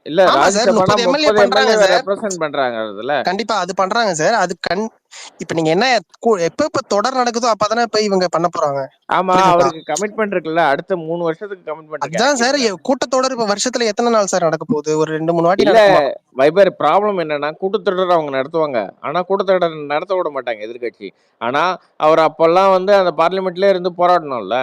இல்ல ஆமா சார், ராஜ்யசபானா 30 எம்எல்ஏ 30 பண்றாங்க எம்எல்ஏ சார். ரெப்ரசன்ட் பண்றாங்கறதுல கண்டிப்பா அது பண்றாங்க சார். அது இப்ப நீங்க என்ன எப்ப தொடர் நடக்குதோ அப்பதானே இப்ப இவங்க பண்ண போறாங்க. ஆமா புரியுதுங்களா? அவருக்கு கமிட்மெண்ட் இருக்குல்ல, அடுத்த 3 வருஷத்துக்கு கமிட்மெண்ட் இருக்கு. அதான் சார் கூட்டத்தொடர் இப்ப வருஷத்துல எத்தனை நாள் சார் நடக்க போகுது? ஒரு 2-3 வாட்டி இல்ல நடக்குமா? வைபர் ப்ராப்ளம் என்னன்னா கூட்டத்தொடர் அவங்க நடத்துவாங்க. ஆனா கூட்டத்தொடர் நடத்த விட மாட்டாங்க எதிர்கட்சி. ஆனா அவர் அப்பெல்லாம் வந்து அந்த பார்லிமெண்ட்லயே இருந்து போராடணும்ல.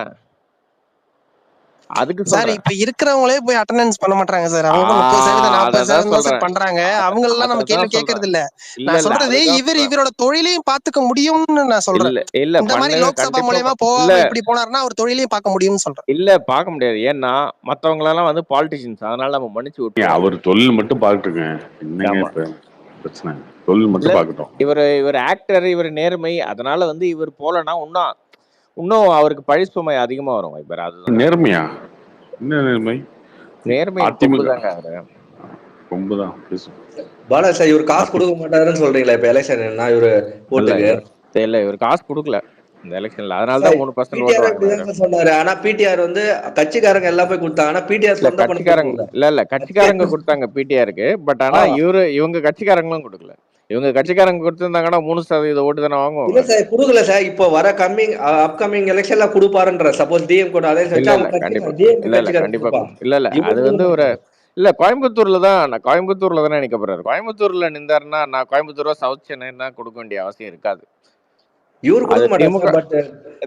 அதுக்கு சார் சொல்றேன். இப்ப இருக்கிறவங்களே போய் அட்டெண்டன்ஸ் பண்ண மாட்டாங்க சார். அவங்க 30% 40% தான் சார் பண்றாங்க. அவங்க எல்லாம் நம்ம கேள்வி கேட்கறது இல்ல. நான் சொல்றது இவரோட தொழிலையும் பாத்துக்க முடியும்னு நான் சொல்றேன். இல்ல இந்த மாதிரி லோக்சபா மூலமா போகாம இப்படி போனாருன்னா அவர் தொழிலையும் பார்க்க முடியும்னு சொல்றேன். இல்ல பார்க்க முடியாது. ஏன்னா மத்தவங்களெல்லாம் வந்து பாலிட்டிஷியன்ஸ், அதனால நம்ம மன்னிச்சு விட்டுருவோம். அவர் தொழில் மட்டும் பார்க்கட்டுங்க, என்னங்க பிரச்சனை? தொழில் மட்டும் பார்க்கட்டும். இவர் ஆக்டர், இவர் நேர்மை, அதனால வந்து இவர் போலன்னா இன்னும் அவருக்கு பழி சுமை அதிகமா வரும். இப்ப அது நேர்மையா? என்ன நேர்மை? நேர்மை அதிமுக ரொம்பதான் பாலா சார். இவர் காசு கொடுக்க மாட்டாருன்னு சொல்றீங்களா இப்ப எலெக்ஷன்? என்ன இவரு ஓட்டுக்கு இல்ல இவர் காசு கொடுக்கல இந்த எலெக்ஷன்ல, அதனாலதான் 3% ஓட்டு வாங்குறாரு சொன்னாரு. ஆனா பிடிஆர் வந்து கட்சிக்காரங்க எல்லாம் போய் கொடுத்தாங்க. ஆனா பிடிஆர் சொந்த கட்சிக்காரங்க இல்ல கட்சிக்காரங்க கொடுத்தாங்க பிடிஆருக்கு. பட் ஆனா இவங்க கட்சிக்காரங்களும் கொடுக்கல. இவங்க கட்சிக்காரங்க கொடுத்திருந்தாங்கன்னா 3% ஓட்டு தானே வாங்குவாங்க. இல்ல சார் கொடுக்கல சார். இப்போ வர அப்கமிங் எலெக்ஷன்ல கொடுப்பாருன்ற சப்போஸ் டிஎம் கூட அதே கண்டிப்பா இல்ல அது வந்து ஒரு இல்ல கோயம்புத்தூர்ல தானே நிக்க போறாரு. கோயம்புத்தூர்ல நின்றாருன்னா நான் கோயம்புத்தூர் சவுத் சென்னைன்னா கொடுக்க வேண்டிய அவசியம் இருக்காது.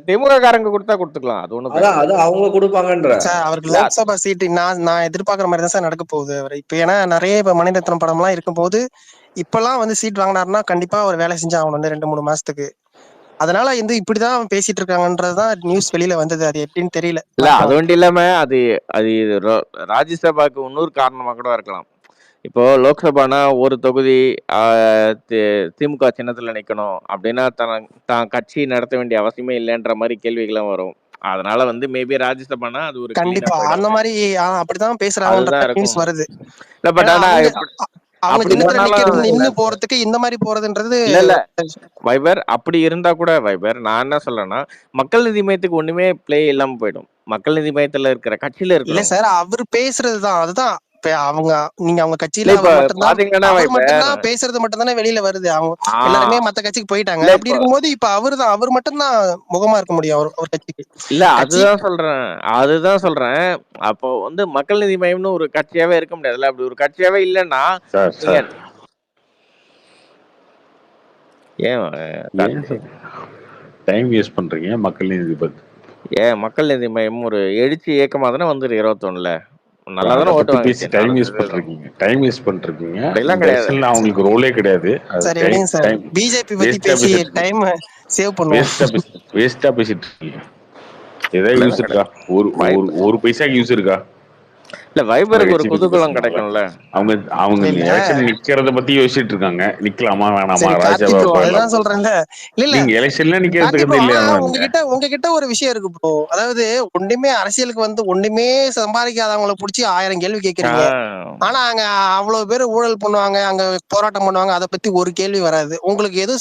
திமுக காரங்க கொடுத்தா கொடுத்துக்கலாம், அது ஒண்ணு அவங்க கொடுப்பாங்கன்ற. அவருக்கு லோக்சபா சீட் நான் எதிர்பார்க்கிற மாதிரி தான் சார் நடக்க போகுது. அவர் இப்ப ஏன்னா நிறைய இப்ப மணிரத்னம் படம் எல்லாம் இருக்கும் போது இப்பெல்லாம் வந்து சீட் வாங்கினாருன்னா கண்டிப்பா அவர் வேலை செஞ்சு ஆகணும் வந்து 2-3 மாசத்துக்கு. அதனால வந்து இப்படிதான் பேசிட்டு இருக்காங்கன்றதுதான் நியூஸ் வெளியில வந்தது. அது எப்படின்னு தெரியல. இல்ல அது ஒன்றும் இல்லாம அது ராஜ்யசபாக்கு இன்னொரு காரணமா கூட இருக்கலாம். இப்போ லோக்சபானா ஒரு தொகுதி திமுக சின்னத்துல நிக்கணும் அப்படின்னா தான் கட்சி நடத்த வேண்டிய அவசியமே இல்லைன்ற மாதிரி கேள்விகளும் வரும். அதனால வந்து மேபி ராஜ்யசபானா அது ஒரு clean-ஆ கண்டிப்பா போயிடும். அந்த மாதிரி அப்படிதான் பேசுறாங்கன்ற அதுதான் நியூஸ் இருக்கும். வருது. இல்ல பட் ஏன்னா ஆனா அவங்க அப்படி சின்னத்துல பண்ணாலும் நின்னு போறதுக்கு இந்த மாதிரி போறதுன்றது இல்ல வைபர் அப்படி இருந்தா கூட வைபர் நான் என்ன சொல்றேன்னா மக்கள் நீதி மையத்துக்கு ஒண்ணுமே பிளே இல்லாம போயிடும். மக்கள் நீதி மையத்துல இருக்கிற கட்சியில இல்ல இருக்கிறவங்க சார் அவர் பேசுறதுதான் அதுதான். இப்ப நீங்க அவங்க இல்ல கட்சியில இப்ப பாத்தீங்கன்னா அவர் வைபர் மட்டும்தான் பேசுறது மட்டும் தானே வெளியில வருது. அவங்க எல்லாருமே மத்த கட்சிக்கு போயிட்டாங்க. இல்ல அப்படி இப்ப இருக்கும்போது இப்ப அவர் மட்டும்தான் முகமா இருக்க முடியும் அவர் கட்சிக்கு. இல்ல கட்சி அதுதான் சொல்றேன். அப்போ வந்து மக்கள் நீதி மையம்னு ஒரு கட்சியாவே இருக்க முடியாதுல்ல. அப்படி ஒரு கட்சியாவே இல்லைன்னா சார் நீங்க சார் ஏன் ஏன் சார் டைம் வேஸ்ட் பண்றீங்க? மக்கள் நீதி பத்தி மக்கள் நீதி மையம் ஒரு எழுச்சி இயக்கமா தானே வந்து 21ல நல்லா அதை தானே ஓட்டு பத்தி பேசி வாங்கிச்சு. டைம் 4 வேஸ்ட் சதவீதம் பண்றீங்க. டைம் வேஸ்ட் பண்றீங்க. அப்படிலாம் இந்த கிடையாது. எலெக்ஷன்ல அவங்களுக்கு ரோலே கிடையாது. அது சரி விடுங்க சார். டைம் பிஜேபி பத்தி வேஸ்டா பேசி பேசிட்டு டைம் சேவ் பண்ணுவோம். வேஸ்டா பேசிட்டு இருக்கீங்க. ஏதாவது அப்படிலாம் யூஸ் இருக்கா? ஒரு வாய்ப்பு ஒரு பைசாக்கு யூஸ் இருக்கா? இல்ல வைபருக்கு ஒரு குதூகலம் கிடைக்கும்ல. அவங்க அவங்க இல்ல எலெக்ஷன் நிக்கிறத பத்தி யோசிச்சுட்டு இருக்காங்க. நிக்கலாமா வேணாமா சரி கார்த்தி ராஜாவா ப்ரோ அதுதான் போயிடலாம். சொல்றேன்ல. இல்ல நீங்க எலெக்ஷன்ல கார்த்தி நிக்கிறதுக்கு ப்ரோ இல்லையா? ஆனா உங்ககிட்ட ஒரு விஷயம் இருக்கு ப்ரோ. அதாவது ஒண்ணுமே அரசியலுக்கு வந்து ஒண்ணுமே சம்பாதிக்காதவங்களை புடிச்சு 1000 கேள்வி கேக்குறீங்க. ஆனா அங்க அவ்வளவு பேர் ஊழல் பண்ணுவாங்க, அங்க போராட்டம் பண்ணுவாங்க, அதை பத்தி ஒரு கேள்வி வராது. உங்களுக்கு எது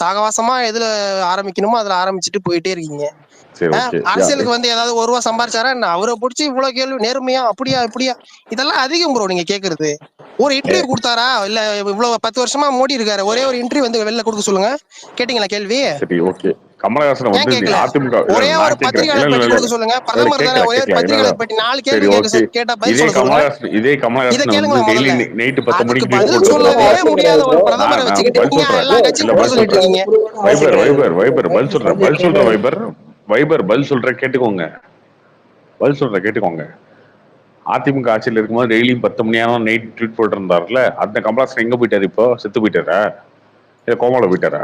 சாகவாசமா எதுல ஆரம்பிக்கணுமோ அதுல ஆரம்பிச்சுட்டு போயிட்டே இருக்கீங்க. அரசியலுக்கு வந்து ஏதாவது 1 ரூபா சம்பாரிச்சாரா என்ன? அவரை பிடிச்சி இவ்வளவு கேள்வி நேர்மையா அப்படியா இப்படியா இதெல்லாம் அதிகம் ப்ரோ. நீங்க கேக்குறது ஒரு இன்டர்வியூ கொடுத்தாரா? இல்ல இவ்வளவு 10 வருஷமா மோடி இருக்காரு, ஒரே ஒரு இன்டர்வியூ வந்து வெளில கொடுக்க சொல்லுங்க. கேட்டீங்களா கேள்வி? சரி ஓகே. கமலஹாசன் ஏன் வந்து கேட்கல? அதிமுக ஒரே ஒரு பத்திரிகையாளர் பேட்டி கொடுக்க சொல்லுங்க. பிரதமர் தானே, ஒரே ஒரு பத்திரிகையாளர் பேட்டி 4 கேள்வி கேட்டா பதில் சொல்ல சொல்லுங்க. இதே இத கமலஹாசன் கேளுங்க வந்து டெய்லி முதல்ல. நைட்டு 10 அதுக்கு மணிக்கு பதில் சொல்லவே முடியாத ஒரு பிரதமரை வச்சுக்கிட்டு நீங்க எல்லா கட்சியும் போட சொல்லிட்டு இருக்கீங்க. வைபர் பதில் சொல்ற வைபர் பதில் சொல்ற கேட்டுக்கோங்க. அதிமுக ஆட்சியில் இருக்கும்போது டெய்லியும் 10 மணி நேரம் நைட் ட்வீட் போட்டு இருந்தாருல, அந்த கமலஹாசன் எங்க போயிட்டாரு? இப்போ செத்து போயிட்டாரா இல்ல கோமால போயிட்டாரா?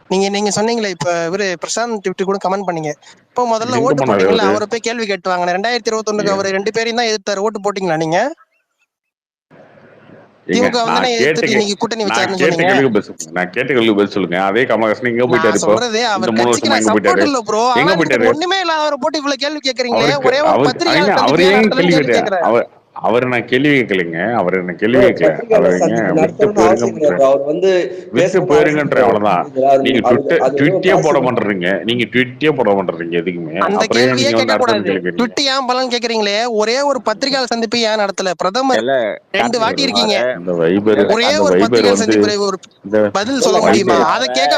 நீங்க சொன்னீங்களே இப்ப இவரு பிரசாந்த் ட்விட்டர் கூட கமெண்ட் பண்ணீங்க. இப்போ முதல்ல எங்க ஓட்டு போனாரு போட்டீங்களா? அவரு? அவரை போய் கேள்வி கேட்டு வாங்க. 2021 அவரு 2 பேரையும் தான் எதிர்த்தாரு. ஓட்டு போட்டீங்களா நீங்க? திமுக வந்து எதிர்த்து நீங்க கூட்டணி வச்சாருன்னு சொன்னீங்க. நான் கேட்ட கேள்விக்கு பதில் சொல்லுங்க. அதே கமலஹாசன் எங்க போயிட்டாரு? இப்போ சொல்றது அவர் இந்த 3 கட்சிக்கு வருஷமா நான் எங்க சப்போர்ட் போயிட்டாரு? இல்ல ப்ரோ. எங்க ஆனா போயிட்டாரு? ஒண்ணுமே இல்ல அவரை போட்டு இவ்வளவு கேள்வி கேக்குறீங்களே. அவருக்கு ஒரே ஒரு பத்திரிகையாளர் அவர் சந்திப்பு ஏன் நடத்தலன்னு கேள்வி கேக்குறேன். அவரை நான் கேள்வி கேட்கலைங்க. அவரை நான் கேள்வி கேட்கல. விட்டு போயிருங்கன்ற அவ்வளவுதான். நீங்க ட்விட்டே போட மாட்டீங்க. எதுக்குமே. அந்த அப்புறம் கேள்வியே நீங்க கேட்க கூடாது. கேள்வி ட்விட் ஏன் பலன் கேக்குறீங்களே? ஒரே ஒரு பத்திரிகையாளர் சந்திப்பு ஏன் நடத்தல? பிரதமர் 2 வாட்டி இருக்கீங்க. ஒரே ஒரு பத்திரிகையாளர் சந்திப்பு ஒரு பதில் சொல்ல முடியுமா? அதை கேட்க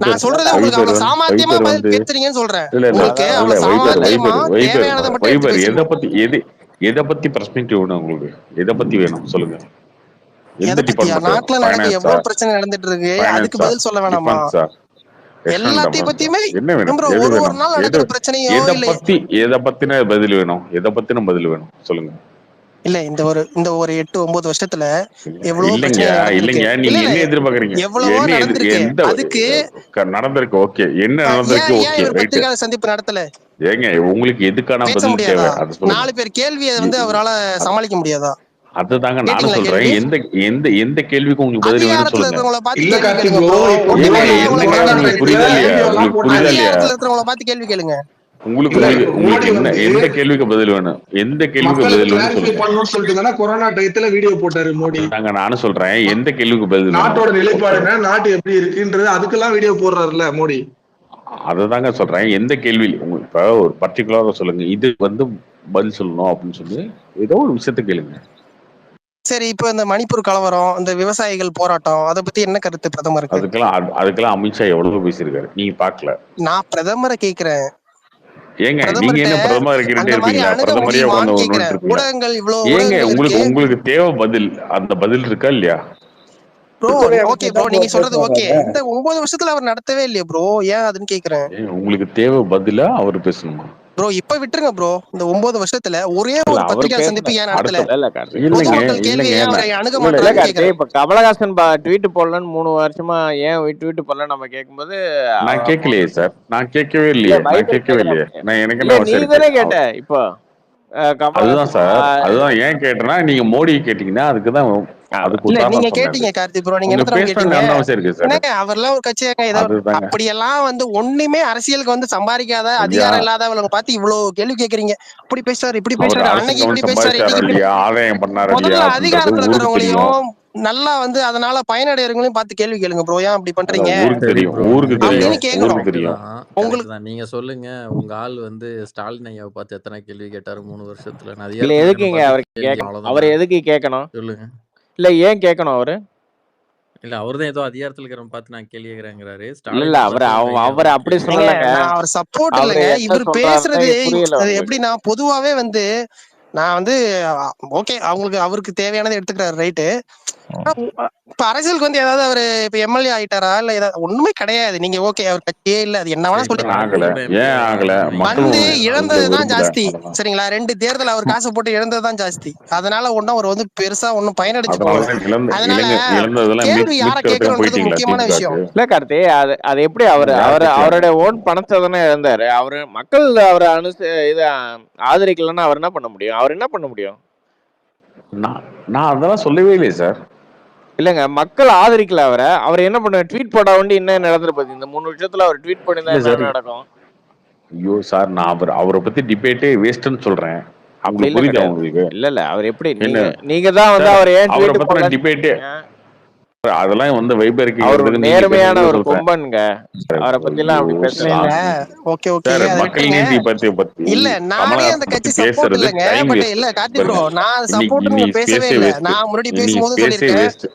நான் சொல்றது உங்களுக்கு அவ்வளவு சாமர்த்தியமா பதில் பேசுறீங்கன்னு சொல்றேன். உங்களுக்கு அவ்வளவு சாமர்த்தியமா தேவையானதை மட்டும் எடுத்து பேசுங்க. எதை பத்தி பெர்ஸ்பெக்டிவ் வேணும் உங்களுக்கு? எதை பத்தி வேணும் சொல்லுங்க? எந்த எதை பத்தியா? டிபார்ட்மெண்ட்? நாட்டுல நடக்க எவ்வளவு பிரச்சனை நடந்துட்டு இருக்கு, அதுக்கு பதில் சொல்ல வேணாமா? எல்லாத்தையும் பத்தியுமே என்ன வேணும்? ஒரு நாள் நடக்கிற பிரச்சனையோ எதை பத்தின பதில் வேணும்? சொல்லுங்க. இல்ல இந்த ஒரு 8-9 வருஷத்துல எவ்வளவு இல்லைங்க நீங்க என்ன எதிர்பார்க்கறீங்க? எவ்வளவோ நடந்திருக்கு. அதுக்கு நடந்திருக்கு. ஓகே, என்ன நடந்திருக்கு? Okay right. பத்திரிகையாளர் சந்திப்பு நடத்தல ஏங்க உங்களுக்கு எதுக்கான பேச பதில் தேவை? முடியாதா? அது சொல்லுங்க. 4 பேர் கேள்வியை வந்து அவரால சமாளிக்க முடியாதா? அதுதாங்க நானும் சொல்றேன். எந்த கேள்விக்கு உங்களுக்கு பதில் வேணும் சொல்லுங்க. இருக்கிறவங்கள பார்த்து இல்ல கேள்வி கார்த்தி கேளுங்க ப்ரோ, bro. இப்போ உங்களுக்கு புரியுதா இல்லையா? அதிகாரத்துல இருக்கிறவங்கள பார்த்து கேள்வி கேளுங்க. உங்களுக்கு எந்த கேள்விக்கு பதில் வேணும்? எந்த கேள்விக்கு பதில் வேணும் சொல்லுங்க. சொல்லிட்டு தானே கொரோனா டயத்துல வீடியோ போட்டாரு மோடி. நாங்க நானும் சொல்றேன், எந்த கேள்விக்கு பதில்? நாட்டோட நிலைப்பாடுங்க, நாட்டு எப்படி இருக்குன்றது அதுக்கெல்லாம் வீடியோ போடுறாருல மோடி. அததாங்க சொல்றேன். எந்த கேள்வி இப்ப ஒரு பர்டிகுலரா சொல்லுங்க, இது வந்து பதில் சொல்லணும் அப்படின்னு சொல்லி ஏதோ ஒரு விஷயத்த கேளுங்க. சரி, இப்ப இந்த மணிப்பூர் கலவரம், இந்த விவசாயிகள் போராட்டம், அதை பத்தி என்ன கருத்து பிரதமருக்கு? அதுக்கெல்லாம் அமித்ஷா எவ்வளவு பேசியிருக்காரு, நீங்க பாக்கல? நான் பிரதமரை கேக்குறேன். ஏங்க நீங்க என்ன பிரதமர் இருக்கிட்டே இருப்பீங்களா? பிரதமரே உட்கார்ந்து ஊடகங்கள் இவ்வளவு ஏங்க உங்களுக்கு தேவை பதில். அந்த பதில் இருக்கா இல்லையா? ப்ரோ ஓகே ப்ரோ, நீங்க சொல்றது ஓகே. இந்த 9 வருஷத்துல அவர் நடத்தவே இல்லையா ப்ரோ? ஏன் அதுன்னு கேக்குறேன். உங்களுக்கு தேவை பதிலா அவர் பேசணுமா? ப்ரோ இப்ப விட்டுருங்க ப்ரோ. இந்த 9 வருஷத்துல ஒரே ஒரு பத்திரிகை சந்திப்பு ஏன் நடத்தல? இப்ப கமலஹாசன் ட்வீட் போடலன்னு 3 வருஷமா ஏன் ட்வீட் போடல நம்ம கேட்கும்போது நான் கேட்கலையே சார். நான் கேட்கவே இல்லையே. நான் எனக்கு நீ தானே கேட்ட. இப்போ அதுதான் சார், அதுதான் ஏன் கேட்டேன்னா நீங்க மோடி கேட்டீங்கன்னா அதுக்குதான் அதுக்கு இல்ல உதாரணம் நீங்க சொன்னேன். கேட்டீங்க கார்த்தி ப்ரோ, நீங்க உங்க என்ன தெரியுமா பேசணும் கேட்டீங்க? என்ன அவசியம் இருக்கு சார்? என்னங்க அவர்லாம் ஒரு கட்சியாங்க ஏதோ அதுதாங்க அப்படியெல்லாம் வந்து ஒண்ணுமே அரசியலுக்கு வந்து சம்பாதிக்காத ஐயா, அதிகாரம் இல்லாதவங்க பார்த்து இவ்வளவு கேள்வி கேக்குறீங்க. அப்படி பேசுறாரு இப்படி அவர் பேசுறாரு, அன்னைக்கு அரசுக்கு இப்படி கவனம் பேசுறாரு, சம்பாதிச்சாரா இன்னைக்கு இப்படி. இல்லையா, ஆதாயம் பண்ணாரா இல்லையா முதல்ல அப்படின்றது அதிகாரத்துல ஊருக்கு தெரியும். இருக்கிறவங்களையும் நல்லா வந்து அதனால பயனடைறவங்களையும் பார்த்து கேள்வி கேளுங்க ப்ரோ, ஏன் அப்படி பண்றீங்க அதான் ஊருக்கு சரி தெரியும், ப்ரோ, ஊருக்கு நீங்க தெரியும், அப்படின்னு கேக்குறோம். ஊருக்கு கரெக்ட் தெரியும். தான், உங்களுக்கு கரெக்ட் தான். நீங்க சொல்லுங்க, உங்க ஆள் வந்து ஸ்டாலின் ஐயாவை பார்த்து எத்தனை கேள்வி கேட்டாரு 3 வருஷத்துல? இல்ல அதிகாரத்துல இருக்கவனை எதுக்குங்க பார்த்து அவர் கேள்வி கேட்கணும்? அவ்வளவுதானே? அவர் எதுக்கு கேட்கணும்? சொல்லுங்க. இல்ல ஏன் கேட்கணும் அவரு? இல்ல அவர்தான் ஏதோ அதிகாரத்துல இருக்கிறவன் பார்த்து நான் கேள்வி கேட்கிறேங்கிறாரு. இல்ல ஸ்டாலினை இல்ல அவர் பார்த்து ஒரு அவர் ஐயா அப்படி கேள்வி ஏங்க சொல்லலங்க. நான் அவர் சப்போர்ட் அவரு இல்லைங்க, என்ன இவர் சொல்றாருன்னா பேசுறது புரியல அது உங்களுக்கு. எப்படின்னா பொதுவாவே வந்து நான் வந்து ஓகே அவருக்கு தேவையானதை எடுத்துக்கிறாரு, ரைட்டு. இப்ப அரசியலுக்கு வந்து ஏதாவது அவரு இப்ப எம்எல்ஏ ஆயிட்டாரா இல்ல ஏதாவது? ஒண்ணுமே கிடையாது. நீங்க ஓகே அவர் கட்சியே இல்ல, அது என்ன வேணா சரி சொல்லி ப்ரோ, அவர் ஆகல, கூட எம்எல்ஏ ஏன் ஆகல, ஆகணும்னு நீங்க மக்களும் வந்து நினைக்கிறீங்களா? இழந்ததுதான் விரும்பல, ஜாஸ்தி. அவ்வளவுதான். சரிங்களா, 2 தேர்தல் அவர் காசு போட்டு இழந்ததுதான் ஜாஸ்தி. அதனால ஒன்னும் அவர் வந்து பெருசா ஒன்னும் பயனடைச்சு போகல. அதனாலதான் அதனால இழந்ததெல்லாம் கேள்வி யார மீட்கிறதுக்கு கேட்கணும்ன்றது போயிட்டீங்களா முக்கியமான விஷயம். திமுகக்கு? இல்ல கார்த்தி, அது எப்படி அவரு யார் கேட்கலாம்? அவருடைய ஓன் பணத்தை தானே இழந்தாரு. அவரு மக்கள் அவரை இது ஆதரிக்கலன்னா அவர் என்ன பண்ண முடியும்? அவர் என்ன பண்ண முடியும்? நான் அதெல்லாம் சொல்லவே இல்லையே சார். இல்லங்க, மக்கள் ஆதரிக்கல அவரை. அவர் என்ன பண்ணுவார்? ட்வீட் போட வேண்டி என்ன நடந்துருப்பது? இந்த 3 வருஷத்துல அவர் ட்வீட் பண்ணிதான் இல்ல சார், என்ன நடக்கும்? ஐயோ சார், நான் அவரை பத்தி டிபேட்டே வேஸ்ட்னு சொல்றேன். அப்படி உங்களுக்கு இல்ல புரியுதா கிடையாது. உங்களுக்கு? இல்ல அவர் எப்படி என்ன நீங்க தான் வந்து சார், அவர் ஏன் அவரை ட்வீட் பத்தின போடலன்னு டிபேட்டே அதெல்லாம் வந்து வைபருக்கு அவர் ஒரு நீங்க நேர்மையான பேசுறதுல ஒரு சொல்றேன். கொம்பனுங்க. அவரை பத்தி எல்லாம் அப்படி ஐயோ பேசல. இல்ல சாமி ஓகே ஓகே சார், அதை மக்கள் விட்டுருங்க. நீதி பத்தி இல்ல நானே அந்த கமலஹாசன் கட்சி பத்தி சப்போர்ட் பேசுறது இல்லைங்க, டைம் பட் வேஸ்ட். இல்ல கார்த்தி ப்ரோ, நான் சப்போர்ட் இன்னைக்கு பேசவே பேசே இல்ல. வேஸ்ட், நான் முன்னாடி இன்னைக்கு பேசும்போது பேசே சொல்லியிருக்கேன். வேஸ்ட்.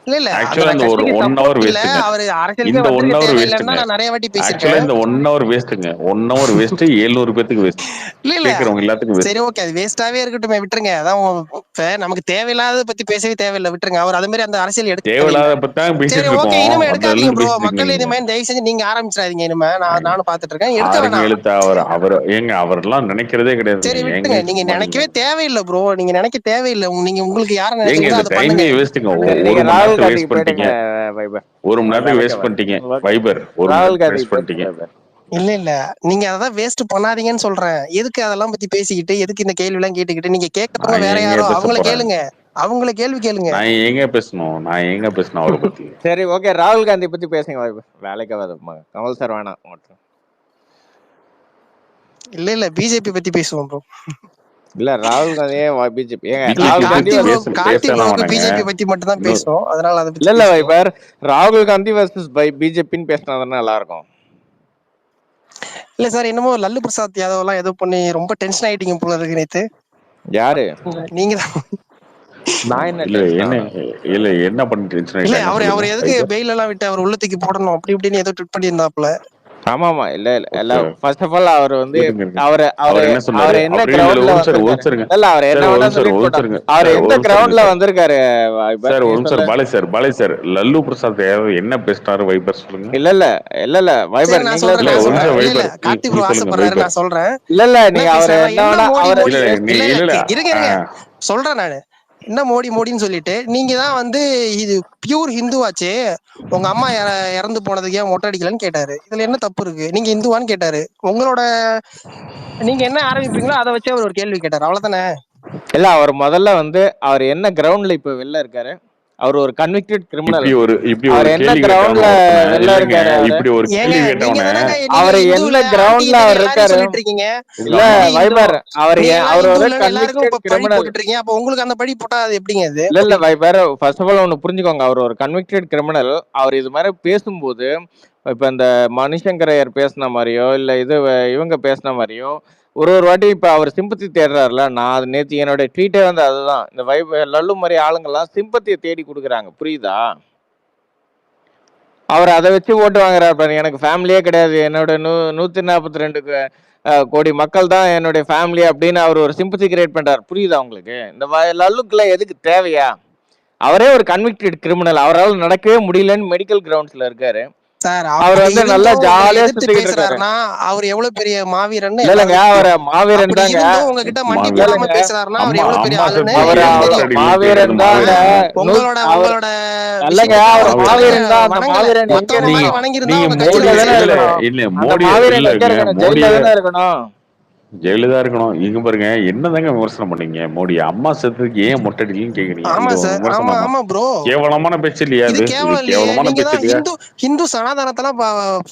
இல்ல அந்த ஆக்சுவலா இந்த ஒரு கட்சிக்கு 1 சப்போர்ட் ஹவர் இல்ல, வேஸ்ட்டுங்க. அவரு அரசியலுக்கே இந்த 1 வந்திருக்க ஹவர் தேவையில்லைன்னு வேஸ்ட்டுங்க. நான் நிறைய வாட்டி ஆக்சுவலா பேசியிருக்கேன். இந்த 1 ஹவர் வேஸ்ட்டுங்க. 1 ஹவர் வேஸ்ட், 700 பேத்துக்கு வேஸ்ட். இல்ல இல்ல கேக்குறவங்க எல்லாத்துக்கும் சரி வேஸ்ட். ஓகே, அது வேஸ்டாவே இருக்கட்டும், விட்டுருங்க. அதான் இப்ப நமக்கு தேவையில்லாத பத்தி பேசவே தேவையில்லை, விட்டுருங்க. அவர் அது மாதிரி அந்த அரசியல் எடுக்க தேவையில்லை. தேவையில்லாத பத்தி தான் சரி பேசிட்டு ஓகே, இருக்கோம். இனிமே அதுல எடுக்காதீங்க இருந்து ப்ரோ. பேசிட்டு மக்கள் இருக்கீங்க. இனிமே தயவு செஞ்சு நீங்க ஆரம்பிச்சிடாதீங்க. இனிமே நானும் பாத்துட்டு இருக்கேன், எடுக்க ஆறுங்க வேணாம். எழுத்த அவர் ஏங்க அவரெல்லாம் நினைக்கிறதே கிடையாதுங்க. சரி ஏங்க விட்டுருங்க, நீங்க சும்மா நீங்க நினைக்கவே தேவையில்லை ப்ரோ. நீங்க நினைக்க தேவையில்லை. நீங்க உங்களுக்கு யார ஏங்க நினைக்கிறீங்களோ இந்த அதை பண்ணுங்க. டைமே வேஸ்ட்டுங்க. சரி, 1 நீங்க மணி ராகுல் நேரத்தை காந்திக்கு வேஸ்ட் பண்ணிட்டீங்க. போயிடுங்க வைபர். 1 மணி நேரத்துக்கு வேஸ்ட் விளக்க பண்ணிட்டீங்க. ஓகே, வைபர் 1 மணி ராகுல் நேரத்துக்கு காந்தி வேஸ்ட் பண்ணிட்டீங்க. வைபர். இல்ல இல்ல நீங்க அதான் வேஸ்ட் பண்ணாதீங்கன்னு சொல்றேன். எதுக்கு அதெல்லாம் பத்தி பேசிக்கிட்டு, எதுக்கு இந்த கேள்வி எல்லாம் கேட்டுக்கிட்டு? நீங்க கேட்கறவங்க நான் வேற எங்க யாரோ, பேச அவங்கள போறேன்? கேளுங்க. அவங்கள கேள்வி கேளுங்க. நான் எங்க பேசணும் அவரை பத்தி? சரி ஓகே, ராகுல் காந்தி பத்தி பேசுங்க வைபர். வேலைக்கு ஆகாதும்மா. கமல் சார் வேணாம் மட்டும். இல்ல இல்ல பிஜேபி பத்தி பேசுவோம் ப்ரோ. இல்ல ராகுல் காந்தியே பிஜேபி. ஏங்க இல்ல ராகுல் காந்தி கார்த்தி ப்ரோக்கு வேணாங்க. பிஜேபி பத்தி மட்டும் தான் பேசுவோம், அதனால அதை இல்ல பத்தி பேசுவோம். வைபர், ராகுல் காந்தி வர்சஸ் பிஜேபின்னு பேசினா தானே நல்லா இருக்கும். இல்ல சார், என்னமோ லல்லு பிரசாத் யாதவ் எல்லாம் ஏதோ பண்ணி ரொம்ப டென்ஷன் ஆயிட்டீங்க போல இருக்கு நேத்து. யாரு? நீங்க தான். நான் என்ன என்ன பண்ணிட்டு இல்ல அவர் எதுக்கு பெயில் எல்லாம் விட்டு அவர் உள்ளத்துக்கு போடணும் அப்படி இப்படின்னு ஏதோ ட்வீட் பண்ணியிருந்தாப்ல. ஆமாமா. இல்ல ஃபர்ஸ்ட் ஆஃப் ஆல் அவர் வந்து அவர் என்ன சொன்னாரு? அவர் என்ன கிரவுண்ட்ல இல்ல அவர் என்ன வேணா சொல்லிட்டு போட்டாரு. அவர் எந்த கிரவுண்ட்ல வந்திருக்காரு சார்? ஒரு நிமிஷம் பாலை சார், லல்லு பிரசாத் என்ன பேசினாரு வைபர் சொல்லுங்க. இல்ல வைபர் நீங்க கார்த்தி ப்ரோ ஆசைப்படுறாரு, நான் சொல்றேன். இல்ல நீங்க அவர் என்ன வேணா இருங்க சொல்றேன் நானு. என்ன மோடின்னு சொல்லிட்டு நீங்க தான் வந்து இது பியூர் ஹிந்துவாச்சே, உங்க அம்மா இறந்து போனதுக்கு ஏன் மொட்டை அடிக்கலன்னு கேட்டாரு. இதுல என்ன தப்பு இருக்கு? நீங்க இந்துவான்னு கேட்டாரு. உங்களோட நீங்க என்ன ஆரம்பிப்பீங்களோ அதை வச்சு அவர் ஒரு கேள்வி கேட்டாரு, அவ்வளவுதானே. இல்ல அவர் முதல்ல வந்து அவர் என்ன கிரவுண்ட்ல இப்ப வெளில இருக்காரு? அவர் ஒரு கன்விக்டட் கிரிமினல். அவர் என்ன கிரவுண்ட்ல வெளில இருக்காரு? இப்படி ஒரு கேள்வி கேட்டவனே அவர் என்ன கிரவுண்ட்ல அவர் இருக்காரு? இல்ல வைபர், அவர் ஒரு கன்விக்டட் கிரிமினல். அப்ப உங்களுக்கு அந்த படி போட்டா அது எப்படிங்க இது? இல்ல வைபர், ஃபர்ஸ்ட் ஆஃப் ஆல் ஒன்னு புரிஞ்சுக்கோங்க. அவர் ஒரு கன்விக்டட் கிரிமினல். அவர் இது மாதிரி பேசும்போது இப்ப இந்த மணிசங்கரையர் பேசின மாதிரியோ இல்ல இவங்க பேசின மாதிரியோ ஒரு வாட்டி இப்ப அவர் சிம்பத்தி தேடுறாருல. நான் நேற்று என்னோட ட்வீட்டே வந்து அதுதான். இந்த லல்லு மாதிரி ஆளுங்கெல்லாம் சிம்பத்தியை தேடி கொடுக்குறாங்க, புரியுதா? அவர் அதை வச்சு ஓட்டு வாங்குறாரு. எனக்கு ஃபேமிலியே கிடையாது, என்னோட 142 கோடி மக்கள் தான் என்னுடைய ஃபேமிலி அப்படின்னு அவர் ஒரு சிம்பத்தி கிரியேட் பண்றாரு, புரியுதா உங்களுக்கு? இந்த லல்லுக்குலாம் எதுக்கு தேவையா? அவரே ஒரு கன்விக்டட் கிரிமினல். அவரால் நடக்கவே முடியலன்னு மெடிக்கல் கிரவுண்ட்ஸ்ல இருக்காரு. அவர் வந்து நல்லா ஜாலியா சுத்திட்டு இருக்காருன்னா அவர் எவ்வளவு பெரிய மாவீரன். இல்லங்க, அவர் மாவீரன் தாங்க. உங்ககிட்ட மன்னிப்பு பேசுறாருன்னா அவர் எவ்வளவு பெரிய ஆளுன்னு மாவீரன் தாங்க. உங்களோட இல்லங்க, அவர் மாவீரன் தான். அந்த மாவீரன் இல்ல மோடி மாவீரன் ஜெயில தானே இருக்கணும். ஜெயலலிதா இருக்கணும். இங்க பாருங்க என்னதாங்க விமர்சனம் பண்ணீங்க மோடி அம்மா செத்துக்கு ஏன் மொட்டடிக்கலன்னு கேக்குறீங்க. ஆமா இது ஒரு சார், ஆமா விமர்சனமா? ஆமா ப்ரோ. கேவலமான பேச்சு இல்லையா இது இது? இது கேவலம் இல்லையே. கேவலமான நீங்க பேச்சு தான் இல்லையா? ஹிந்து சனாதனத்தெல்லாம்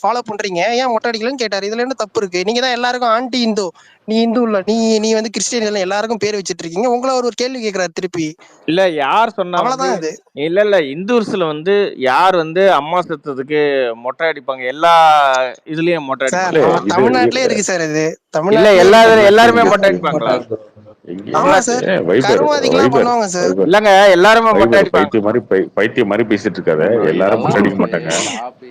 ஃபாலோ பண்றீங்க, ஏன் மொட்டை அடிக்கலன்னு கேட்டாரு. இதுல என்ன தப்பு இருக்கு? நீங்க தான் எல்லாருக்கும் ஆன்டி இந்து, நீ இந்து இல்ல, நீ வந்து கிறிஸ்டியன் இல்ல, எல்லாருக்கும் பேர் வச்சிட்டு இருக்கீங்க. உங்களை ஒரு கேள்வி கேட்கிறாரு திருப்பி. இல்ல யார் சொன்னா வந்து அவ்வளவுதான் இது. இல்ல இந்துஸ்ல வந்து யார் வந்து அம்மா செத்ததுக்கு மொட்டை அடிப்பாங்க? எல்லா இதுலயும் மொட்டை சார் அடிப்பாங்க. நம்ம தமிழ்நாட்டிலே இருக்கு சார் இது. இல்ல தமிழ்நாட்டிலே எல்லாருமே மொட்டை அடிப்பாங்களா? ஆமா சார், கருமாதிக்கெல்லாம் பண்ணுவாங்க சார். இல்லங்க எல்லாருமே மொட்டை அடிப்பாங்க. பைத்தியம் மாதிரி பேசிட்டு இருக்காத. எல்லாரும் மொட்டை அடிக்க மாட்டாங்க.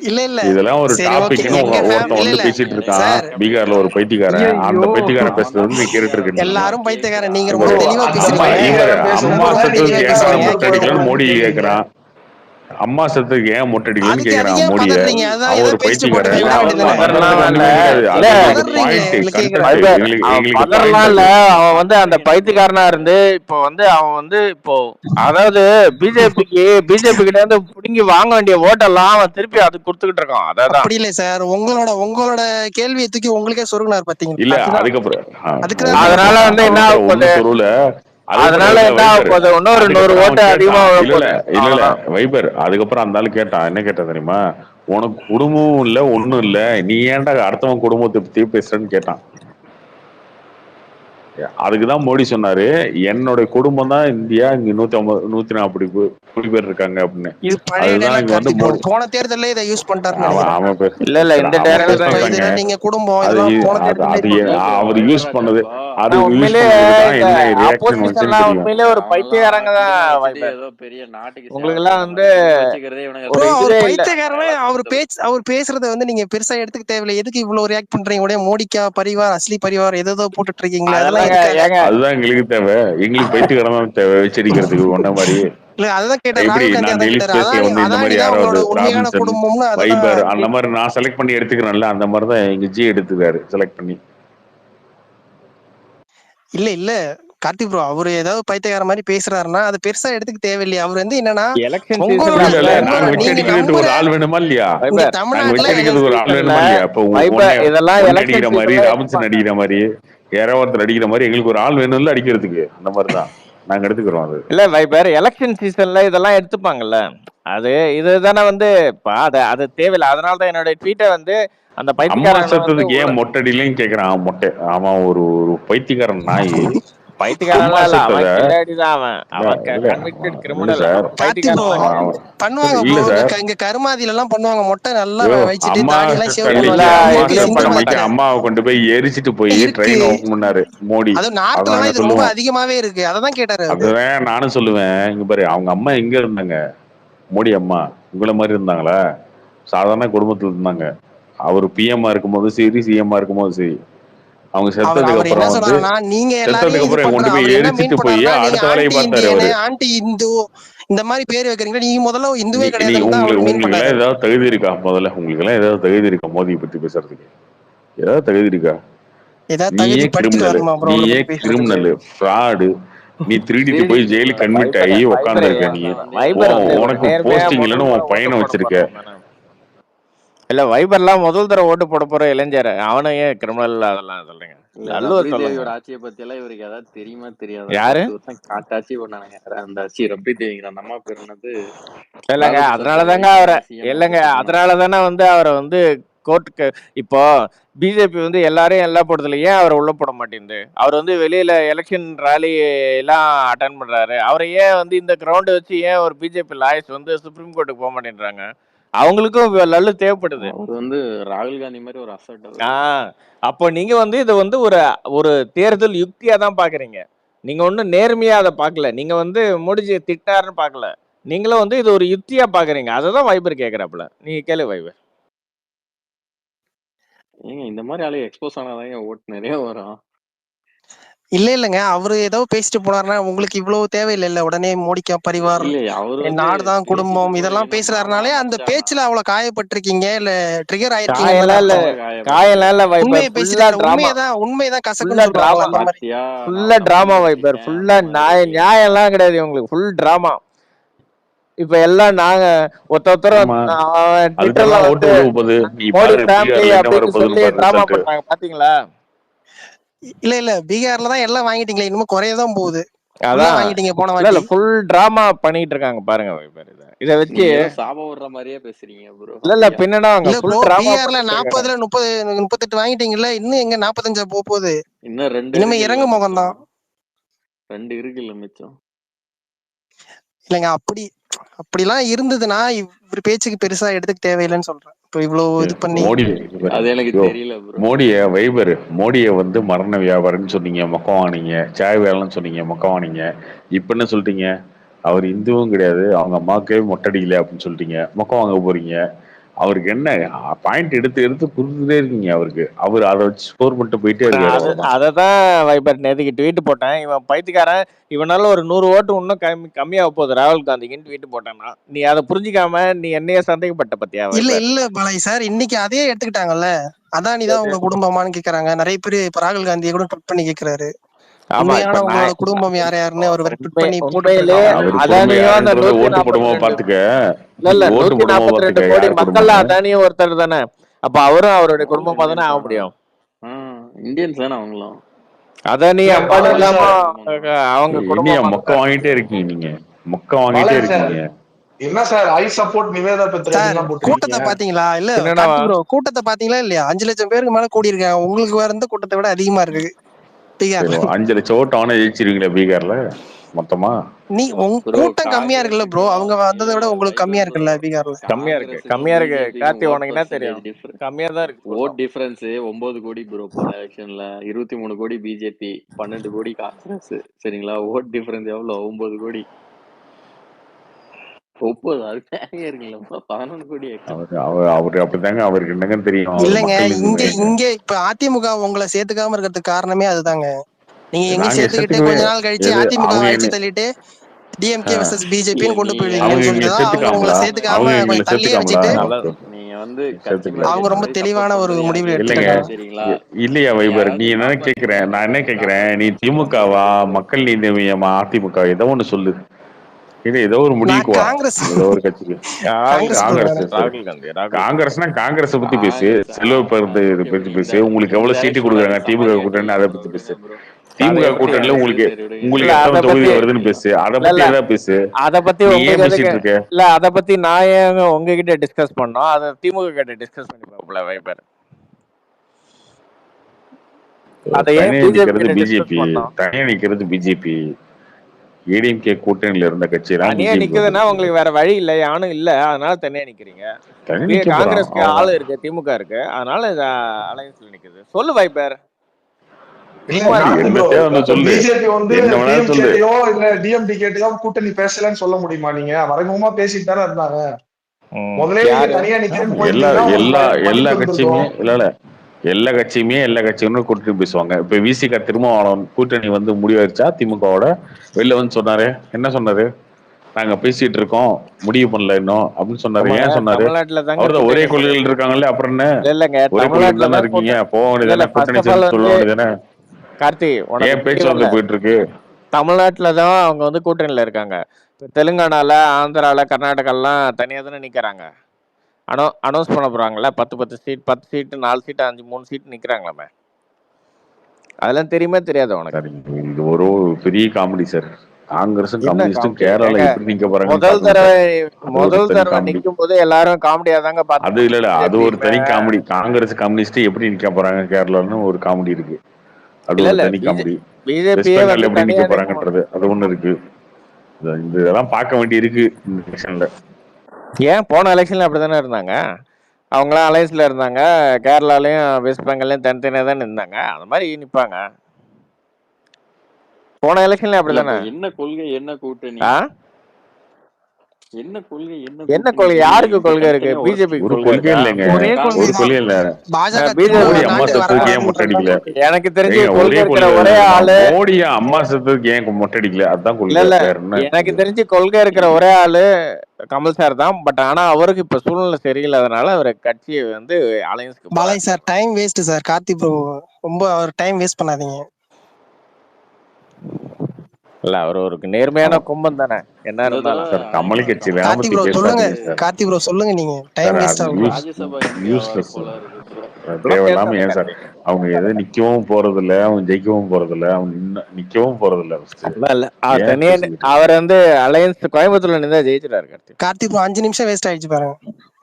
இல்ல இதெல்லாம் ஒரு சரி, ஓகே. டாபிக்னு எங்க ஒருத்தன் வந்து இல்ல பேசிட்டு இருக்கான். சார், பீகார்ல ஒரு பைத்தியக்காரன். அந்த பைத்தியக்காரன் பேசுறது வந்து நீ கேட்டுட்டு இருக்க. எல்லாரும் பைத்தியக்காரன். நீங்க ரொம்ப தெளிவா பேசுறீங்க. அம்மா ரொம்ப செத்துக்கு தெளிவா ஏன் பேசுறீங்க. மொட்டை அடிக்கலன்னு மோடி கேக்குறான். அம்மா செத்துக்கு ஏன் மொட்டை அடிக்கலன்னு அதுக்கு கேக்குறான் ஏன் மோடிய. பதறீங்க? அதான் அவர் ஏதோ பேசிட்டு போட்டு பைத்தியக்காரன். போயிட வேண்டியதுதானே. பதறலாம் இல்ல. அவன் வந்து அந்த பைத்தியக்காரனா இருந்து இப்போ வந்து அவன் வந்து இப்போ அதாவது பிஜேபி கிட்ட இருந்து புடுங்கி வாங்க வேண்டிய ஓட்டெல்லாம் அவன் திருப்பி அது கொடுத்துக்கிட்டு இருக்கான். அதான் அப்படி இல்ல சார், உங்களோட கேள்வியை தூக்கி உங்களுக்கே சொருகினார் பாத்தீங்களா? இல்ல அதுக்கப்புறம் அதனால வந்து என்ன ஆக போகுது? அதனால என்ன ஆக போகுது? இன்னொரு 100 ஓட்டு அதிகமா இல்ல வைபர். அதுக்கப்புறம் அந்த ஆளு கேட்டான். என்ன கேட்டான் தெரியுமா? உனக்கு குடும்பமும் இல்ல ஒண்ணும் இல்ல, நீ ஏன்டா அடுத்தவன் குடும்பத்தை பத்தி பேசுறன்னு கேட்டான். அதுக்குதான் மோடி சொன்னாரு, என்னோட குடும்பம் தான் இந்தியா, இங்க 140 கோடி பேர் இருக்காங்க அப்படின்னு. இது பழைய டைலாக் கார்த்திக். போன தேர்தல்ல இதை யூஸ் பண்ணிட்டாரு. இல்ல இந்த தேர்தல்ல நீங்க குடும்பம் இதெல்லாம் போன தேர்தல்ல அவர் யூஸ் பண்ணது. அது உண்மையிலே ஒரு பைத்தியக்காரங்க தான். உங்களுக்கு எல்லாம் வந்து பைத்தியக்காரமே. அவர் பேசுறத வந்து நீங்க பெருசா எடுத்துக்க தேவையில்லை. எதுக்கு இவ்வளவு ரியாக்ட் பண்றீங்க? உடனே மோடிக்கா பரிவார், அஸ்லி பரிவார் ஏதோ போட்டுட்டு இருக்கீங்களா? அதெல்லாம் அதுதான் எங்களுக்கு தேவை. எங்களுக்கு பைத்தியக்காரன் தான் தேவை வச்சிருக்கிறதுக்கு. ஒன்ன மாதிரி இல்ல அதுதான் கேட்டேன். எப்படி நான் டெய்லி ஸ்பேஸ்ல வந்து இந்த மாதிரி யாராவது ராபின்சன் வைபர் அந்த மாதிரி நான் செலக்ட் பண்ணி எடுத்துக்கிறேன்ல, அந்த மாதிரி தான் எங்க ஜி எடுத்துக்காரு செலக்ட் பண்ணி. இல்ல கார்த்திக் ப்ரோ, அவரு ஏதாவது பைத்தியக்கார மாதிரி பேசுறாருன்னா அது பெருசா எடுத்துக்க தேவையில்லையா? அவர் வந்து என்னன்னா ஒரு ஆள் வேணுமா இல்லையா? தமிழ்நாட்டுல ஒரு ஆள் வேணுமா இல்லையா? இப்போ அடிக்கிற மாதிரி, ராபின்சன் அடிக்கிற மாதிரி, யாராவது ஒருத்தர் அடிக்கிற மாதிரி எங்களுக்கு ஒரு ஆள் வேணும்ல அடிக்கிறதுக்கு. அந்த மாதிரிதான் நாங்க எடுத்துக்கிறோம். அது இல்ல வைபர் எலெக்ஷன் சீசன்ல இதெல்லாம் எடுத்துப்பாங்கல்ல. அது இதுதானே வந்து அது தேவையில்லை. அதனாலதான் என்னோட ட்வீட்டை வந்து அந்த பைத்தியக்காரன் ஏன் மொட்டடிலையும் கேக்குறான். மொட்டை அவன் ஒரு பைத்தியக்காரன் நாய். கருமாதில எல்லாம் பண்ணுவாங்க. மொட்டை நல்லா அம்மாவை கொண்டு போய் எரிச்சிட்டு போய் ட்ரெயின் ஓபன் பண்ணாரு மோடி. நாட்டுல ரொம்ப அதிகமாவே இருக்கு. அதான் கேட்டாரு. அதுதான் நானும் சொல்லுவேன். இங்க பாரு, அவங்க அம்மா எங்க இருந்தாங்க? மோடி அம்மா உங்களை மாதிரி இருந்தாங்களா? சாதாரண குடும்பத்துல இருந்தாங்க. அவர் பிஎம்ஆ இருக்கும்போது சரி, சிஎம்ஆ இருக்கும்போது சரி. அவங்க செத்ததுக்கு அப்புறம் செத்ததுக்கு அப்புறம் கொண்டு போய் எரிச்சிட்டு போய் அடுத்த வேலையை பார்த்தாரு அவரு. ஆன்டி இந்து இந்த மாதிரி பேர் வைக்கிறீங்க. நீங்க முதல்ல இந்துவே கிடையாது. உங்களுக்கு எல்லாம் ஏதாவது தகுதி இருக்கா? முதல்ல உங்களுக்கு எல்லாம் ஏதாவது தகுதி இருக்கா மோதியை பத்தி பேசுறதுக்கு? ஏதாவது தகுதி இருக்கா? நீயே கிரிமினல், ஃப்ராடு. நீ திருடிட்டு போய் ஜெயிலுக்கு கன்விட் ஆகி உட்கார்ந்து இருக்க. நீ உனக்கு போஸ்டிங் இல்லன்னு உன் பையனை வச்சிருக்க. இல்ல வைபர்லாம் முதல் தடவை ஓட்டு போட போற இளைஞர், அவனையே கிரிமினல் அதெல்லாம் சொல்றீங்க. ஆட்சியை பத்தி எல்லாம் இவருக்கு ஏதாவது தெரியுமா தெரியாது? யாரு ஆட்சி பண்ணாங்க அந்த ஆட்சி ரப்பி தேவிங்க அந்த அம்மா பேர் என்னது? இல்லங்க அதனாலதாங்க அவரை அதனாலதானே வந்து அவரை வந்து கோர்ட்டுக்கு இப்போ பிஜேபி வந்து எல்லாரையும் எல்லா போடுறதுல ஏன் அவரை உள்ள போட மாட்டேங்குது? அவர் வந்து வெளியில எலெக்ஷன் ராலி எல்லாம் அட்டன் பண்றாரு. அவரை ஏன் வந்து இந்த கிரவுண்ட் வச்சு ஏன் ஒரு பிஜேபி லாயர்ஸ் வந்து சுப்ரீம் கோர்ட்டுக்கு போக மாட்டேன்றாங்க? அவங்களுக்கும் லல்லு தேவைப்படுது. வந்து ராகுல் காந்தி மாதிரி ஒரு அசட். அப்போ நீங்க வந்து இதை வந்து ஒரு தேர்தல் யுக்தியா தான் பாக்குறீங்க. நீங்க ஒன்னும் நேர்மையா அதை பாக்கல. நீங்க வந்து மோடிஜி திட்டாருன்னு பாக்கல. நீங்களும் வந்து இது ஒரு யுக்தியா பாக்குறீங்க. அததான் வைபர் கேக்குறாப்புல. நீங்க கேளு வைபர். ஏங்க இந்த மாதிரி ஆளு எக்ஸ்போஸ் ஆனாதான் ஓட்டு நிறைய வரும். இல்லங்க அவரு ஏதோ பேசிட்டு போனாருன்னா உங்களுக்கு இவ்வளவு தேவையில்லை. உடனே மோடிக்கா பரிவார், நாடுதான் குடும்பம் இதெல்லாம் பேசுறாருனாலே அந்த பேச்சுல அவ்வளவு காயப்பட்டிருக்கீங்க, இல்ல ட்ரிகர் ஆயிருக்கீங்க. உண்மைதான் கசக்குன்னு ஃபுல்லா டிராமா வைபர். ஃபுல்லா நியாயம் எல்லாம் கிடையாது உங்களுக்கு. Full drama. இப்ப எல்லாம் நாங்க ஒருத்தர் ட்விட்டர்ல வந்து மோடி ஃபேமிலி அப்படின்னு சொல்லி டிராமா பண்ணாங்க பாத்தீங்களா? இல்ல பீகார்ல தான் எல்லாம் வாங்கிட்டீங்களே, இன்னும் குறையதான் போகுது. அதான் வாங்கிட்டீங்க போன இல்ல வாட்டி. ஃபுல் டிராமா பண்ணிட்டு இருக்காங்க பாருங்க வைபர். இத வச்சு நீங்க ஏதோ சாப விடுற மாதிரியே பேசுறீங்க ப்ரோ. இல்ல பின்னடா அவங்க இல்ல ஃபுல் ப்ரோ, டிராமா பீகார்ல பண்ணிட்டு 40ல 38 வாங்கிட்டீங்கல்ல, இன்னும் எங்க 45 போகுது. இன்னும் 2 இனிமே இருக்குல்ல இறங்கு முகம் தான். மிச்சம். 2 இருக்குல்ல மிச்சம். இல்லைங்க, அப்படிலாம் இருந்ததுன்னா இவர் பேச்சுக்கு பெருசா எடுத்துக்க தேவையில்லைன்னு சொல்றேன். இப்போ இவ்வளவு இது பண்ணி மோடி அது எனக்கு தெரியல ப்ரோ. மோடிய வந்து மரண வியாபாரம்னு சொன்னீங்க, மொக்கம் வாங்கினீங்க. சாய் வேலைன்னு சொன்னீங்க, மொக்கம் வாங்கினீங்க. இப்ப என்ன சொல்லிட்டீங்க? அவர் இந்துவும் கிடையாது, அவங்க அம்மாவுக்கே மொட்டடிக்கல அப்படின்னு சொல்லிட்டீங்க, மொக்கம் வாங்க போறீங்க. அவருக்கு என்ன பாயிண்ட் எடுத்து கொடுத்துட்டே இருக்கீங்க அவருக்கு. அவர் அதை வச்சு ஸ்கோர் பண்ணிட்டு போயிட்டே இருக்காரு. அவ்வளவுதான். அததான் வைபர் நேற்றுக்கு ட்வீட் போட்டேன். இவன் பைத்தியக்காரன், இவனால ஒரு 100 ஓட்டு இன்னும் கம்மியாக போகுது ராகுல் காந்திக்குன்னு ட்வீட் போட்டேன்னா, நீ அதை புரிஞ்சிக்காம நீ என்னைய சந்தேகப்பட்ட பத்தியா? இல்ல பாலாஜி சார், இன்னைக்கு அதே எடுத்துக்கிட்டாங்கல்ல. அதானி தான் உங்க குடும்பமானு கேக்குறாங்க நிறைய பேரு. இப்ப ராகுல் காந்தியை கூட ட்விட் பண்ணி கேக்குறாரு, உண்மையான உங்களோட குடும்பம் யார் யாருன்னு அவர் ட்விட் பண்ணி உண்மையிலே அதானியும் அந்த ஓட்டு போடுமோ பாத்துக்க. இல்ல 142 கோடி மக்கள் அதானியும் ஒருத்தர் தானே. அப்ப அவரும் அவருடைய குடும்பமா தானே ஆக முடியும். இந்தியன்ஸ் தானே அவங்களும். அதானி அம்பானி இல்லாம அவங்க குடும்பம் மொக்க வாங்கிட்டே இருக்கீங்க. நீங்க மொக்க வாங்கிட்டே இருக்கீங்க. என்ன sir I support Nivetha Petra கூட்டத்தை பாத்தீங்களா? இல்ல கூட்டத்தை பாத்தீங்களா இல்லையா? 5 லட்சம் பேருக்கு மேல கூடி இருக்காங்க. உங்களுக்கு வேற எந்த கூட்டத்தை விட அதிகமா இருக்கு பீகார்ல. 5 லட்சம் ஓட்டு ஆனா ஜெயிச்சிருவீங்களா பீகார்ல மொத்தமா? நீ கூட்டம் கம்மியா இருக்குல்ல ப்ரோ, அவங்க வந்ததை விட உங்களுக்கு கம்மியா இருக்குல்ல பீகார்ல? கம்மியா இருக்கு. கார்த்தி உனக்கு என்ன தெரியும்? கம்மியா தான் இருக்கு. ஓட் டிஃபரன்ஸ் 9 கோடி ப்ரோ. போன எலெக்ஷன்ல 23 கோடி பிஜேபி, 12 கோடி காங்கிரஸ். சரிங்களா? ஓட் டிஃபரன்ஸ் எவ்வளவு? 9 கோடி. 9 அது நிறைய இருக்குல்ல. 11 கோடி. அவரு அப்படிதாங்க. அவருக்கு என்னங்க தெரியும்? இல்லங்க, இங்க இப்ப அதிமுக உங்களை சேர்த்துக்காம இருக்கிறதுக்கு காரணமே அதுதாங்க. நீங்க எங்க சேர்த்துக்கிட்டு கொஞ்ச நாள் கழிச்சு அதிமுக அடிச்சு தள்ளிட்டு டிஎம்கே வெர்சஸ் பிஜேபின்னு கொண்டு போயிடுவீங்கன்னு சொல்லிட்டு அவங்க உங்களை சேர்த்துக்காம கொஞ்சம் தள்ளியே வச்சுட்டு நீங்க வந்து அவங்க ரொம்ப தெளிவான ஒரு முடிவு எடுத்துட்டாங்க. இல்லையா வைபர்? நீ என்ன கேக்குறேன்? நான் என்ன கேக்குறேன்? நீ திமுகவா மக்கள் நீதி மையமா அதிமுக? ஏதோ ஒண்ணு சொல்லு. ஏதோ ஒரு முடிவுக்கு வா. ஏதோ ஒரு கட்சிக்கு. காங்கிரஸ்னா காங்கிரஸ் பத்தி பேசு. செல்வ பெருந்த பத்தி பேசு. உங்களுக்கு எவ்வளவு சீட்டு கொடுக்குறாங்க திமுக கூட்டணி அதை பத்தி பேசு. திமுக கூட்டணியில உங்களுக்கு எத்தனை தொகுதி வருதுன்னு பேசு. அதை பத்தி ஏதாவது பேசு. அத பத்தி ஏன் பேசிட்டு இருக்க? இல்ல அத பத்தி நான் ஏன் உங்ககிட்ட டிஸ்கஸ் பண்ணோம், அத திமுக கிட்ட டிஸ்கஸ் பண்ணி பாப்பல வைபர். தனியா நிக்கிறது பிஜேபி. ஏடிஎம்கே கூட்டணியில இருந்த கட்சி தனியா நிக்குதுன்னா உங்களுக்கு வேற வழி இல்ல, யானும் இல்ல, அதனால தனியா நிக்கிறீங்க. காங்கிரஸ்க்கு ஆளு இருக்கு, திமுக இருக்கு, அதனால அலையன்ஸ்ல நிக்குது. சொல்லு வைபர். பிஜேபி வந்து டிஎம்கேயோ இல்ல டிஎம்டிகேயோ கூட்டணி பேசலன்னு சொல்ல முடியுமா? நீங்க மறைமுகமா பேசிட்டு தானே இருந்தாங்க. முதல்ல தனியா நிக்கிறேன்னு எல்லா கட்சியுமே கூட்டணி பேசுவாங்க. இப்ப விசிக திருமாவளவன் கூட்டணி வந்து முடிவாயிருச்சா திமுகவோட? வெளில வந்து சொன்னாரு. என்ன சொன்னாரு? நாங்க பேசிட்டு இருக்கோம், முடிவு பண்ணல இன்னும் அப்படின்னு சொன்னாரு. ஏன் சொன்னாரு? அவர்தான் ஒரே கொள்கைகள் இருக்காங்கல்ல, அப்புறம் என்ன? ஒரே கொள்கைகள் தானே இருக்கீங்க, போக வேண்டியதானே, கூட்டணி சொல்ல வேண்டியதானே. கார்த்தி, ஏன் பேச்சுவார்த்தை போயிட்டு இருக்கு? தமிழ்நாட்டுலதான் அவங்க வந்து கூட்டணியில இருக்காங்க. தெலுங்கானால, ஆந்திரால, கர்நாடகாலாம் தனியா தானே நிக்கிறாங்க. அனௌன்ஸ் பண்ண போறாங்கல்ல, 10 சீட், 10 சீட்டு, 4 சீட்டு, 5 3 சீட் நிக்கிறாங்களாமே. அதெல்லாம் தெரியுமா தெரியாது உனக்கு? இது ஒரு பெரிய காமெடி சார். காங்கிரஸும் கம்யூனிஸ்டும் கேரளால எப்படி நிக்க போறாங்க? முதல் தடவை நிக்கும் போது எல்லாரும் காமெடியா தாங்க பாத்து. அது இல்ல, அது ஒரு தனி காமெடி. காங்கிரஸ் கம்யூனிஸ்ட் எப்படி நிக்க போறாங்க கேரளான்னு ஒரு காமெடி இருக்கு. அது ஒரு தனி காமெடி. பிஜேபி எப்படி நிக்க போறாங்கன்றது அது ஒண்ணு இருக்கு. இதெல்லாம் பார்க்க வேண்டி இருக்கு இந்த எலெக்ஷன்ல. ஏன் போன எலெக்ஷன்ல அப்படித்தானே இருந்தாங்க? அவங்களாம் அலையன்ஸ்ல இருந்தாங்க, கேரளாலையும் வெஸ்ட் பெங்காலையும் தனித்தனியா தானே இருந்தாங்க. அந்த மாதிரி நிப்பாங்க. போன எலெக்ஷன்ல அப்படித்தானே. என்ன கொள்கை, என்ன கூட்டணி, என்ன கொள்கை, யாருக்கு கொள்கை இருக்கு? பிஜேபி கொள்கை இல்லைங்க, ஒரு கொள்கை இல்ல. எனக்கு தெரிஞ்ச கொள்கை இருக்கிற ஒரே ஆளு மோடி. அம்மா சத்துக்கு ஏன் மொட்டை அடிக்கல? அதுதான் கொள்கை. எனக்கு தெரிஞ்சு கொள்கை இருக்கிற ஒரே ஆளு கமல் சார் தான். பட் ஆனா அவருக்கு இப்ப சூழ்நிலை சரியில்லாதனால அவர் கட்சியை வந்து அலையன்ஸ்க்கு. Balaji sir time waste sir. Karthi bro ரொம்ப அவர் டைம் வேஸ்ட் பண்ணாதீங்க. இல்ல, அவர் ஒரு நேர்மையான கும்பம் தானே. என்ன இருந்தாலும் சார் கமலி கட்சியில கார்த்தி ப்ரோ சொல்லுங்க. நீங்க டைம் வேஸ்ட் ஆகும். யூஸ்லெஸ். தேவையில்லாம ஏன் சார் அவங்க எதை நிக்கவும் போறது இல்ல, அவங்க ஜெயிக்கவும் போறது இல்ல, அவங்க நிக்கவும் போறது இல்ல. தனியா அவர் வந்து அலையன்ஸ் கோயம்புத்தூர்ல நின்றா ஜெயிச்சிட்டாரு. கார்த்தி ப்ரோ 5 நிமிஷம் வேஸ்ட் ஆயிடுச்சு பாருங்க,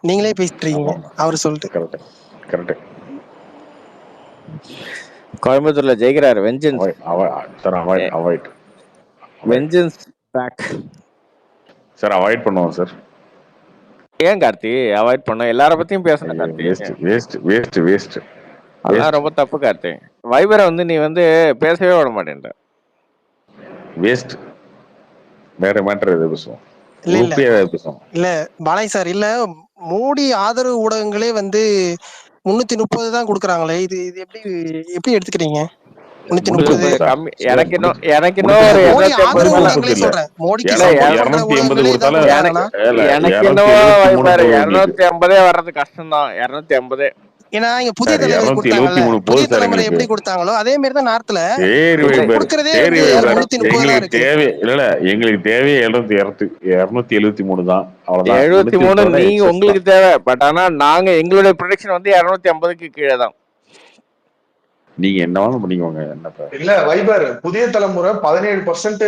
நீங்களே பேசிட்டு இருக்கீங்க அவர் சொல்லிட்டு. கரெக்ட். கோயம்புத்தூர்ல ஜெயிக்கிறாரு. Vengeance vengeance back sir. Avoid பண்ணுவோம் சார். ஏன் கார்த்தி அவாய்ட் பண்ண? எல்லார பத்தியும் பேசணும் கார்த்தி. வேஸ்ட் அதெல்லாம் ரொம்ப தப்பு கார்த்தி. வைபரை வந்து நீ வந்து பேசவே விட மாட்டேன்ற. வேஸ்ட். வேற மேட்டர் எது பேசுவோம்? இல்ல பாலாஜி சார், இல்ல மோடி ஆதரவு ஊடகங்களே வந்து 330 தான் கொடுக்குறாங்களே, இது எப்படி எடுத்துக்கிறீங்க? 330 எனக்கு இன்னும் ஒரு 280 சொல்றேன். மோடிக்கு 280 கொடுத்தாலும் எனக்கு இன்னும் 250 வர்றது கஷ்டம் தான். 250. ஏன்னா இங்க புதிய தலைவர் கொடுத்தாங்கல்ல, புதிய தலைமுறை எப்படி கொடுத்தாங்களோ அதே மாதிரி தான் நார்த்ல கொடுக்கறதே 330 தேவை இல்ல. எங்களுக்கு தேவை 273 தான். அவ்வளவுதான். 73 நீங்க உங்களுக்கு தேவை. பட் ஆனா நாங்க எங்களுடைய ப்ரொடக்ஷன் வந்து 250க்கு கீழே தான். நீங்க என்ன பண்ணிக்கோங்க. என்னப்பா இல்ல வைபர் புதிய தலைமுறை 17%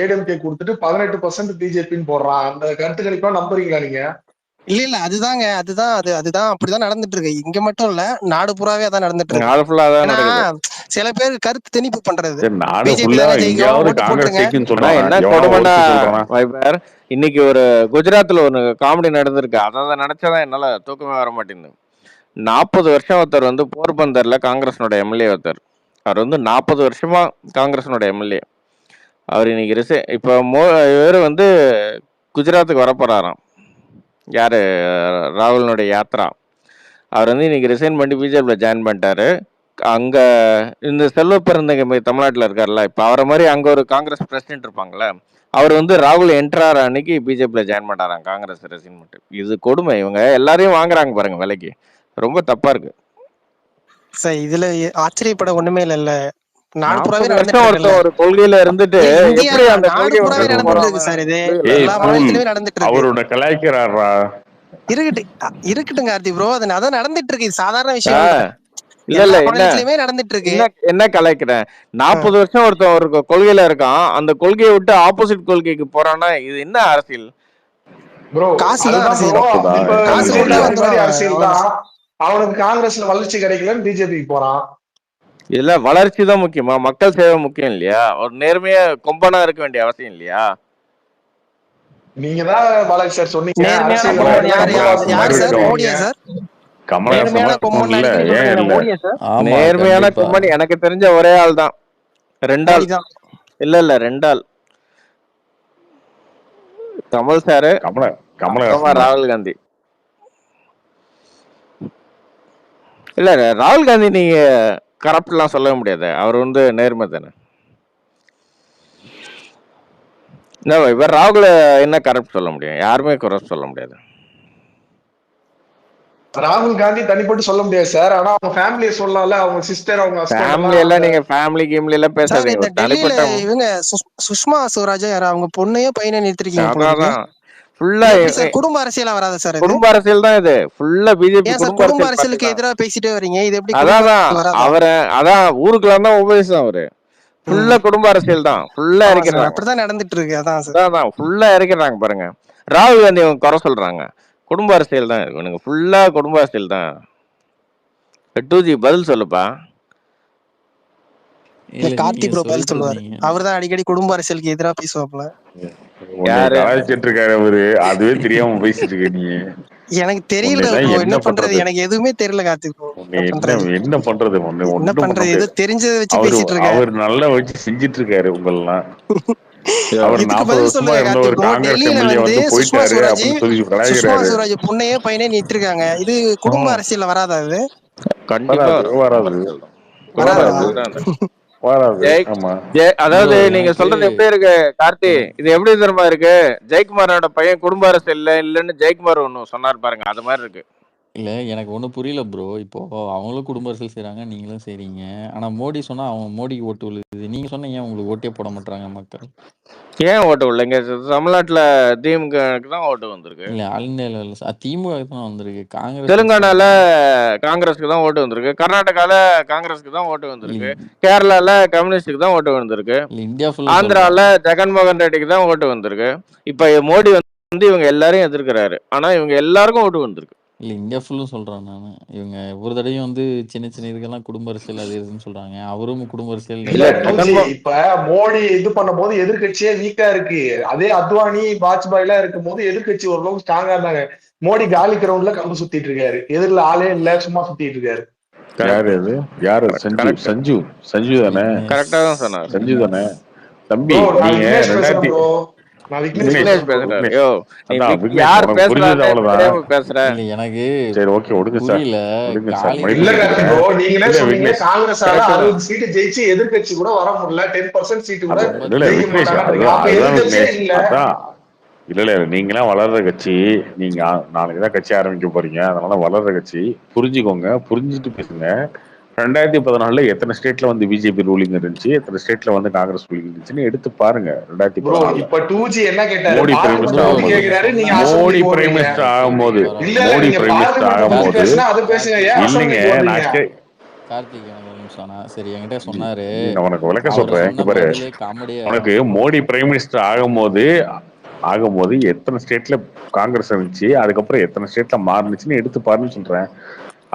ஏடிஎம்கே கொடுத்துட்டு 18% பிஜேபின்னு போடுறான். அந்த கருத்து கணிப்பா நம்புறீங்களா நீங்க? இல்ல அதுதான் அப்படிதான் நடந்துட்டு இருக்கு. இங்க மட்டும் இல்ல, நாடு பூராவே அதான் நடந்துட்டு இருக்கு. சில பேர் கருத்து திணிப்பு பண்றது. இன்னைக்கு ஒரு குஜராத்ல ஒரு காமெடி நடந்திருக்கு. அதான் நினைச்சாதான் என்னால தூக்கமே வர மாட்டேங்குது. 40 வருஷம் ஒருத்தர் வந்து போர்பந்தர்ல காங்கிரஸோட எம்எல்ஏ ஒருத்தர். அவர் வந்து 40 வருஷமா காங்கிரஸோட எம்எல்ஏ. அவர் இன்னைக்கு இப்போ இவர் வந்து குஜராத்துக்கு வரப்போறாராம். யாரு? ராகுலனுடைய யாத்ரா. அவர் வந்து இன்னைக்கு ரிசைன் பண்ணி பிஜேபியில் ஜாயின் பண்ணிட்டாரு. அங்க இந்த செல்வ பெருந்தகை தமிழ்நாட்டில் இருக்காருல்ல, இப்போ அவரை மாதிரி அங்க ஒரு காங்கிரஸ் பிரசிடென்ட் இருப்பாங்கல்ல, அவர் வந்து ராகுல் என்ட்ரார் அன்னைக்கு பிஜேபியில் ஜாயின் பண்ணாராம் காங்கிரஸ் ரிசைன் பண்ணிட்டு. இது கொடுமை. இவங்க எல்லாரையும் வாங்குறாங்க பாருங்க விலைக்கு. ரொம்ப தப்பா இருக்கு சார். இதுல ஆச்சரியப்பட ஒண்ணுமே இல்ல. ஒரு கொள்கையில இருந்துட்டு அவரோட கலாய்க்கிறாரா? இருக்கட்டும் கார்த்தி ப்ரோ, அதான் நடந்துட்டு இருக்கு. சாதாரண விஷயம் நடந்துட்டு இருக்கு. என்ன கலாய்க்கிறேன்? 40 வருஷம் ஒருத்தன் ஒரு கொள்கையில இருக்கான், அந்த கொள்கையை விட்டு ஆப்போசிட் கொள்கைக்கு போறான்னா இது என்ன அரசியல்? அவனுக்கு காங்கிரஸ்ல வளர்ச்சி கிடைக்கலன்னு பிஜேபிக்கு போறான். இதுல வளர்ச்சி தான் முக்கியமா? மக்கள் சேவை முக்கியம் இல்லையா? ஒரு நேர்மையா கொம்பனா இருக்க வேண்டிய அவசியம் இல்லையா? நீங்க தான் பாலாஜி சார் சொன்னீங்க. நேர்மையான கொம்பன் எனக்கு தெரிஞ்ச ஒரே ஆள் தான். 2 ஆள் இல்ல 2 ஆள். கமல் சாரு, ராகுல் காந்தி. இல்ல ராகுல் காந்தி நீங்க கரப்ட்லாம் சொல்ல முடியாது. அவர் வந்து நேர்மை தானே. இவர் ராகுல என்ன கரப்ட் சொல்ல முடியும்? யாருமே கரப்ட் சொல்ல முடியாது. ராகுல் காந்தி தனிப்பட்டு சொல்ல முடியாது சார். ஆனா அவங்க ஃபேமிலியை சொல்லல, அவங்க சிஸ்டர், அவங்க ஃபேமிலி எல்லாம் நீங்க ஃபேமிலி கேம்ல எல்லாம் பேசாதீங்க. தனிப்பட்ட இவங்க சுஷ்மா ஸ்வராஜ் யாரா அவங்க பொண்ணையே பையனை நிறுத்திருக்கீங்க. ஃபுல்லா குடும்ப அரசியலா வராது சார். குடும்ப அரசியல் தான் இது. ஃபுல்லா பிஜேபி குடும்ப அரசியலுக்கு எதிராக பேசிட்டே வரீங்க. இது எப்படி? அதான் ஊருக்குள்ள தான் உபதேசம். அவரு ஃபுல்லா குடும்ப அரசியல் தான். ஃபுல்லா இருக்கிறாங்க. அப்படிதான் நடந்துட்டு இருக்கு. அதான் ஃபுல்லா இருக்கிறாங்க பாருங்க. ராகுல் காந்தி அவங்க குறை சொல்றாங்க. குடும்ப அரசியல் தான் இவனுங்க. ஃபுல்லா குடும்ப அரசியல் தான். 2G பதில் சொல்லுப்பா. கார்த்தி ப்ரோ பதில் சொல்லுவாரு. அவர்தான் அடிக்கடி குடும்ப அரசியலுக்கு எதிராக பேசுவாப்ல. யாரு இருக்காரு அவரு? அதுவே தெரியாம பேசிட்டு இருக்க நீ. எனக்கு தெரியல என்ன பண்றது. எனக்கு எதுவுமே தெரியல கார்த்தி ப்ரோ. என்ன பண்றது? என்ன பண்றது? ஏதோ தெரிஞ்சதை வச்சு பேசிட்டு இருக்காரு. அவர் நல்லா வச்சு செஞ்சிட்டு இருக்காரு உங்களெல்லாம். சுஷ்மா ஸ்வராஜ் பொண்ணையே பையனே நிறுத்திருக்காங்க. இது குடும்ப அரசியல் வராதா? அது அதாவது நீங்க சொல்றது எப்படி இருக்கு கார்த்தி? இது எப்படி தெரியுமா இருக்கு? ஜெயக்குமாரோட பையன் குடும்ப அரசியல் இல்லன்னு ஜெயக்குமார் ஒண்ணு சொன்னார் பாருங்க. அது மாதிரி இருக்கு. இல்ல எனக்கு ஒன்றும் புரியல ப்ரோ. இப்போ அவங்களும் குடும்ப அரசியல் செய்கிறாங்க, நீங்களும் செய்கிறீங்க. ஆனால் மோடி சொன்னால் அவங்க மோடிக்கு ஓட்டு விழுது. நீங்கள் சொன்ன ஏன் உங்களுக்கு ஓட்டே போட மாட்டாங்க மக்கள்? ஏன் ஓட்டு விடல? இங்க தமிழ்நாட்டுல திமுகவுக்கு தான் ஓட்டு வந்திருக்கு. இல்லை ஆல் இந்தியாவில் திமுக தான் வந்திருக்கு. காங்கிரஸ் தெலுங்கானால காங்கிரஸுக்கு தான் ஓட்டு வந்திருக்கு. கர்நாடகால காங்கிரஸுக்கு தான் ஓட்டு வந்திருக்கு. கேரளால கம்யூனிஸ்டுக்கு தான் ஓட்டு வந்திருக்கு. இந்தியா ஃபுல்லா ஆந்திரால ஜெகன்மோகன் ரெட்டிக்கு தான் ஓட்டு வந்திருக்கு. இப்ப மோடி வந்து இவங்க எல்லாரையும் எதிர்க்கிறாரு. ஆனா இவங்க எல்லாருக்கும் ஓட்டு வந்திருக்கு. இல்லை இந்தியா ஃபுல்லும் சொல்கிறேன் நான். இவங்க ஒரு தடவையும் வந்து சின்ன சின்ன இதுக்கெல்லாம் குடும்ப அரசியல் அது இதுன்னு சொல்கிறாங்க. அவரும் குடும்ப அரசியல் இல்ல இப்ப மோடி இது பண்ணும் போது எதிர்கட்சியே வீக்கா இருக்கு. அதே அத்வானி வாஜ்பாய் எல்லாம் இருக்கும் போது எதிர்கட்சி ஓரளவுக்கு ஸ்ட்ராங்கா இருந்தாங்க. மோடி காலி கிரவுண்ட்ல கம்பு சுத்திட்டு இருக்காரு. எதிரில் ஆளே இல்ல, சும்மா சுத்திட்டு இருக்காரு. யாரு அது? யாரு? சஞ்சு தானே? கரெக்டா தான் சொன்னார். சஞ்சு தானே? தம்பி நீங்க எதிர்கட்சி கூட வர முடியல. 10% சீட்டு கூட இல்ல நீங்களாம் வளர்ற கட்சி. நீங்க நாளைக்குதான் கட்சி ஆரம்பிக்க போறீங்க. அதனால வளர்ற கட்சி புரிஞ்சுக்கோங்க, புரிஞ்சுட்டு பேசுங்க. 2014 எத்தனை ஸ்டேட்ல வந்து பிஜேபி ரூலிங் இருந்துச்சு, எத்தனை ஸ்டேட்ல வந்து காங்கிரஸ் ரூலிங் இருந்துச்சுன்னு எடுத்து பாருங்க. 2014 மோடி பிரைம் மினிஸ்டர் ஆகும்போது இல்லைங்க. கார்த்திக் சரி என்கிட்ட சொன்னாரு. உனக்கு விளக்க சொல்றேன். இங்க பாரு, உனக்கு மோடி பிரைம் மினிஸ்டர் ஆகும்போது எத்தனை ஸ்டேட்ல காங்கிரஸ் இருந்துச்சு, அதுக்கப்புறம் எத்தனை ஸ்டேட்ல மாறுனுச்சுன்னு எடுத்து பாருன்னு சொல்றேன்.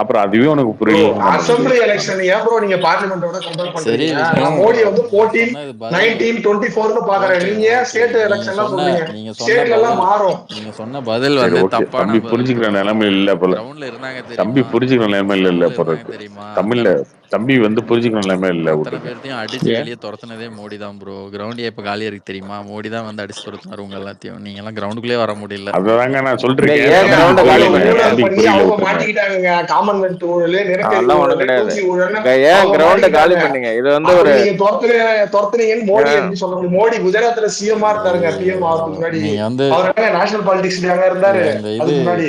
அப்புறம் அதுவே உனக்கு புரியல. அசெம்பிளி எலெக்ஷன் ஏன் ப்ரோ நீங்க பார்லிமெண்டோட கம்பேர் பண்றீங்க? மோடி வந்து 1924 பாக்குறேன். நீங்க ஸ்டேட் எலெக்ஷன்லாம் சொல்றீங்க. ஸ்டேட்ல எல்லாம் மாறும். நீங்க சொன்ன பதில் வந்து தப்பான தம்பி புரிஞ்சுக்கிற நிலைமை இல்ல போல. கிரவுண்ட்ல இருந்தாங்க தெரியுமா? தம்பி புரிஞ்சுக்கிற நிலைமை இல்ல போல. தமிழ்ல தம்பி வந்து புரிஞ்சுக்கிற நிலைமை இல்ல. அத்தனை பேர்த்தையும் அடிச்சு வெளியே துரத்துனதே மோடி தான் ப்ரோ. கிரவுண்ட் இப்ப காலியா இருக்கு தெரியுமா? மோடி தான் வந்து அடிச்சு துரத்துனாரு உங்க எல்லாத்தையும். நீங்க எல்லாம் கிரவுண்டுக்குள்ளே வர முடியல. அதாங்க நான் சொல்றேன். காமன்வெல்த் ஊழல், மோடி குஜராத்ல சிஎம்ஆ இருந்தாருங்க. பிஎம் ஆகிறதுக்கு முன்னாடி நேஷனல் பாலிடிக்ஸ் இருந்தாரு.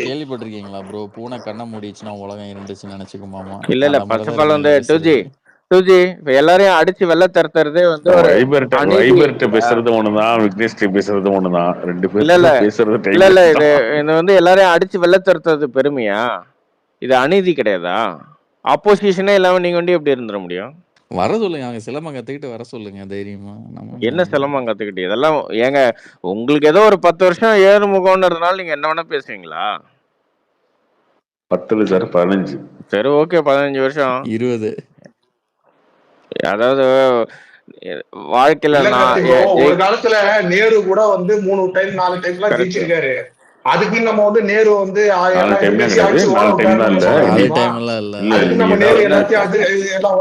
கேள்விப்பட்டிருக்கீங்களா ப்ரோ? பூனை கண்ணை மூடிச்சுன்னா உலகம் இருந்துச்சுன்னு நினைச்சுக்குமாமா? இல்ல ஃபர்ஸ்ட் ஆஃப் ஆல் வந்து 2G இப்ப எல்லாரையும் அடிச்சு வெள்ள தரத்துறதே வந்து வைபர்ட்ட பேசுறது ஒண்ணுதான், விக்னேஷ் பேசுறது ஒண்ணுதான். ரெண்டு பேரும் பேசுறது இல்ல இது வந்து எல்லாரையும் அடிச்சு வெள்ள தரத்துறது பெருமையா? இது அநீதி கிடையாதா? ஆப்போசிஷனே இல்லாம நீங்க வந்து எப்படி இருந்துட முடியும்? வர சொல்லுங்க, அவங்க சிலம்பம் கத்துக்கிட்டு வர சொல்லுங்க தைரியமா. என்ன சிலம்பம் கத்துக்கிட்டு? இதெல்லாம் ஏங்க உங்களுக்கு ஏதோ ஒரு 10 வருஷம் ஏறுமுகம்ன்றதுனால நீங்க என்ன வேணா பேசுவீங்களா? 10 சார் 15. சரி ஓகே 15 வருஷம் 20. அதாவது வாழ்க்கையில ஒரு காலத்துல நேரு கூட வந்து 3 டைம் 4 டைம் எல்லாம் ஜெயிச்சிருக்காரு. அதுக்கு நம்ம வந்து நேரு வந்து நம்ம நேரு எல்லாத்தையும்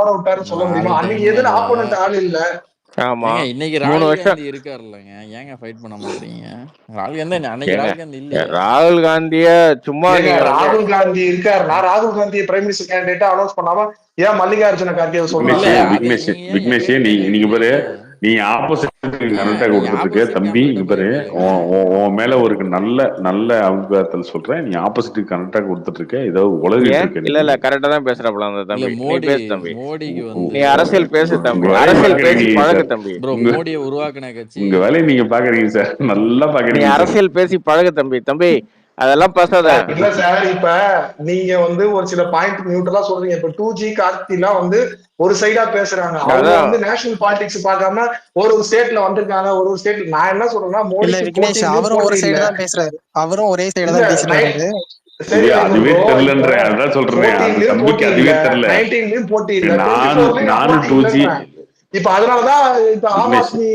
ஓட விட்டாருன்னு சொல்ல முடியுமா? அன்னைக்கு எதுல ஆப்போனன்ட் ஆள் இல்ல. ஆமா இன்னைக்கு 3 வருஷம் இருக்காருல்லங்க. ஏங்க ஃபைட் பண்ண மாட்டீங்க? ராகுல் காந்திய சும்மா ராகுல் காந்தி இருக்காருன்னா ராகுல் காந்தியை பிரைம் மினிஸ்டர் கேண்டிடேட்டா அனௌன்ஸ் பண்ணாம ஏன் மல்லிகார்ஜுன கார்கே சொல்றாங்க? விக்னேஷ் நீங்க பாரு, நீ ஆப்போசிட் கரெக்டா கொடுத்துட்டு தம்பி. இங்க பாரு, உன் மேல ஒரு நல்ல அபிப்பிராயத்தில் சொல்றேன். நீ ஆப்போசிட் கரெக்டா கொடுத்துட்டு இருக்க. ஏதோ உலகிட்டு இல்ல கரெக்டா தான் பேசுறப்பல அந்த தம்பி. நீ பேசு தம்பி. நீ அரசியல் பேசு தம்பி. அரசியல் பேசி பழகு தம்பி. மோடியை உருவாக்குன கட்சி உங்க வேலையை நீங்க பாக்குறீங்க சார். நல்லா பாக்குறீங்க. நீ அரசியல் பேசி பழகு தம்பி. தம்பி அதெல்லாம் பேசாத. இல்ல சார், இப்ப நீங்க வந்து ஒரு சில பாயிண்ட் நியூட்ரலா சொல்றீங்க. இப்ப 2G கார்த்திலாம் வந்து ஒரு சைடா பேசுறாங்க. அவங்க வந்து நேஷனல் பாலிடிக்ஸ் பார்க்காம ஒரு ஸ்டேட்ல வந்திருக்காங்க. ஒரு ஸ்டேட்ல நான் என்ன சொல்றேன்னா மோடி அவரும் ஒரு சைடு தான் பேசுறாரு. அவரும் ஒரே சைடு தான் பேசுறாரு. அதுவே தெரியலன்ற அதான் சொல்றேன். தம்பிக்கு அதுவே தெரியல. 19லயும் போட்டி இல்ல. நானும் 2G இப்ப அதனாலதான் இப்ப ஆம் ஆத்மி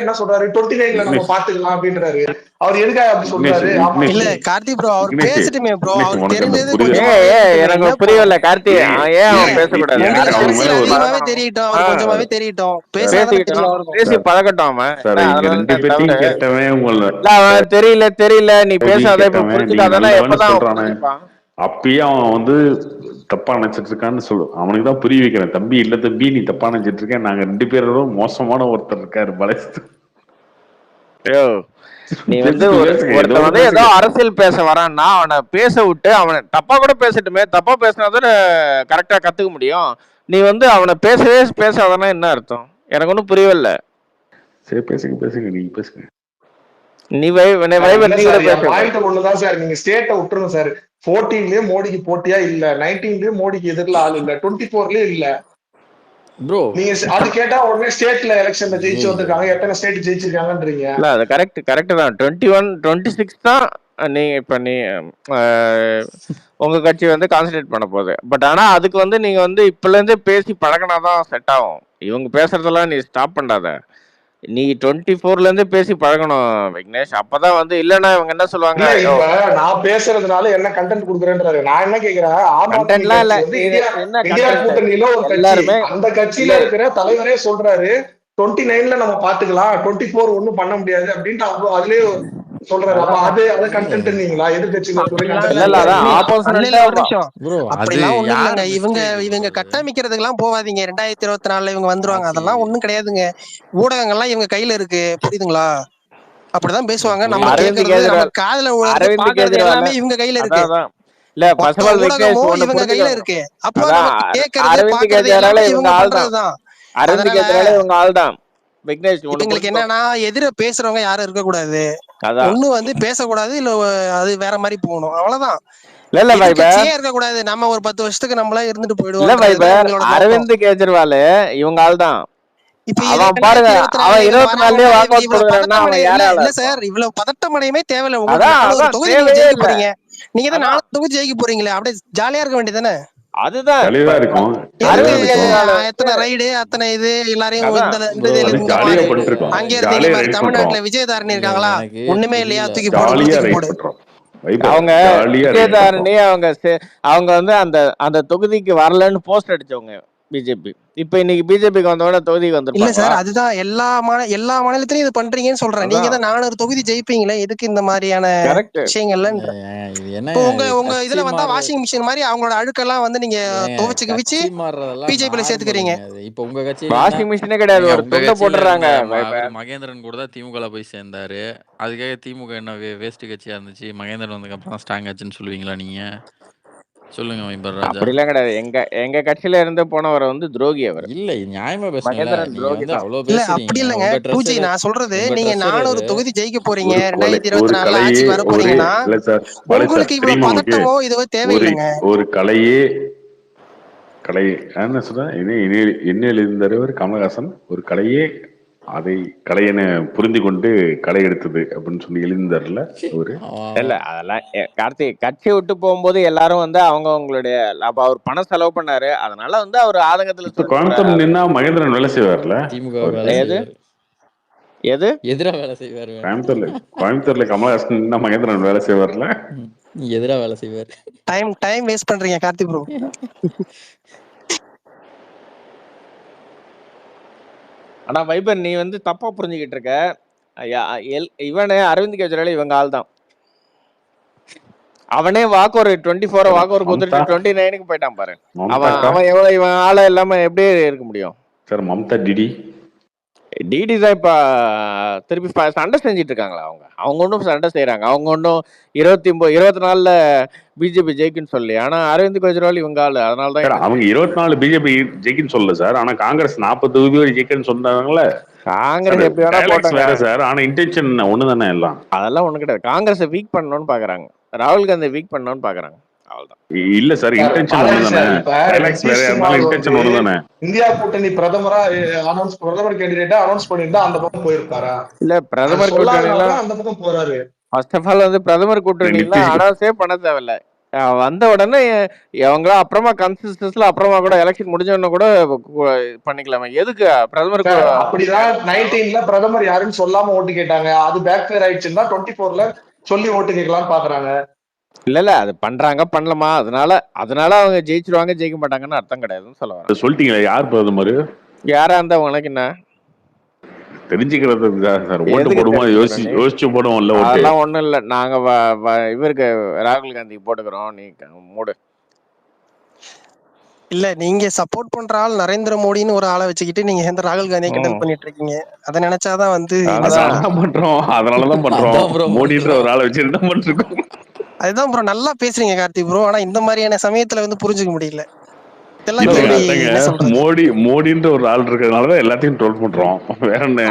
என்ன சொல்றாரு, 29ல நம்ம பாத்துக்கலாம் அப்படின்றாரு. அவர் எதுக்காக அப்படி சொல்றாரு? இல்ல கார்த்தி ப்ரோ அவர் பேசிட்டுமே ப்ரோ. அவர் தெரிஞ்சது எனக்கு புரியல. கார்த்தி ஏன் அவன் பேசக்கூடாது? அதிகமாவே தெரியட்டும், அவர் கொஞ்சமாவே தெரியட்டும். பேசி பழகட்டும். அவன் தெரியல நீ பேசாத புரிஞ்சுக்காதான் எப்பதான் அப்பயே அவன் வந்து தப்பா நினைச்சிட்டு இருக்கான்னு சொல்லு. அவனுக்கு தான் புரிய வைக்கிறேன். தம்பி இல்ல தம்பி, நீ தப்பா நினைச்சிட்டு இருக்க. நாங்க 2 பேரும் மோசமான ஒருத்தர் இருக்காரு பலஸ்து. ஐயோ நீ வந்து பேசுங்க ஒரு பேசுங்க ஏதோ ஒருத்தன் ஒண்ணு வந்து ஏதோ பேசுங்க. அரசியல் பேச வரான்னா அவனை பேச விட்டு அவனை தப்பா கூட பேசட்டுமே, தப்பா பேசினாதான் கரெக்டா கத்துக்க முடியும். நீ வந்து அவனை பேசவே பேசாதனா என்ன அர்த்தம்? எனக்கு ஒன்றும் புரியவில்லை. சரி பேசுங்க பேசுங்க, நீங்க பேசுங்க. நீ இல்ல வைபர் நீ கூட சார், என் பேச பாயிண்ட் ஒண்ணுதான் சார். நீங்க ஸ்டேட்டை விட்டுருங்க சார். 14லயே மோடிக்கு போட்டியா இல்ல, 19லயும் மோடிக்கு எதிரில ஆள் இல்ல, 24லயும் இல்ல. ப்ரோ நீங்க அது கேட்டா உடனே ஸ்டேட்ல எலெக்ஷன்ல ஜெயிச்சு வந்திருக்காங்க, எத்தனை ஸ்டேட் ஜெயிச்சிருக்காங்கன்றீங்க. இல்ல அது கரெக்ட் தான். 21 26 தான் நீங்க இப்ப உங்க கட்சி வந்து கான்சன்ட்ரேட் பண்ண போகுது. பட் ஆனா அதுக்கு வந்து நீங்க வந்து இப்பல இருந்தே பேசி பழகினாதான் செட் ஆகும். இவங்க பேசுறதெல்லாம் நீ ஸ்டாப் பண்ணாத. நீ 24ல இருந்து பேசி பழகணும் விக்னேஷ். அப்பதான் வந்து இல்லன்னா இவங்க என்ன சொல்லுவாங்க, இல்ல இப்ப நான் பேசுறதுனால என்ன கண்டென்ட் கொடுக்குறேன்றாரு. நான் என்ன கேக்குறேன், ஆம் ஆத்மி கண்டென்ட்லாம் இல்ல. கட்சி வந்து என்ன இந்தியா கண்டென்ட்? கூட்டணியில ஒரு கட்சி, எல்லாருமே அந்த கட்சியில இருக்கிற தலைவரே சொல்றாரு 29ல நம்ம பாத்துக்கலாம், 24 ஒண்ணும் பண்ண முடியாது அப்படின்ட்டு அதுலயே சொல்றாரு. அப்ப அது கண்டென்ட்ங்களா? எதிர்கட்சியில அப்படிலாம் இல்ல இல்ல அதான் இல்ல ஆப்போசிட்டா ஒரு நிமிஷம். ப்ரோ அது அப்படிலாம் ஒண்ணும் யார் இல்லைங்க. இவங்க மிஸ்டேக் இவங்க ப்ரோ? அது கட்டமைக்கிறதுக்கு எல்லாம் போவாதீங்க. 2024 இவங்க வந்துருவாங்க, ஆச்சி அதெல்லாம் ஒண்ணும் கிடையாதுங்க. ஊடகங்கள்லாம் இவங்க கையில இருக்கு, புரியுதுங்களா? அப்படிதான் பேசுவாங்க. நம்ம புரியுது. அரவிந்த் கேக்குறது, நம்ம கெஜ்ரிவால் காதுல விழுறது, அரவிந்த் பாக்குறது கெஜ்ரிவால் எல்லாமே இவங்க கையில இருக்கு. அதான் இல்ல மொத்த பசவால் விக்னேஷ் ஊடகமும் ஒண்ணு இவங்க கையில புரிஞ்சுக்கோங்க. இருக்கு. அப்போ அதான் நம்ம கேக்குறது அரவிந்த் பாக்குறது கெஜ்ரிவால எல்லாமே இவங்க இவங்க ஆள் தான். பண்றதுதான். அரவிந்த் அதனால கெஜ்ரிவால இவங்க ஆள் தான் விக்னேஷ் ஒண்ணு இவங்களுக்கு புரிஞ்சுக்கோங்க. என்னன்னா, எதிர பேசுறவங்க யாரும் இருக்கக்கூடாது. அதான் ஒண்ணு வந்து பேசக்கூடாது, இல்ல அது வேற மாதிரி போகணும், அவ்வளவுதான். இல்ல வைபர் எதிர்கட்சியே இருக்கக்கூடாது. நம்ம ஒரு 10 வருஷத்துக்கு நம்மளா இருந்துட்டு இல்ல போயிடுவோம்ன்றதுதான் வைபர் இவங்களோட நோக்கம். அரவிந்த் கெஜ்ரிவால் இவங்க ஆள் தான். இப்ப அவன் பாருங்க 2024 அவன் இது 24லயே வாக் அவுட் இவ்வளவு கொடுக்குறான்னா பதட்டம் அவன் இல்ல யாரால இல்ல இருப்பான்? சார், இவ்வளவு பதட்டம் அடையவே தேவையில்ல. உங்களுக்கு அதான் 400 தொகுதி நீங்க தேவையே ஜெயிக்க இல்ல. போறீங்க. நீங்க தான் அதான் 4 தொகுதி ஜெயிக்க போறீங்களே, அப்படியே ஜாலியா இருக்க வேண்டியதானே. அதுதான் ஜாலியா இருக்கும், ஜாலியா அரவிந்த் எதுக்கு இருக்கும். கெஜ்ரிவால் எத்தனை ரைடு, அத்தனை இது எல்லாரையும் அதான் இந்த ப்ரோ இதுல அது இந்த ஜாலியா மாதிரி பண்ணிருக்கோம், அங்க இருந்து இங்க ஜாலியா பாரு, ரைட் பண்றோம், தமிழ்நாட்டுல விஜயதாரணி இல்ல இருக்காங்களா? எனக்கு ஒண்ணுமே இல்லையா? புரியல. தூக்கி போடு, ஜாலியா தூக்கி ரைட் போடு. பண்றோம். வைபர் அவங்க ஜாலியா ரைட் பண்றோம். விஜயதாரணி அவங்க வந்து அந்த தொகுதிக்கு வரலன்னு போஸ்ட் அடிச்சவங்க பிஜேபி. இப்ப இன்னைக்கு பிஜேபிக்கு வந்தவன தொகுதிக்கு இல்ல வந்திருப்பாங்களா? சார், அதுதான் எல்லா மாநிலத்திலயும் இது பண்றீங்கன்னு சொல்றேன். நீங்க அதான் தான் 400 தொகுதி ஜெயிப்பீங்களே, எதுக்கு இந்த மாதிரியான கரெக்ட். விஷயங்கள்ல? இது என்ன இப்போ உங்க கட்சி இதுல வந்தா மாறுற வாஷிங் மிஷின் மாதிரி அவங்களோட அழுக்கெல்லாம் வந்து நீங்க துவைச்சு கவிச்சு கட்சி மாறுறதெல்லாம் பிஜேபியில சேர்த்துக்கிறீங்க. நார்மலுங்க. அது இப்போ உங்க கட்சியில என்ன வாஷிங் மிஷினே கிடையாது, ஒரு உங்க துண்டை கட்சியில போட்டுறாங்க. இருந்த அவர் மகேந்திரன் கூட தான் திமுகல போய் சேர்ந்தாரு. அதுக்காக திமுக என்ன வேஸ்ட் கட்சியா இருந்துச்சு, மகேந்திரன் வந்ததுக்கு அப்புறம் ஸ்ட்ராங் ஆச்சுன்னு சொல்லுவீங்களா நீங்க? சொல்லுங்க வைபர் ராஜா. அப்படிலாம் கிடையாது. எங்க கட்சியில இருந்து போனவர் வந்து துரோகி. அவர் இல்ல நியாயமா பேசணும்ல. மகேந்திரன் நீங்க துரோகி வந்து தான். அவ்வளவு இல்ல பேசுறீங்க. அப்படி இல்லைங்க உங்க டூஜி, ட்ரெஸ்ஸர் நான் சொல்றது உங்க நீங்க ட்ரெஸ்ஸர் 400 தொகுதி ஜெயிக்க போறீங்க ஒரு 2024 கலையே ஆட்சிக்கு வர போறீங்கன்னா இல்ல சார், பாலே சார் உங்களுக்கு இவ்வளவு தெரியுமா உங்களுக்கு? பதட்டமோ இதுவோ ஒரு தேவையில்லைங்க. ஒரு கலையே என்ன சொல்றேன், என்ன எழுதியிருந்தவர் கமலஹாசன், ஒரு கலையே அதை கலையென புரிந்து கொண்டு களை எடுத்தது அப்படின்னு சொல்லி எழுந்தார்ல அவரு. இல்ல அதெல்லாம் கார்த்திக் கட்சி விட்டு போகும்போது எல்லாரும் வந்து அவங்களுடைய அப்ப அவர் பணம் செலவு பண்ணாரு. அதனால வந்து அவர் ஆதங்கத்துல இப்ப கோயம்புத்தூர் நின்னா மகேந்திரன் வேலை செய்வார்ல. திமுக வேலை செய்வார். எது எதிரா வேலை செய்வார். கோயம்புத்தூர்ல கமலஹாசன் நின்னா மகேந்திரன் வேலை செய்வார்ல. எதிரா வேலை செய்வார். டைம் வேஸ்ட் பண்றீங்க கார்த்திக் ப்ரோ. ஆனா வைபர் நீ வந்து தப்பா புரிஞ்சுக்கிட்டு இருக்க. இவனே அரவிந்த் கெஜ்ரிவால் இவங்க ஆள் தான். அவனே வாக்கு ஒரு 24 வாக்கு ஒரு குதிரை 29க்கு போயிட்டான் பாரு. அவன் எவ்வளவு இவன் ஆள இல்லாம எப்படி இருக்க முடியும் சார்? மம்தா டிடி தான் இப்ப திருப்பி சண்டை செஞ்சிட்டு இருக்காங்களா? அவங்க ஒன்றும் சண்டை செய்யறாங்க. அவங்க ஒன்றும் 24ல பிஜேபி ஜெயிக்குன்னு சொல்லி. ஆனா அரவிந்த் கெஜ்ரிவால் இவங்க ஆளு, அதனாலதான் அவங்க 24 பிஜேபி ஜெயிக்குன்னு சொல்லல சார். ஆனா காங்கிரஸ் 40 தொகுதி வரை ஜெயிக்குன்னு சொன்னாங்கல்ல. காங்கிரஸ் எப்படி வேணா போட்டாங்க வேற சார், ஆனா இன்டென்ஷன் ஒண்ணுதானே எல்லாம். அதெல்லாம் ஒண்ணு கிடையாது. காங்கிரஸ் வீக் பண்ணணும்னு பாக்குறாங்க, ராகுல் காந்தி வீக் பண்ணணும்னு பாக்குறாங்க. இல்ல சார், இன்டென்ஷன் ஒண்ணுதானே. இன்டென்ஷன் ஒண்ணுதானே. இந்தியா கூட்டணி பிரதமர் கேண்டிடேட்டா அனௌன்ஸ் பண்ணிருந்தா அந்த பக்கம் போயிருப்பாரா? இல்ல பிரதமர் கூட்டணில அந்த பக்கம் போறாரு. ஃபர்ஸ்ட் ஆஃப் ஆல் வந்து பிரதமர் கூட்டணில அனௌன்ஸே பண்ண தேவையில்ல. வந்த உடனே அவங்க அப்புறமா கன்சிஸ்டன்ஸ்ல அப்புறமா கூட எலெக்ஷன் முடிஞ்ச உடனே கூட பண்ணிக்கலாமா? எதுக்கு பிரதமருக்கு? அப்படிதான் 19ல பிரதமர் யாருன்னு சொல்லாம ஓட்டு கேட்டாங்க. அது பேக் ஃபயர் ஆயிடுச்சுன்னா 24ல சொல்லி ஓட்டு கேட்கலாம்னு பாக்குறாங்க. இல்ல அது பண்றாங்க பண்ணலாமா? அதனால அவங்க ஜெயிச்சிருவாங்க ஜெயிக்க மாட்டாங்கன்னு அர்த்தம் கிடையாதுன்னு சொல்ல வரேன். சொல்லிட்டீங்களா யார் பிரதமர்? யாரா இருந்தா உனக்கு என்ன தெரிஞ்சுக்கிறது சார். ஓட்டு போடும்போது யோசிச்சு போடுவோம்ல. அதெல்லாம் ஒண்ணும் இல்ல. நாங்க இவருக்கு ராகுல் காந்திக்கு போட்டுக்கிறோம், நீ மூடு. இல்ல நீங்க சப்போர்ட் பண்ற ஆள் நரேந்திர மோடின்னு ஒரு ஆளை வச்சுக்கிட்டு நீங்க எந்த ராகுல் காந்தியை கிண்டல் பண்ணிட்டு இருக்கீங்க. அதை நினைச்சாதான் வந்து அதனாலதான் பண்றோம் மோடின்ற ஒரு ஆளை வச்சுட்டு தான் பண்றோம். அதுதான் ப்ரோ நல்லா பேசுறீங்க கார்த்திக் ப்ரோ. ஆனா இந்த மாதிரியான சமயத்துல வந்து புரிஞ்சுக்க முடியல. மோடின்ற ஒரு ஆள் இருக்கிறதுனாலதான் எல்லாத்தையும் ட்ரோல் பண்றோம். வேற என்ன?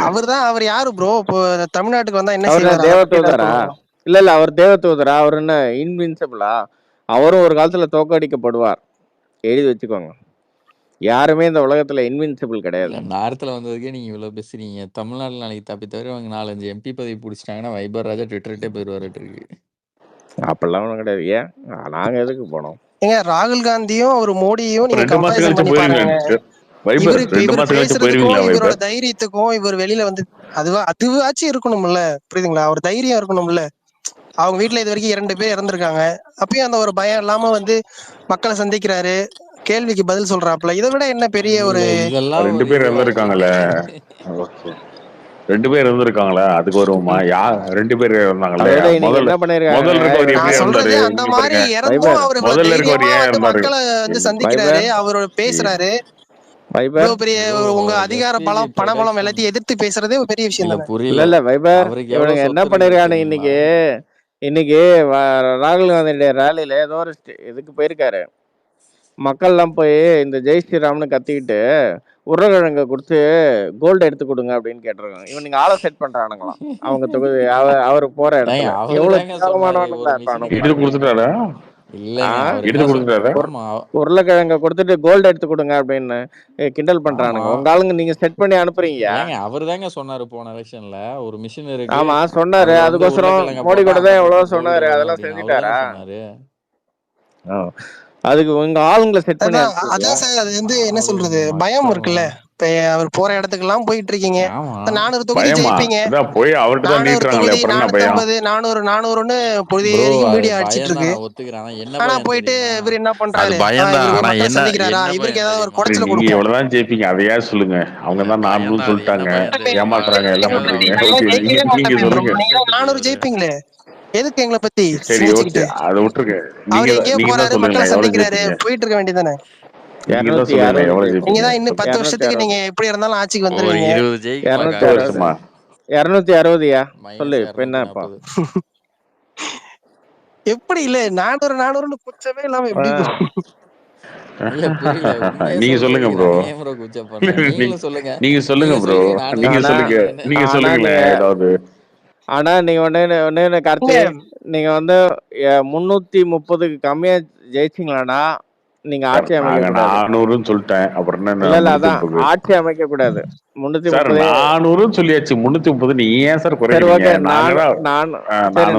அவர் யாரு ப்ரோ? இப்போ தமிழ்நாட்டுக்கு வந்தா என்ன அவர் செய்வாரு? தேவதூதரா? இல்ல அவர் தேவதூதரா? அவர் என்ன இன்வின்சிபிளா? அவரும் ஒரு காலத்துல தோக்கடிக்கப்படுவார், எழுதி வச்சுக்கோங்க. யாருமே இந்த உலகத்துல இன்வின்சிபிள் கிடையாது. நேரத்துல வந்ததுக்கே நீங்க இவ்வளவு பேசுறீங்க. தமிழ்நாட்டுல நாளைக்கு தப்பி தவிர அவங்க 4-5 MP பதவி பிடிச்சிட்டாங்கன்னா வைபர் ராஜா ட்விட்டர்ட்டே போயிருவாருட்டு இருக்கு. அப்பெல்லாம் ஒண்ணும் கிடையாது. ஏன் நாங்க எதுக்கு போனோம்? ஏங்க ராகுல் காந்தியும் அவர் மோடியும் நீங்க கம்பேரிசன் பண்ணி பாருங்க. இவர் பேசுறதுக்கும் இவரோட தைரியத்துக்கும் இவர் வெளியில வந்து அதுவாச்சும் இருக்கணும்ல, புரியுதுங்களா? ஒரு தைரியம் இருக்கணும்ல. அவங்க வீட்டுல இது வரைக்கும் 2 பேர் இறந்திருக்காங்க. அப்பயும் அந்த ஒரு பயம் இல்லாம வந்து மக்களை சந்திக்கிறாரு, கேள்விக்கு பதில் சொல்றாப்ல. இதை விட என்ன பெரிய ஒரு 2 பேர் இறந்திருக்காங்கல்ல. 2 பேர் இருந்திருக்காங்களா? அதுக்கு வருமா? 2 பேர் இருந்தாங்கல்ல. முதல்ல இருக்கவர் எப்படி இருந்தாரு? அந்த மாதிரி இறந்தும் அவர் தைரியமா வந்து மக்களை வந்து சந்திக்கிறாரு, அவரோட பேசுறாரு. இவ்வளவு பெரிய உங்க அதிகார பலம், பணபலம் எல்லாத்தையும் எதிர்த்து பேசுறதே ஒரு பெரிய விஷயம் தான். இல்ல வைபர் இவனுங்க என்ன பண்ணிருக்கானு இன்னைக்கு ராகுல் காந்தியுடைய ரேலியில ஏதோ ஒரு இதுக்கு போயிருக்காரு. மக்கள்லாம் போய் இந்த ஜெய் ஸ்ரீராம்னு கத்திக்கிட்டு உருளைக்கிழங்க கொடுத்து கோல்டு எடுத்து கொடுங்க அப்படின்னு கேட்டிருக்காங்க. இவனுங்க ஆளை செட் பண்றானுங்களாம் அவங்க தொகுதி அவரு போற இடத்துல. எவ்வளவு கொடுத்துட்டாரா? உருளைக்கிழங்க கொடுத்துட்டு கோல்டு எடுத்து கொடுங்க அப்படின்னு கிண்டல் பண்றானுங்க. உங்க ஆளுங்க நீங்க செட் பண்ணி அனுப்புறீங்க. அவர் தாங்க சொன்னாரு போன எலெக்ஷன்ல ஒரு மிஷின் இருக்கு. ஆமா சொன்னாரு. அதுக்கோசரம் மோடி கூட தான் எவ்வளவு சொன்னாரு. அதெல்லாம் செஞ்சுட்டாரா? அதுக்கு உங்க ஆளுங்களை செட் பண்ணி அதான் சார். அது வந்து என்ன சொல்றது, பயம் இருக்குல்ல. இப்ப அவர் போற இடத்துக்கு எல்லாம் போயிட்டு இருக்கீங்க. 400 தொகுதி ஜெயிப்பீங்க. 450 பொழுது மீடியா அடிச்சிட்டு இருக்கு. ஆனா போயிட்டு இவர் என்ன பண்றாரு? சந்திக்கிறாரா? இவருக்கு ஏதாவது ஒரு குறைச்சல கொடுங்க. எவ்வளவுதான் ஜெயிப்பீங்க அதையா சொல்லுங்க. அவங்க தான் 400 சொல்லிட்டாங்க, ஏமாத்துறாங்க, எல்லாம் பண்றீங்க. நீங்க சொல்லுங்க. 400 ஜெயிப்பீங்களே, எதுக்கு எங்களை பத்தி? சரி ஓகே, அதை விட்டுருங்க. அவர் எங்கேயோ போறாரு, மக்களை சந்திக்கிறாரு, போயிட்டு இருக்க வேண்டியதானே. நீங்க தான் இன்னும் 10 வருஷத்துக்கு நீங்க எப்படி இருந்தாலும் ஆட்சிக்கு வந்துருவீங்க. 260யா சொல்லு. என்னப்பா எப்படி இல்ல 400 குச்சமே இல்லாம எப்படி? நீங்க சொல்லுங்க ப்ரோ. நீங்க சொல்லுங்க ப்ரோ. நீங்க சொல்லுங்க ஏதாவது. ஆனா நீங்க ஒண்ணு கார்த்தி, நீங்க வந்து 330க்கு கம்மியா ஜெயிச்சிங்களானா நீங்க ஆட்சி அமைக்க 400ன்னு சொல்லிட்டேன். அப்புறம் என்ன? இல்ல அதான் ஆட்சி அமைக்க கூடாது. 400ன்னு சொல்லியாச்சு. 330 நீ ஏன் சார் குறைக்கிறீங்க?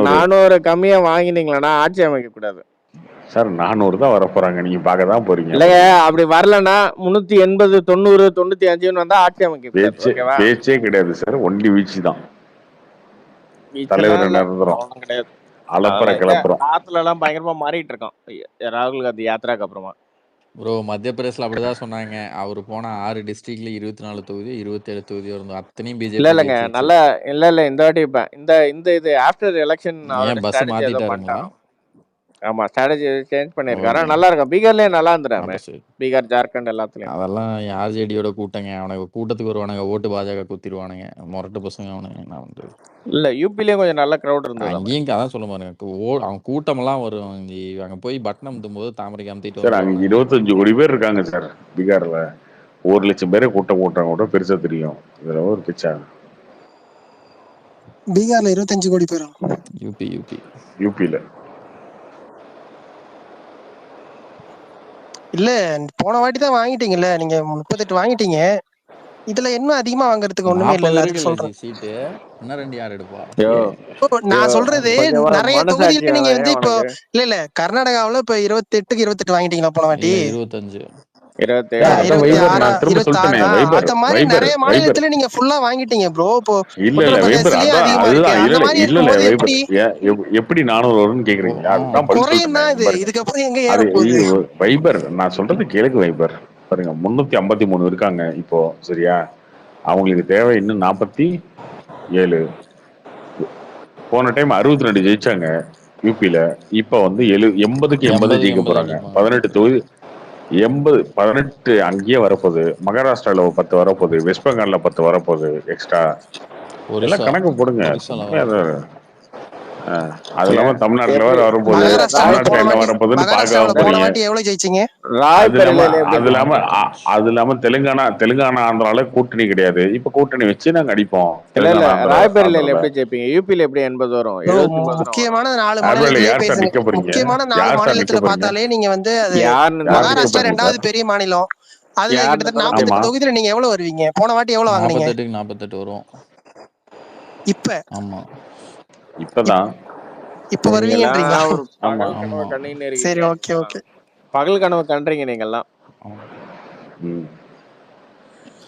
400 கம்மியா வாங்கினீங்களானா ஆட்சி அமைக்க கூடாது சார். 400 தான் வர போறாங்க, நீங்க பார்க்க தான் போறீங்க. இல்லங்க அப்படி வரலன்னா 380 90 95ன்னு வந்தா ஆட்சி அமைக்க பேச்சே கிடையாது சார். ஒன்லி வீழ்ச்சி தான். தலைவர் கிடையாது. அலப்பற கிளப்புறோம். காத்துல எல்லாம் பயங்கரமா மாறிட்டு இருக்கோம் ராகுல் காந்தி யாத்திராக்கு அப்புறமா. ப்ரோ மத்திய பிரதேசல அப்படிதான் சொன்னாங்க. அவரு போன 6 டிஸ்ட்ரிக்ட்ல 24 தொகுதி 27 தொகுதி இருந்தோம். அத்தனையும் பிஜேபி. இல்லங்க இல்ல இந்த வாட்டி இந்த இது ஆஃப்டர் எலெக்ஷன் பஸ் மாத்திட்டாருங்களா? ஆமா ஸ்ட்ராட்டஜி சேஞ்ச் பண்ணிருக்காரு. நல்லா இருக்கும். பீகார்லயே நல்லா இருந்துறாங்க. பீகார் ஜார்க்கண்ட் எல்லாத்துலயும். அதெல்லாம் ஆர்ஜேடியோட கூட்டங்க. அவனுக்கு கூட்டத்துக்கு வருவானுங்க, ஓட்டு பாஜக குத்திடுவானுங்க. முரட்டு பசங்க அவனுங்க. என்ன பண்றது? இல்ல யூபிலயும் கொஞ்சம் நல்ல கிரௌட் இருந்தது. அங்கேயும் அதான் சொல்ல பாருங்க, அவன் கூட்டம் எல்லாம் வரும். அங்க போய் பட்டன் அமுத்தும் போது தாமரை அமுத்திட்டு சார். அங்க 25 கோடி பேர் இருக்காங்க சார் பீகார்ல. 1 லட்சம் பேரை கூட்டம் கூட பெருசா தெரியும். இதுல ஒரு பிச்சா. பீகார்ல 25 கோடி பேர். யூபில இல்ல போன வாட்டி தான் வாங்கிட்டீங்கல்ல நீங்க. 38 வாங்கிட்டீங்க. இதுல என்ன அதிகமா வாங்குறதுக்கு ஒண்ணுமே இல்ல. சொல்றேன் சீட்டு இன்னும் 2 யார் எடுப்பா? நான் சொல்றது நிறைய தொகுதிக்கு நீங்க வந்து இப்போ இல்ல கர்நாடகாவுல இப்ப 28க்கு 28 வாங்கிட்டீங்களா போன வாட்டி? 25 அந்த மாதிரி நிறைய மாநிலத்துல நீங்க ஃபுல்லா வாங்கிட்டீங்க ப்ரோ. இப்போ எப்படி 400 வரும்னு கேக்குறீங்க? இதுக்கப்புறம் எங்க ஏற போகுது? வைபர் நான் சொல்றது கேளுங்க வைபர். பாருங்க 353 இருக்காங்க இப்போ, சரியா? அவங்களுக்கு தேவை இன்னும் 47. போன டைம் 62 ஜெயிச்சாங்க யூபில. இப்ப வந்து 80க்கு 80 ஜெயிக்க போறாங்க. 18 அங்கேயே வரப்போகுது, மகாராஷ்டிரால 10 வரப்போகுது, வெஸ்ட் பெங்கால்ல 10 வரப்போகுது எக்ஸ்ட்ரா. எல்லாம் ஒரிசா கணக்கு போடுங்க. ஒரிசால சும்மா அது அது ஏ- இல்லாம தமிழ்நாட்டுல எப்படி வேற வரப்போகுது. மகாராஷ்டிராவில் ராய் போன தமிழ்நாட்டுல என்ன வாட்டி வரப்போகுதுன்னு பார்க்க மகாராஷ்டிராவில் போன போறீங்க. வாட்டி எவ்வளவு ஜெயிச்சீங்க? அது இல்லாம ராய்பரேலியில எப்படி அது இல்லாம 45. அது இல்லாம தெலுங்கானா ஆந்திரால கூட்டணி கிடையாது. இப்ப கூட்டணி வச்சு நாங்க அடிப்போம். இல்ல தெலுங்கானா ராய்பரேலியில ஆந்திரால எப்படி ஜெயிப்பீங்க? யூபில எப்படி 80 வரும்? ப்ரோ 79 வரும். முக்கியமான 4 ஆப்பிரில மாநிலத்திலேயே யார் சார் பேசுங்க. நிக்க போறீங்க? முக்கியமான 4 யார் சார் நிக்க மாநிலத்துல போறீங்க? பார்த்தாலே நீங்க வந்து அது யாருன்னு யார் தானே நிக்க மகாராஷ்டிரா போறீங்க 2வது சார்? பெரிய மாநிலம். அதுல யாருன்னு கிட்டத்தட்ட தானே 48 ஆமா, தொகுதியில நீங்க எவ்வளவு வருவீங்க? போன வாட்டி எவ்வளவு வாங்குனீங்க? 48க்கு 48 வரும். இப்ப ஆமா இப்பதான். இப்ப நீங்க எல்லாம் வருவீங்கன்றீங்களா? ஒரு ஆமா. பகல் கனவு ஆமா கண்ணுன்னு சரி, இருக்கீங்க. Okay okay. பகல் கனவு கன்றீங்க நீங்க எல்லாம். ஆமா. ம்.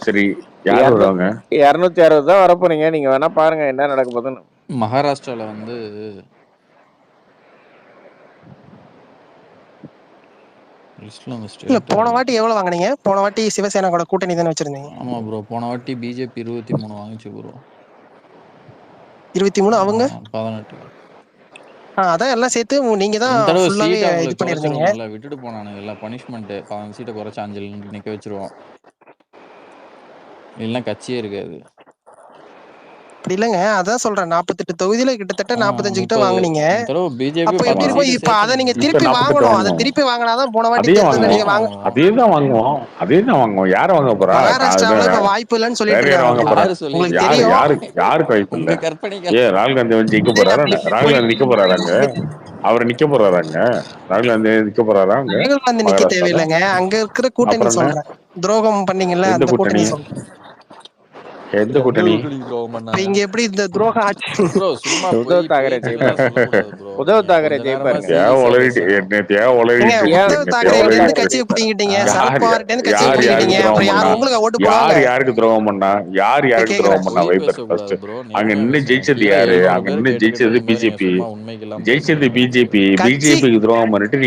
சரி, யார் வருவாங்க? 260 தான் வரப்போறீங்க. நீங்க வேணா பாருங்க என்ன நடக்க போகுதுன்னு. மகாராஷ்டிரால வந்து லிஸ்ட்ல அந்த இல்ல ஸ்டேட் போன வாட்டி எவ்வளவு வாங்குனீங்க? போன வாட்டி சிவசேனா கூட கூட்டணி தானே வச்சிருந்தீங்க. ஆமா ப்ரோ. போன வாட்டி பிஜேபி 23 வாங்குச்சு ப்ரோ. 23 அவங்க 18. அதான் எல்லாம் சேர்த்து நீங்க தான் இந்த தடவை ஃபுல்லாவே சீட் இது அவங்களுக்கு பண்ணிருந்தீங்க. குறைச்சிருவோம்ல, விட்டுட்டு போனானுங்க எல்லாம். பனிஷ்மெண்ட் 15 சீட்டை குறைச்சு 5 நிக்க வச்சிருவோம், இல்லைன்னா கட்சியே இருக்காது. அப்படி இல்லங்க, அதான் சொல்றேன். 48 தொகுதியில கிட்டத்தட்ட 45 கிட்ட 30 வாங்குனீங்க. இந்த தடவை பிஜேபி அப்ப எப்படி 10 இருக்கும்? சீட்டு இப்ப அதை நீங்க சேர்த்து இப்ப திருப்பி 48 வாங்கணும். அதை வாங்குவோம். திருப்பி வாங்கினாதான் போன வாட்டி அதே தேர்தல்ல நீங்க வாங்குவோம். வாங்க. அதே தான் வாங்குவோம். யார் வாங்க போறா? மகாராஷ்டிராவில இப்ப வாய்ப்பு இல்லைன்னு வேற சொல்லிட்டு யார் வாங்க இருக்காங்க. போறா? யாரு உங்களுக்கு சொல்லியிருக்கா? தெரியும். யாருக்கு வாய்ப்பு இல்ல? உங்க கற்பனைகள். ராகுல் காந்தி வந்து ஜெயிக்க போறாரா? ராகுல் காந்தி நிக்க போறாராங்க? அவர் நிக்க போறாராங்க? ராகுல் காந்தி நிக்க போறாரா அங்க ராகுல் காந்தி நிக்க மகாராஷ்டிரால? தேவையில்லைங்க. அங்க இருக்கிற கூட்டணி அப்புறம் என்ன? சொல்றேன். துரோகம் பண்ணீங்கல்ல, எந்த அந்த கூட்டணி? கூட்டணி சொல்றேன். எந்த எந்த கூட்டணி? கூட்டணி துரோகம் இப்ப பண்ணாங்க இங்க எப்படி இந்த துரோக ஆட்சி? ப்ரோ? சும்மா போய் உத்தவ் தாக்கரே பேச்சுக்கெல்லாம் ஜெயிப்பாரு. சொல்லக்கூடாது ப்ரோ. உத்தவ் தாக்கரே கொஞ்ச நேரமா ஜெயிப்பாருங்க. தேவை சீரியஸா உளறிட்டு பேசணும். ஏங்க, உத்தவ் தாக்கரே கிட்ட இருந்து தாக்கரே கட்சியை ஜெயிப்பாரு. பிடிங்கிட்டீங்க. யார் சரத்பவார்ட்ட இருந்து கட்சியை யார் யாருக்கு பிடிங்கிட்டீங்க. துரோகம் அப்புறம் பண்ணா? யார் உங்களுக்கு ஓட்டு போடுவாங்க? யாருக்கு துரோகம் பண்ணா? யாருக்கு கேக்குறேன். துரோகம் பண்ணா? பொய் வைபர் பேசக்கூடாது ஃபர்ஸ்ட். ப்ரோ. அங்க நேர்மையா நின்று பேசணும். ஜெயிச்சது கீழே யாரு? 700 அங்க பேர் நின்று கேட்டுக்கிட்டு ஜெயிச்சது இருக்கும்போது நீங்க பிஜேபி. சும்மா உண்மைக்கெல்லாம் ஜெயிச்சது பேசுறீங்க. பிஜேபி. கட்சி பிஜேபிக்கு துரோகம் பண்ணிட்டு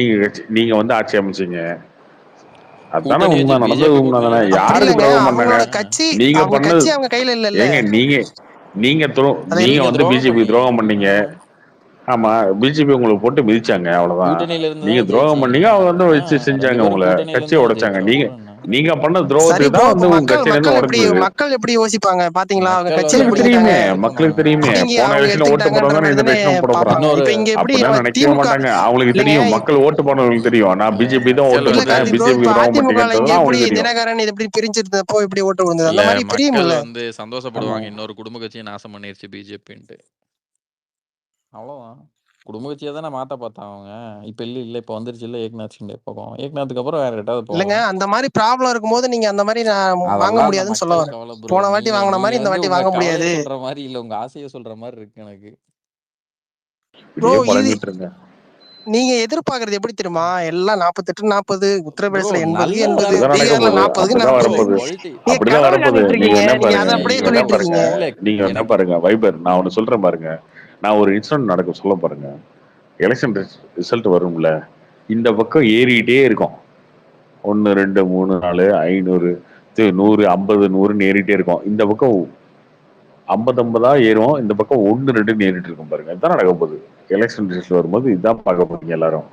நீங்க வந்து ஆட்சி அமைச்சீங்க. அதானே கூட்டணி உண்மை. வச்சு நடந்தது பிஜேபி உண்மை தானே? கூட்டணியில அப்படி யாருக்கு இல்லைங்க. துரோகம் பண்ணாங்க? அவங்களோட கட்சி நீங்க அவங்க பண்ணது கட்சி அவங்க கையில இல்லல்ல. ஏங்க. நீங்க நீங்க அதை நீங்க நீங்க வந்து துரோகம் பிஜேபி துரோகம் பண்ணீங்க. பண்ணீங்க. ஆமா, பிஜேபி உங்களுக்கு போட்டு மிதிச்சாங்க, அவ்வளவுதான். கூட்டணியில இருந்து நீங்க தானே துரோகம் பண்ணீங்க, ஜெயிச்சீங்க. அவங்க வந்து வச்சு 2 செஞ்சாங்க. பேரும் உங்களை கூட்டணியில இருந்து கட்சியை தானே உடைச்சாங்க. ஜெயிச்சோம். நீங்க அப்புறம் என்ன? நீங்க பண்ண சரி துரோகத்துக்கு ப்ரோ. தான் இப்ப வந்து உங்க கட்சியில இருந்து எப்படி உடைஞ்சது. மக்கள் எப்படி யோசிப்பாங்க பாத்தீங்களா? அவங்க மக்கள் கட்சியை வந்து மக்களுக்கு பிடிங்கிட்டாங்க, தெரியுமே, மக்களுக்கு தெரியுமே. பிடிங்கி போன அவங்க எலெக்ஷன்ல ஓட்டு எடுத்துக்கிட்டாங்கன்ற போடுறவங்க மாதிரி இந்த தானே எலெக்ஷன் போட போறாங்க. பாப்பாங்க. இன்னொரு இப்ப இங்க எப்படி அப்படிலாம் நினைக்கவே திமுக மாட்டாங்க. அவங்களுக்கு இல்லைங்க, தெரியும், மக்கள் ஓட்டு போனவங்களுக்கு தெரியும். நான் பிஜேபி தான் ஓட்டு மக்கள் இல்ல வந்து போட்டேன், கார்த்தி ப்ரோ. பிஜேபி இப்ப துரோகம் அதிமுக இங்க பண்ணிட்டேன்றதுலாம் எப்படி அவங்களுக்கு தெரியும். தினகரன் இது எப்படி பிரிஞ்சிருந்தப்போ எப்படி ஓட்டு விழுந்தது? இல்ல அந்த மாதிரி மக்கள் பிரியும்ல. வந்து ஆமா. சந்தோஷப்படுவாங்க. இன்னொரு குடும்ப கட்சியை நாசம் பண்ணிருச்சு பிஜேபின்ட்டு. அவ்வளவுதான். குடும்ப கட்சியை தானே மாத்த பார்த்தாங்க அவங்க. இப்ப இல்ல இப்ப வந்துருச்சு இல்ல ஏக்நாத் ஷிண்டே பக்கம். ஏக்நாத்துக்கு அப்புறம் வேற எட்டாவது இல்லங்க, போவோம். அந்த மாதிரி ப்ராப்ளம் இருக்கும்போது நீங்க அந்த மாதிரி வாங்க அதெல்லாம் அந்த முடியாதுன்னு சொல்ல மக்கள் வரேன். கவலை ப்ரோ. போன வாட்டி நீங்க வாங்கின நீங்க மாதிரி இந்த வந்து வாட்டி உங்க வாங்க கவலையை முடியாது சொல்ற மாதிரி இல்ல, உங்க ஆசையை சொல்ற மாதிரி இருக்கு எனக்கு. ப்ரோ. இப்படியே இது புலம்பிட்டு இருங்க. நீங்க எதிர்பார்க்கறது எப்படி தெரியுமா? எல்லாம் 48-40, ப்ரோ உத்தரப்பிரதேசல 80-க்கு நல்லது 80, தானே அப்படிதான் நடக்க ப்ரோ. பீகார்ல போகுது. 40-க்கு அப்படிதான் 40. வரப்போகுது. நீங்க அப்படிதான் கனவு வரப்போகுது. காண்டுட்டு நீங்க இருக்கீங்க. என்ன நீங்க பாருங்க, அதை அப்படியே நீங்க என்ன சொல்லிட்டு பாருங்க, இருக்கீங்க. இல்ல நீங்க என்ன எனக்கு பாருங்க வைபர். நான் ஒண்ணு சொல்றேன் பாருங்க. நான் ஒரு இன்சிடென்ட் நடக்க சொல்ல பாருங்க. எலெக்ஷன் ரிசல்ட் வரும்ல, இந்த பக்கம் ஏறிட்டே இருக்கும். 1 2 3 4 500 100 50 100 ஏறிட்டே இருக்கும். இந்த பக்கம் 50 ஏறும். இந்த பக்கம் 1 2 ஏறிட்டு இருக்கும் பாருங்க. இதான் நடக்க போகுது. எலெக்ஷன் ரிசல்ட் வரும்போது இதான் பார்க்க போறீங்க எல்லாரும்.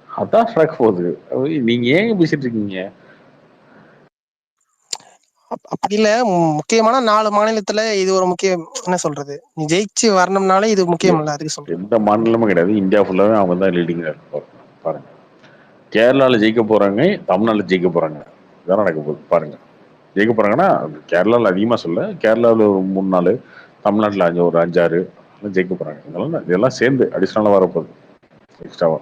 அதான் நடக்க போகுது. நீங்க ஏன் பேசிட்டு இருக்கீங்க? அப்படி இல்ல. முக்கியமான 4 மாநிலத்துல இது ஒரு முக்கியம். என்ன சொல்றது, நீ ஜெயிச்சு வரணும்னாலே இது முக்கியம் இல்ல, அதுக்கு சொல்றேன். எந்த மாநிலமும் கிடையாது. இந்தியா ஃபுல்லாவே அவங்க தான் லீடிங்ல இருப்பாங்க. பாருங்க, கேரளால ஜெயிக்க போறாங்க, தமிழ்நாட்டுல ஜெயிக்க போறாங்க. இதான் நடக்க போகுது பாருங்க. ஜெயிக்க போறாங்கன்னா கேரளாவில் அதிகமா சொல்ல, கேரளாவில் ஒரு 3 4, தமிழ்நாட்டில் ஒரு 5 6 ஜெயிக்க போறாங்க. இதெல்லாம் சேர்ந்து அடிஷனலா வரப்போகுது எக்ஸ்ட்ராவா.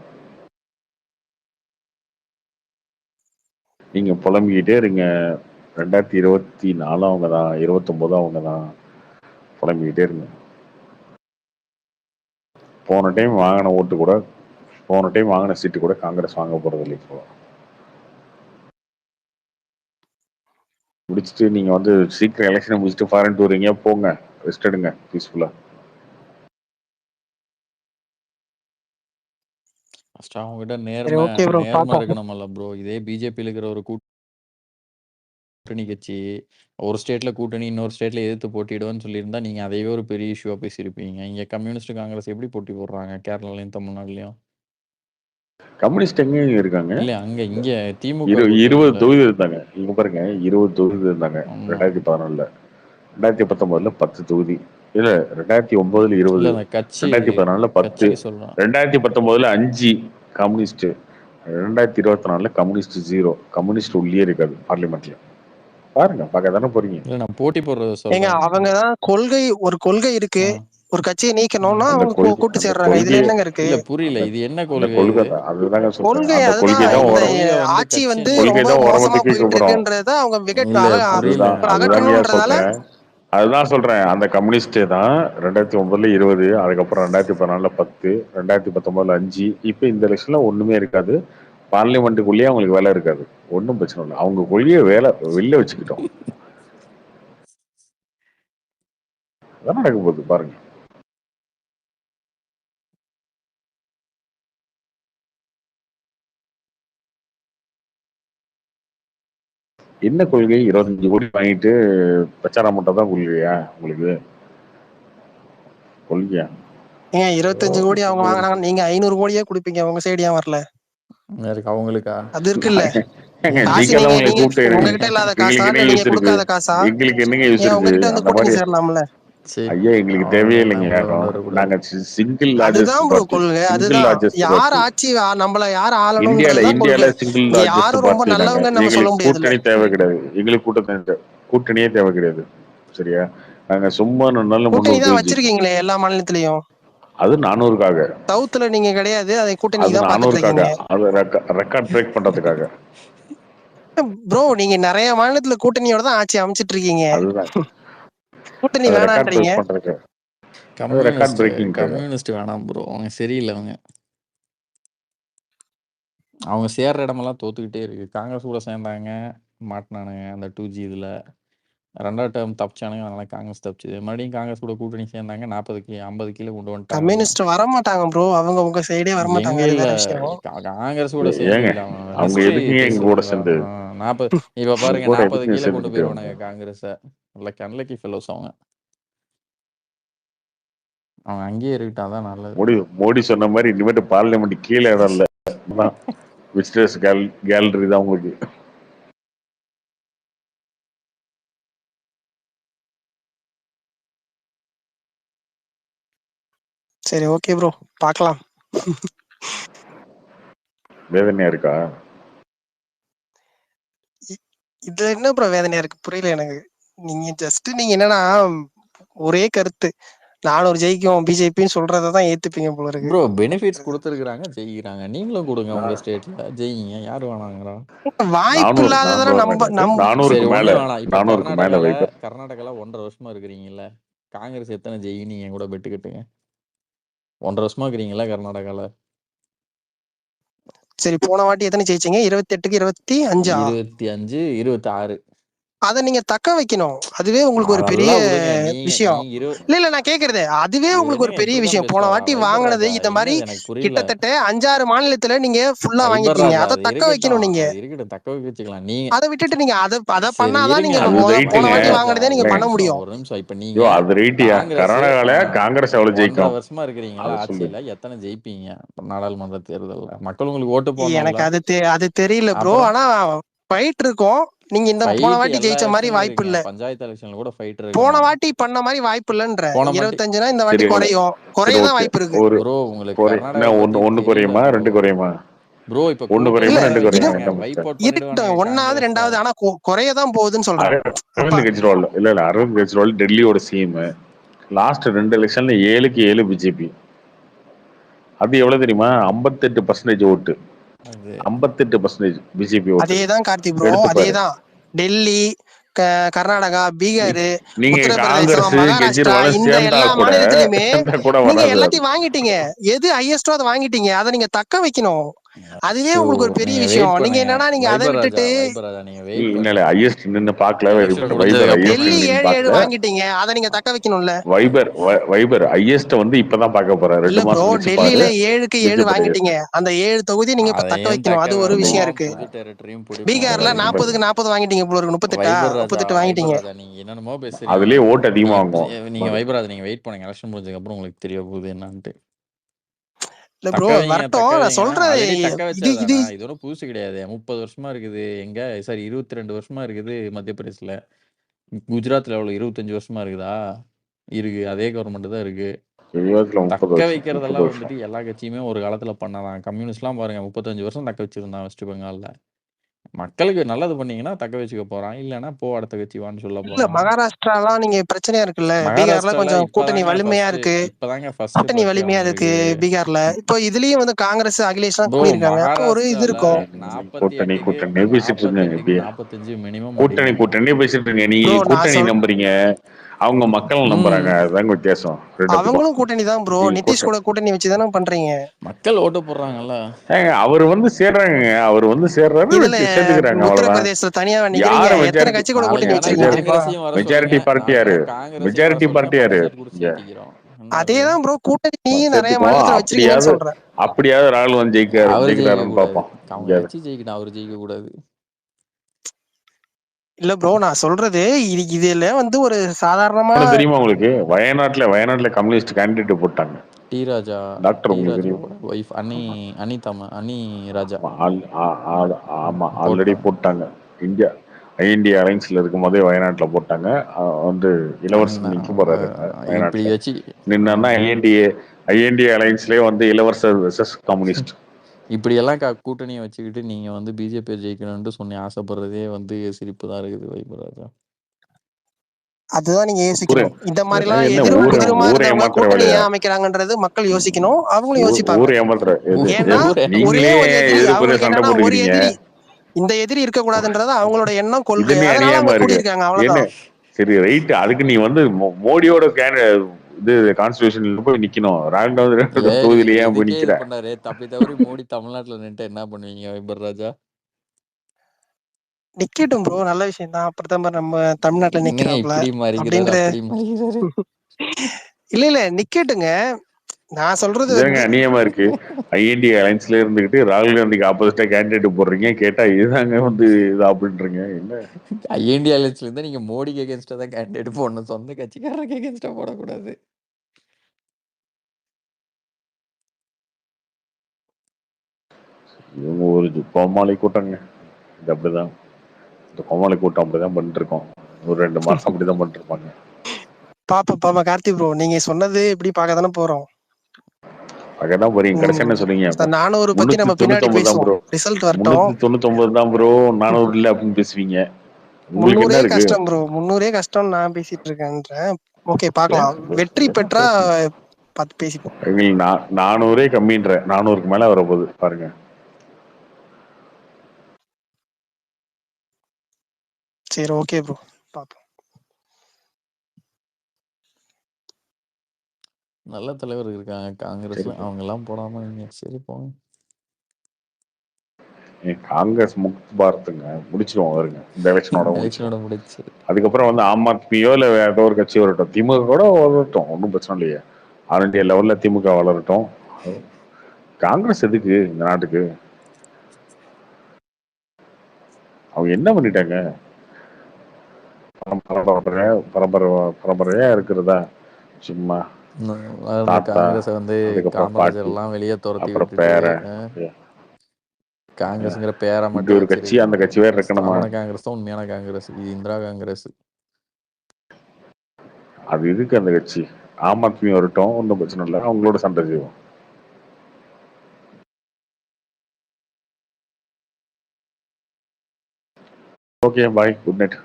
நீங்க புலம்பிக்கிட்டே இருங்க. 2024 அவங்க தான், 29 அவங்க தான். புலம்பிக்கிட்டே இருங்க. போன டைம் வாங்கின சீட்டு கூட காங்கிரஸ் வாங்க போறது இல்லை. இப்போ முடிச்சுட்டு நீங்க வந்து சீக்கிரம் எலெக்ஷனை முடிச்சுட்டு ஃபாரின் டூரிங்க போங்க, ரெஸ்ட் எடுங்க பீஸ்ஃபுல்லா. ஃபர்ஸ்ட் அவங்க கிட்ட சரி, நேர்மை ஓகே ப்ரோ, நேர்மை பாக்கலாம். இருக்கணும்ல ப்ரோ. இதே பிஜேபியில் இருக்கிற ஒரு கூட்டணி கட்சி ஒரு ஸ்டேட்ல கூட்டணி இன்னொரு ஸ்டேட்ல எதிர்த்து போட்டிடுவேன்னு சொல்லியிருந்தா நீங்க அதையே ஒரு பெரிய இஷ்யூவா பேசியிருப்பீங்க. இங்க கம்யூனிஸ்ட் காங்கிரஸ் எப்படி போட்டி போடுறாங்க கேரளாலையும் தமிழ்நாடுலயும்? கம்யூனிஸ்ட் எங்க இருக்காங்க? இல்ல அங்க இங்க திமுக 20 தொகுதி இருந்தாங்க. இங்க பாருங்க 20 தொகுதி இருந்தாங்க ஆமா 2014ல. 2019ல 10 தொகுதி. இல்ல 2009ல 20, இல்ல அந்த கட்சி 2014ல 10, கட்சிக்கு சொல்றேன் 2019ல 5 கம்யூனிஸ்ட், 2024ல கம்யூனிஸ்ட் 0. கம்யூனிஸ்ட் உள்ளே இருக்காது பார்லிமெண்ட்ல. பாருங்க பார்க்க தானே போறீங்க. இல்ல நான் போட்டி போடுறத ஏங்க சொல்றேன் அவங்கதான் ஒரு கொள்கை இருக்கு, ஒரு கட்சியை நீக்கணும்னா அந்த அவங்க கொள்கை கூட்டு அந்த சேர்றாங்க. இதுல கொள்கையை என்னங்க இருக்கு? இல்ல புரியல அந்த இது என்ன அந்த கொள்கை கொள்கை இது தான் அதுதாங்க சொல்றேன். கொள்கை அந்த கொள்கை அதுதான் தான் இந்த உரம் கொள்கை வந்து ஆட்சி வந்து கட்சி கொள்கை ரொம்ப தான் மோசமா உரமத்துக்கு போயிட்டு கூப்பிடும். இருக்குன்றத அவங்க இல்ல புரியல அதுதாங்க அகற்றணும்ன்றதால சொல்றேன். அதுதான் சொல்றேன். அந்த கம்யூனிஸ்டே தான் 2009ல 20, அதுக்கப்புறம் 2014ல 10, 2019ல 5. இப்ப இந்த எலெக்ஷன்ல ஒண்ணுமே இருக்காது. பார்லிமெண்ட்டுக்குள்ளேயே அவங்களுக்கு வேலை இருக்காது. ஒன்றும் பிரச்சனை இல்லை. அவங்க கொள்கையை வெளில வச்சுக்கிட்டோம். அதான் நடக்க போகுது பாருங்க. என்ன கொள்கை? 25 கோடி வாங்கிட்டு பிரச்சாரம் மட்டும் தான் கொள்கையா உங்களுக்கு? கொள்கையா? ஏங்க 25 கோடி அவங்க வாங்கினாங்க, நீங்க 500 கோடியே கொடுப்பீங்க, உங்க சைடு ஏன் வரல? அவங்களுக்கா அது இருக்குல்ல காசு நீங்க தான் நீங்க உங்களை நீங்க கூப்பிட்டு உங்ககிட்ட இல்லாத காசா எங்களுக்கு என்ன இல்ல நீங்க யூஸ் இருக்கு? கொடுக்காத காசா? எங்களுக்கு என்னங்க யூஸ் ஏன் இருக்கு? உங்ககிட்ட வந்து அந்த கூட்டணி மாதிரி சேரலாம்ல? ஐயா எங்களுக்கு தேவையே இல்லைங்க யாரும். நாங்க சிங்கிள் லார்ஜஸ்ட் அதுதான் ப்ரோ பார்ட்டி. கொள்கை. சிங்கிள் அதுதான் லார்ஜஸ்ட் யார் பார்ட்டி. ஆட்சி நம்மள யார் ஆளணும்ன்றதுதான் இந்தியால கொள்கை. சிங்கிள் இங்க லார்ஜஸ்ட் யாரும் ரொம்ப பார்ட்டி நாங்க. நல்லவங்கன்னு நம்ம சொல்ல எங்களுக்கு முடியாதுல்ல. கூட்டணி தேவை கிடையாது. எங்களுக்கு கூட்டணியே தேவை கிடையாது. சரியா? நாங்க சும்மா நல்ல கூட்டணி முன்னூறு தான் தொகுதி. வச்சிருக்கீங்களே எல்லா மாநிலத்திலயும். அது 400க்காக. சவுத்துல நீங்க கிடையாது, அதை கூட்டணி அது தான் பாத்துட்டு 400க்காக. இருக்கீங்க. அது ரெக்கார்ட் பிரேக் பண்றதுக்காக. ப்ரோ நீங்க நிறைய மாநிலத்துல கூட்டணியோட தான் ஆட்சி அமைச்சிட்டு இருக்கீங்க. அதுதான் கூட்டணி அது ரெக்கார்ட் வேணான்றீங்க. பிரேக் பண்றதுக்கு. அது ரெக்கார்ட் பிரேக்கிங். கம்யூனிஸ்ட் வேணாம் ப்ரோ, அவங்க சரியில்லை. அவங்க சேர்ற இடமெல்லாம் தோத்துக்கிட்டே இருக்கு. காங்கிரஸ் கூட சேர்ந்தாங்க, மாட்டினானுங்க அந்த 2G இதுல. 2வது டேர்ம் தப்பிச்சானுங்க, அதனால காங்கிரஸ் தப்பிச்சுது. மறுபடியும் காங்கிரஸ் கூட கூட்டணி சேர்ந்தாங்க, 40க்கு 50 கீழே கொண்டு வந்துட்டாங்க. கம்யூனிஸ்ட் வர மாட்டாங்க ப்ரோ, அவங்க உங்க சைடே வர மாட்டாங்க. எங்க அது இல்ல வேற விஷயம். காங்கிரஸ் கூட சேர்ந்து ஏங்க இல்ல அவங்க எதுக்குங்க எங்க கூட சேர்ந்து 40 இப்ப பாருங்க கூட 40 எதுக்குங்க கீழே கொண்டு சேர்ந்துட்டு போயிருவானுங்க காங்கிரஸ. அன்லக்கி ஃபெல்லோஸ் அவங்க அங்கேயே இருக்கட்டாதான் நல்லது. மோடி சொன்ன மாதிரி இனிமேட்டு பார்லிமெண்ட் கீழே இடம் இல்ல, விசிட்டர்ஸ் கேலரி தான் உங்களுக்கு. சரி ஓகே ப்ரோ, பார்க்கலாம். வேதனையா இருக்கா? இதுல என்ன ப்ரோ வேதனையா இருக்கு? புரியல எனக்கு. நீங்க என்னன்னா ஒரே கருத்து 400 ஜெயிக்கும் பிஜேபின்னு சொல்றதான் ஏத்துப்பீங்க போல இருக்கு. ப்ரோ பெனிஃபிட்ஸ் கொடுத்துருக்காங்க, ஜெயிக்கிறாங்க. நீங்களும் கொடுங்க உங்க ஸ்டேட்ல, ஜெயிங்க. யாரு வேணாங்கிறா? வாய்ப்பு இல்லாததான நம்ம 400க்கு மேல. வேணாம். இப்ப கர்நாடகால 1.5 வருஷமா இருக்கிறீங்கல்ல, காங்கிரஸ் எத்தனை ஜெயிக்கும் நீங்க கூட பெட்டு கட்டுங்க. 1.5 வருஷமா இருக்கிறீங்களா கர்நாடகால? சரி போன வாட்டி எத்தனை ஜெயிச்சீங்க? 28க்கு 25, 25, 26. அதை நீங்க தக்க வைக்கணும். அதுவே உங்களுக்கு ஒரு பெரிய விஷயம். இல்ல நான் கேக்குறது, அதுவே உங்களுக்கு ஒரு பெரிய விஷயம். போன வாட்டி வாங்கினது இந்த மாதிரி கிட்டத்தட்ட 5-6 மாநிலத்துல நீங்க ஃபுல்லா வாங்கிட்டீங்க. அதை தக்க வைக்கணும். நீங்க இருக்கட்டும், தக்க வச்சுக்கலாம். நீங்க அதை விட்டுட்டு நீங்க அதை பண்ணாதான் நீங்க போன வாட்டி வாங்கினதே நீங்க பண்ண முடியும். ஒரு நிமிஷம். இப்ப நீங்க கர்நாடகால காங்கிரஸ் எவ்வளவு ஜெயிக்கும்? 1.5 வருஷமா இருக்கிறீங்களா ஆட்சியில, எத்தனை ஜெயிப்பீங்க நாடாளுமன்ற தேர்தல்ல? மக்கள் உங்களுக்கு ஓட்டு போடணும். எனக்கு அது தெரியல ப்ரோ. ஆனா ஃபைட் இருக்கும். நீங்க இந்த போன வாட்டி ஜெயிச்ச மாதிரி வாய்ப்பு இல்ல. பஞ்சாயத்து எலெக்ஷன்ல கூட ஃபைட் இருக்கு. போன வாட்டி பண்ண மாதிரி வாய்ப்பு இல்லன்ற. 25னா இந்த வாட்டி குறையதான் வாய்ப்பு இருக்கு. ப்ரோ உங்களுக்கு ஒன்னு குறையுமா 2 குறையுமா? ப்ரோ இப்ப 1 குறையுமா 2 குறையுமா? இருக்கட்டும் 1வது 2வது, ஆனா குறையதான் போகுதுன்னு சொல்றேன். அரவிந்த் கெஜ்ரிவால் இல்ல அரவிந்த் கெஜ்ரிவால் டெல்லியோட சிஎம். லாஸ்ட் 2 எலெக்ஷன்ல 7க்கு 7 பிஜேபி. அது எவ்வளவு தெரியுமா? 58% ஓட்டு. 58% பிஜேபி ஓட்டு. அதேதான் கார்த்தி ப்ரோ, அதேதான். டெல்லி, கர்நாடகா, பீகார், உத்தரப்பிரதேசம், மகாராஷ்டிரா, இந்த எல்லா மாநிலத்திலுமே நீங்க எல்லாத்தையும் வாங்கிட்டீங்க. எது ஹையஸ்டோ அதை வாங்கிட்டீங்க. அதை நீங்க தக்க வைக்கணும். அதுவே உங்களுக்கு ஒரு பெரிய விஷயம். நீங்க என்னன்னா நீங்க அதை விட்டுட்டு ஹையஸ்ட் நின்னு பார்க்கல. டெல்லி 7 வாங்கிட்டீங்க, அதை நீங்க தக்க வைக்கணும்ல. வைபர் ஹையஸ்ட் வந்து இப்பதான் பார்க்க போறேன். 2 மாசம் கழிச்சு டெல்லியில 7க்கு 7 வாங்கிட்டீங்க. அந்த 7 தொகுதி நீங்க தக்க வைக்கணும். அது ஒரு விஷயம் இருக்கு. பீகார்ல 40க்கு 40 வாங்கிட்டீங்க போல இருக்கு. 38 வாங்கிட்டீங்க. நீங்க என்னமோ பேசுறீங்க. அதுலயே ஓட்டு அதிகமா வாங்குவோம். நீங்க வைபராஜ் நீங்க வெயிட் பண்ணுங்க, எலெக்ஷன் முடிஞ்சதுக்கு அப்புறம் உங்களுக்கு தெரிய போகுது என்னன்ட்டு. இல்ல ப்ரோ தக்க வைங்க வரட்டும், தக்க நான் வைங்க சொல்றேன். ஆல்ரெடி தக்க இது இது வச்சதுதானா இது ஒன்றும் புதுசு கிடையாது. 30 வருஷமா இருக்குது எங்க சாரி 22 வருஷமா இருக்குது மத்திய பிரதேசில். குஜராத்தில் எவ்வளோ 25 வருஷமா இருக்குதா? இருக்கு, அதே கவர்மெண்ட் தான் இருக்கு. குஜராத்ல 30 தக்க வருஷம் 30 வைக்கிறதெல்லாம் வருஷம் வந்துட்டு எல்லா கட்சியுமே ஒரு காலத்துல பண்ணலாம். கம்யூனிஸ்ட்லாம் பாருங்க 35 வருஷம் தக்க வச்சிருந்தான் வெஸ்ட் பெங்கால்ல. மக்களுக்கு நல்லது பண்ணீங்கன்னா தக்க வச்சுக்க போறான், இல்லைன்னா போ அடுத்த கட்சி வான்னு சொல்ல இல்ல போறான். மகாராஷ்டிராலாம் நீங்க பிரச்சனையா இருக்குல்ல, பீகார்ல மகாராஷ்டிரால கொஞ்சம் கூட்டணி இப்பதாங்க வலிமையா இருக்கு, ஃபர்ஸ்ட் கூட்டணி பார்ட்டி வலிமையா இருக்கு அவங்களுக்கு. பீகார்ல. இப்போ இதுலயும் வந்து காங்கிரஸ் அகிலேஷ்லாம் ப்ரோ கூடியிருக்காங்க. அப்போ ஒரு இது மகாராஷ்டிரால இருக்கும். 48க்கு பேசிட்டு இருங்க. எப்படியா 45 மினிமம் கூட்டணி அடிக்கும். பேசிட்டு இருங்க. நீ ப்ரோ நான் கூட்டணி நம்புறீங்க, அவங்க மக்கள் நம்புறாங்க. அதுதாங்க வித்தியாசம் ரெண்டுத்துக்கும். அவங்களும் கூட்டணி தான் ப்ரோ. நீங்க நிதிஷ் கூட கூட்டணி வச்சுதானே பண்றீங்க. மக்கள் ஓட்டு போடுறாங்கல்ல. அவர் வந்து சேர்றாங்க, அவர் வந்து சேர்றாரு, இதுல சேர்த்துக்கிறாங்க, அவ்வளவுதான். உத்தரப்பிரதேசல தனியா யார நிக்கிறீங்க. எத்தனை கட்சி கூட கூட்டணி வச்சிருக்கீங்க? மெஜாரிட்டி பார்ட்டி யாரு? மெஜாரிட்டி பார்ட்டி யாரு? அதேதான் ப்ரோ, கூட்டணி நீயும் நிறைய சேர்த்துக்கோ. மாநிலத்துல வச்சிருக்கீங்கன்னு சொல்றேன். அப்படியாவது ராகுல் வந்து ஜெயிக்கிறாருன்னு பாப்போம். அவங்க கட்சி ஜெயிக்கணும், அவர் ஜெயிக்க கூடாது. இல்ல ப்ரோ நான் சொல்றது இதுல வந்து ஒரு சாதாரணமா தெரியுமா உங்களுக்கு? வயநாட்டுல கம்யூனிஸ்ட் கேண்டிடேட் போட்டாங்க. டி ராஜா டாக்டர் உங்களுக்கு தெரியும்? வைஃப் அனி ராஜா. ஆமா ஆல்ரெடி போட்டாங்க. ஐஎன்டி அலைன்ஸ்ல இருக்கும் போதே வயநாட்டுல போட்டாங்க. வந்து இளவரசர் நிக்க போறாரு வயநாட்டுல. நின்னா ஐஎன்டி அலைன்ஸ்லயே வந்து இளவரசர் வெர்சஸ் கம்யூனிஸ்ட். இப்படி எல்லாம் கூட்டணியை வச்சுக்கிட்டு நீங்க வந்து பிஜேபி ஜெயிக்கணும்னு சொல்லி ஆசைப்படுறதே வந்து சிரிப்பு தான் இருக்குது வைபராஜா. அதுதான் நீங்க யோசிக்கணும். இந்த மாதிரி எல்லாம் எதிர்மாறுதவங்க கூட்டணி ஏன் அமைக்கிறாங்கன்றது மக்கள் யோசிக்கணும். அவங்களும் யோசிப்பாங்க. ஏன்னா ஒரே ஒரு எதிரி, அவங்களுக்கு என்னன்னா ஒரு எதிரி, இந்த எதிரி இருக்க கூடாதுன்றது அவங்களோட எண்ணம், கொள்கை. அதனால அவங்க கூடியிருக்காங்க, அவ்வளவுதான். சரி ரைட். அதுக்கு நீ வந்து மோடியோட இது கான்ஸ்டிடியூஷன்ல போய் நிக்கணும். ராகுல் காந்தி தொகுதியில ஏன் போய் நிக்கிற? தப்பி தவறி மோடி தமிழ்நாட்டுல நின்று என்ன பண்ணுவீங்க வைபராஜா? நிக்கட்டும் ப்ரோ, நல்ல விஷயம் தான். பிரதமர் நம்ம தமிழ்நாட்டுல நிக்கிறாப்ல அப்படின்ற. இல்ல நிக்கட்டுங்க. நான் சொல்றது அநியமா இருக்கு. ஐஎன்டி அலைன்ஸ்ல இருந்துகிட்டு ராகுல் காந்திக்கு ஆப்போசிட்டா கேண்டிடேட் போடுறீங்க. கேட்டா இதுதாங்க வந்து இது அப்படின்றீங்க. என்ன ஐஎன்டி அலைன்ஸ்ல இருந்தா நீங்க மோடிக்கு அகேன்ஸ்டா தான் கேண்டிடேட் போடணும், சொந்த கட்சிக்காரருக்கு அகேன்ஸ்டா போடக்கூடாது. இவங்க ஒரு கோமாளி கூட்டங்க. இது அப்படிதான், இந்த கோமாளி கூட்டம் அப்படிதான் பண்ணிட்டு இருக்கோம். ஒரு 2 மாசம் அப்படிதான் பண்ணிட்டு இருப்பாங்க. பாப்பா கார்த்தி ப்ரோ, நீங்க சொன்னது எப்படி பார்க்க தானே போறோம். அதான் போறீங்க. கடைசி என்ன சொல்றீங்க? 400 பத்தி நம்ம பின்னாடி பேசுவோம். ரிசல்ட் வரட்டும். 399 தான் ப்ரோ, 400 இல்ல அப்படின்னு பேசுவீங்க. 300 கஷ்டம் ப்ரோ, 300 கஷ்டம் நான் பேசிட்டு இருக்கேன்றேன். ஓகே பார்க்கலாம். வெற்றி பெற்றா பார்த்து பேசிப்போம். 400 கம்மின்ற, 400க்கு மேல வர போகுது பாருங்க. சரி ஓகே ப்ரோ, பாப்போம். நல்ல தலைவர் இருக்காங்க காங்கிரஸ்ல, அவங்க எல்லாம் போடாம சரி போங்க. காங்கிரஸ் முக்த் பாரத்துங்க முடிச்சிருவோம் வருங்க இந்த எலெக்ஷனோட முடிச்சு. அதுக்கப்புறம் வந்து ஆம் ஆத்மியோ இல்ல ஏதோ ஒரு கட்சி வரட்டும், திமுக கூட வளரட்டும், ஒன்றும் பிரச்சனை இல்லையே. ஆல் இண்டியா லெவல்ல திமுக வளரட்டும். காங்கிரஸ் எதுக்கு இந்த நாட்டுக்கு? அவங்க என்ன பண்ணிட்டாங்க? பரம்பரையா இருக்கிறதா சும்மா காங்கிரஸ் வந்து காமராஜர் எல்லாம் வெளியே துரத்தி விட்டுட்டு காங்கிரஸ்ங்கிற பேரை மட்டும் ஒரு கட்சி, அந்த கட்சி வேற இருக்கணுமா? காங்கிரஸ் தான் உண்மையான காங்கிரஸ், இது இந்திரா காங்கிரஸ். அது இதுக்கு அந்த கட்சி ஆம் ஆத்மி வரட்டும், ஒன்றும் பிரச்சனை இல்லை, அவங்களோட சண்டை செய்வோம். Okay bye, good night.